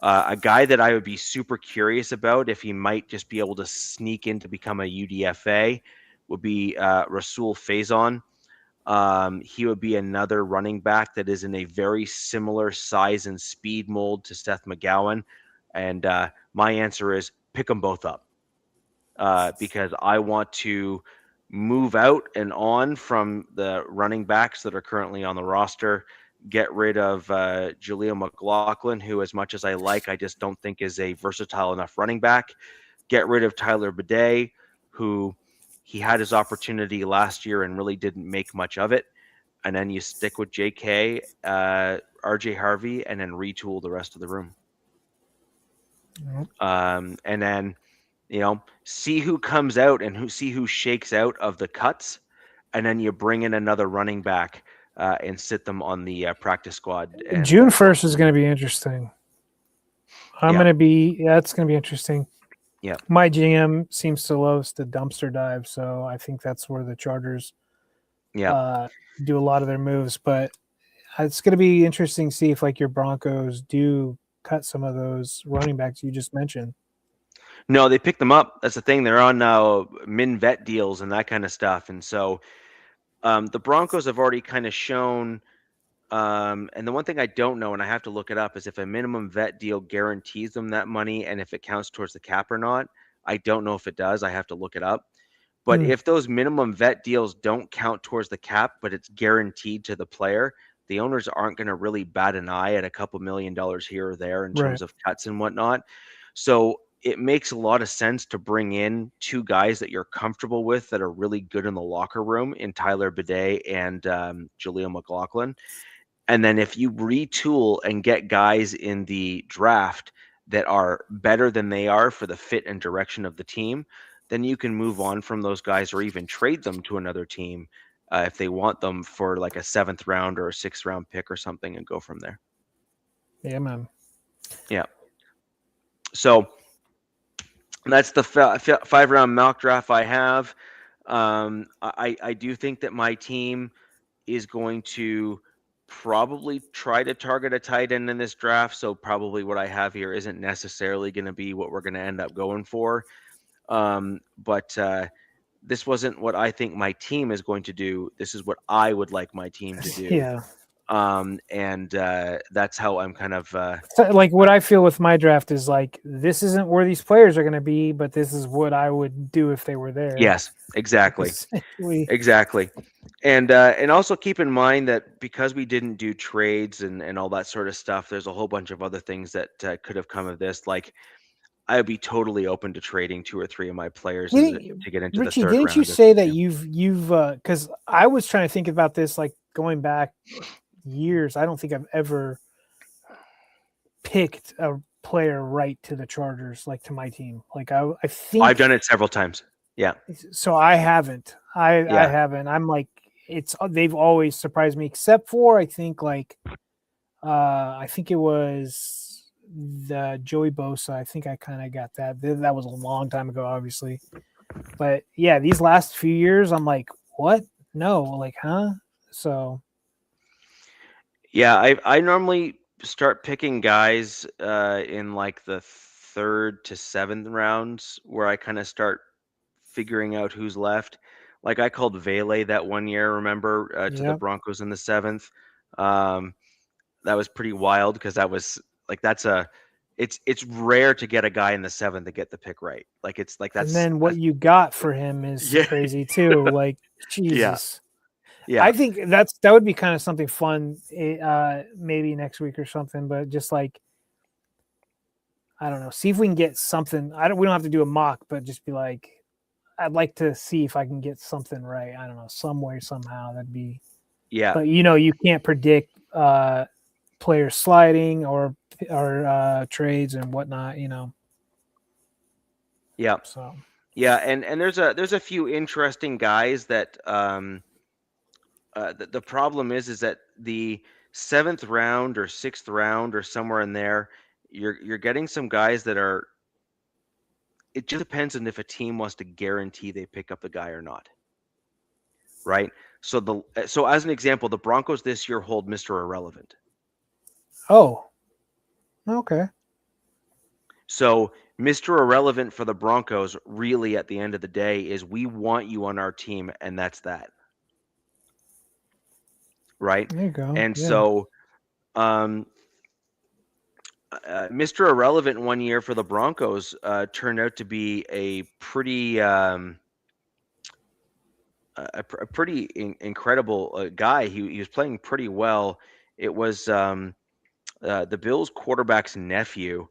A guy that I would be super curious about if he might just be able to sneak in to become a UDFA would be Rasul Faison. He would be another running back that is in a very similar size and speed mold to Seth McGowan. And my answer is pick them both up because I want to move out and on from the running backs that are currently on the roster. Get rid of Jaleel McLaughlin, who, as much as I like, I just don't think is a versatile enough running back. Get rid of Tyler Bidet, who he had his opportunity last year and really didn't make much of it. And then you stick with JK, RJ Harvey, and then retool the rest of the room. And then, see who comes out and see who shakes out of the cuts. And then you bring in another running back and sit them on the practice squad. And, June 1st is going to be interesting. That's going to be interesting. Yeah. My GM seems to love the dumpster dive, so I think that's where the Chargers do a lot of their moves. But it's going to be interesting to see if your Broncos do cut some of those running backs you just mentioned. No, they pick them up. That's the thing. They're on now min vet deals and that kind of stuff. And so the Broncos have already kind of shown. And the one thing I don't know, and I have to look it up, is if a minimum vet deal guarantees them that money and if it counts towards the cap or not. I don't know if it does. I have to look it up. But if those minimum vet deals don't count towards the cap, but it's guaranteed to the player, the owners aren't going to really bat an eye at a couple $1 million here or there in terms of cuts and whatnot. So it makes a lot of sense to bring in 2 guys that you're comfortable with that are really good in the locker room in Tyler Bidet and Jaleel McLaughlin. And then if you retool and get guys in the draft that are better than they are for the fit and direction of the team, then you can move on from those guys or even trade them to another team if they want them for like a 7th round or a 6th round pick or something and go from there. Yeah, man. Yeah. So that's the 5-round mock draft I have. I do think that my team is going to probably try to target a tight end in this draft. So probably what I have here isn't necessarily going to be what we're going to end up going for. But this wasn't what I think my team is going to do. This is what I would like my team to do. Yeah. And that's how I'm kind of so, what I feel with my draft is this isn't where these players are going to be, but this is what I would do if they were there. Yes, exactly. Exactly. And also keep in mind that because we didn't do trades and all that sort of stuff, there's a whole bunch of other things that could have come of this. I would be totally open to trading 2 or 3 of my players to get into Richie, the 3rd round. Didn't you say that you've because I was trying to think about this going back years. I don't think I've ever picked a player right to the Chargers, to my team. I think I've done it several times. Yeah. So I haven't. I haven't. I'm they've always surprised me, except for I think it was the Joey Bosa. I think I kind of got that. That was a long time ago, obviously. But yeah, these last few years, I'm what? No, huh? So. Yeah, I normally start picking guys in the 3rd to 7th rounds where I kind of start figuring out who's left. I called Vele that one year, remember, to the Broncos in the 7th. pretty wild because that was like it's rare to get a guy in the 7th to get the pick right. Like it's like And then what you got for him is Yeah. crazy too. Like Jesus. yeah. I think that would be kind of something fun, maybe next week or something. But just like, I don't know, see if we can get something. We don't have to do a mock, but just be like, I'd like to see if I can get something right. I don't know, some way, somehow. That'd be. Yeah. But you can't predict players sliding or trades and whatnot. Yeah. So. Yeah, and there's a few interesting guys that the problem is that the 7th round or 6th round or somewhere in there, you're getting some guys that are. It just depends on if a team wants to guarantee they pick up the guy or not, right? So as an example, the Broncos this year hold Mr. Irrelevant. Oh, okay. So Mr. Irrelevant for the Broncos, really, at the end of the day, is we want you on our team, and that's that. Right? There you go. And yeah. so Mr. Irrelevant one year for the Broncos turned out to be a pretty incredible guy. He was playing pretty well. It was the Bills quarterback's nephew,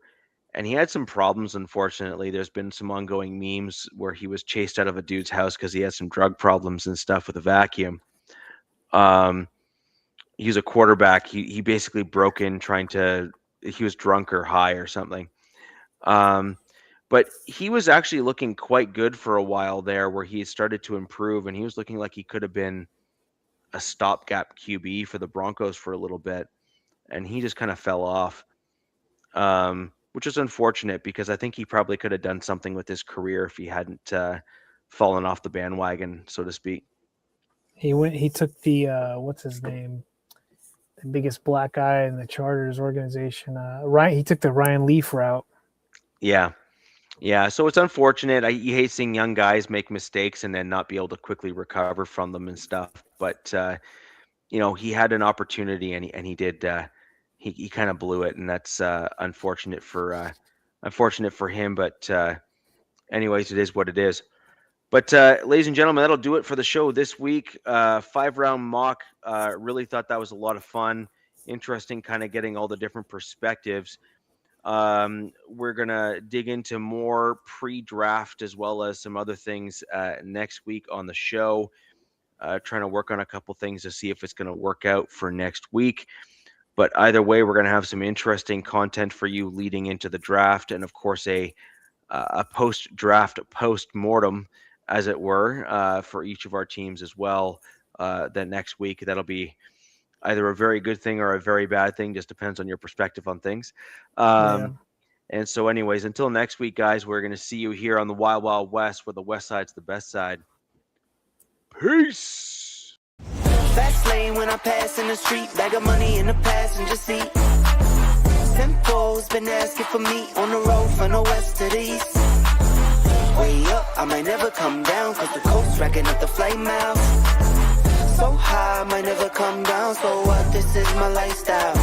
and he had some problems, unfortunately. There's been some ongoing memes where he was chased out of a dude's house because he had some drug problems and stuff with a vacuum. He was a quarterback. He basically broke in he was drunk or high or something. But he was actually looking quite good for a while there where he started to improve, and he was looking like he could have been a stopgap QB for the Broncos for a little bit, and he just kind of fell off, which is unfortunate because I think he probably could have done something with his career if he hadn't fallen off the bandwagon, so to speak. He took the what's his name, the biggest black guy in the Chargers organization. He took the Ryan Leaf route. Yeah, so it's unfortunate. You hate seeing young guys make mistakes and then not be able to quickly recover from them and stuff. But he had an opportunity and he did. He kind of blew it, and that's unfortunate for him. But anyways, it is what it is. But ladies and gentlemen, that'll do it for the show this week. 5-round mock. Really thought that was a lot of fun. Interesting, kind of getting all the different perspectives. We're going to dig into more pre-draft as well as some other things next week on the show. Trying to work on a couple things to see if it's going to work out for next week. But either way, we're going to have some interesting content for you leading into the draft. And of course, a post-draft post-mortem, as it were, for each of our teams as well. That next week, that'll be either a very good thing or a very bad thing, just depends on your perspective on things. And so anyways, until next week, guys, we're going to see you here on the Wild Wild West, where the West Side's the best side. Peace. Fast lane when I pass in the street, bag of money in the passenger seat. Simcoe's been asking for me on the road from the west to the east. Way up, I might never come down, cause the coast's racking up the flame miles. So high, I might never come down, so what, this is my lifestyle.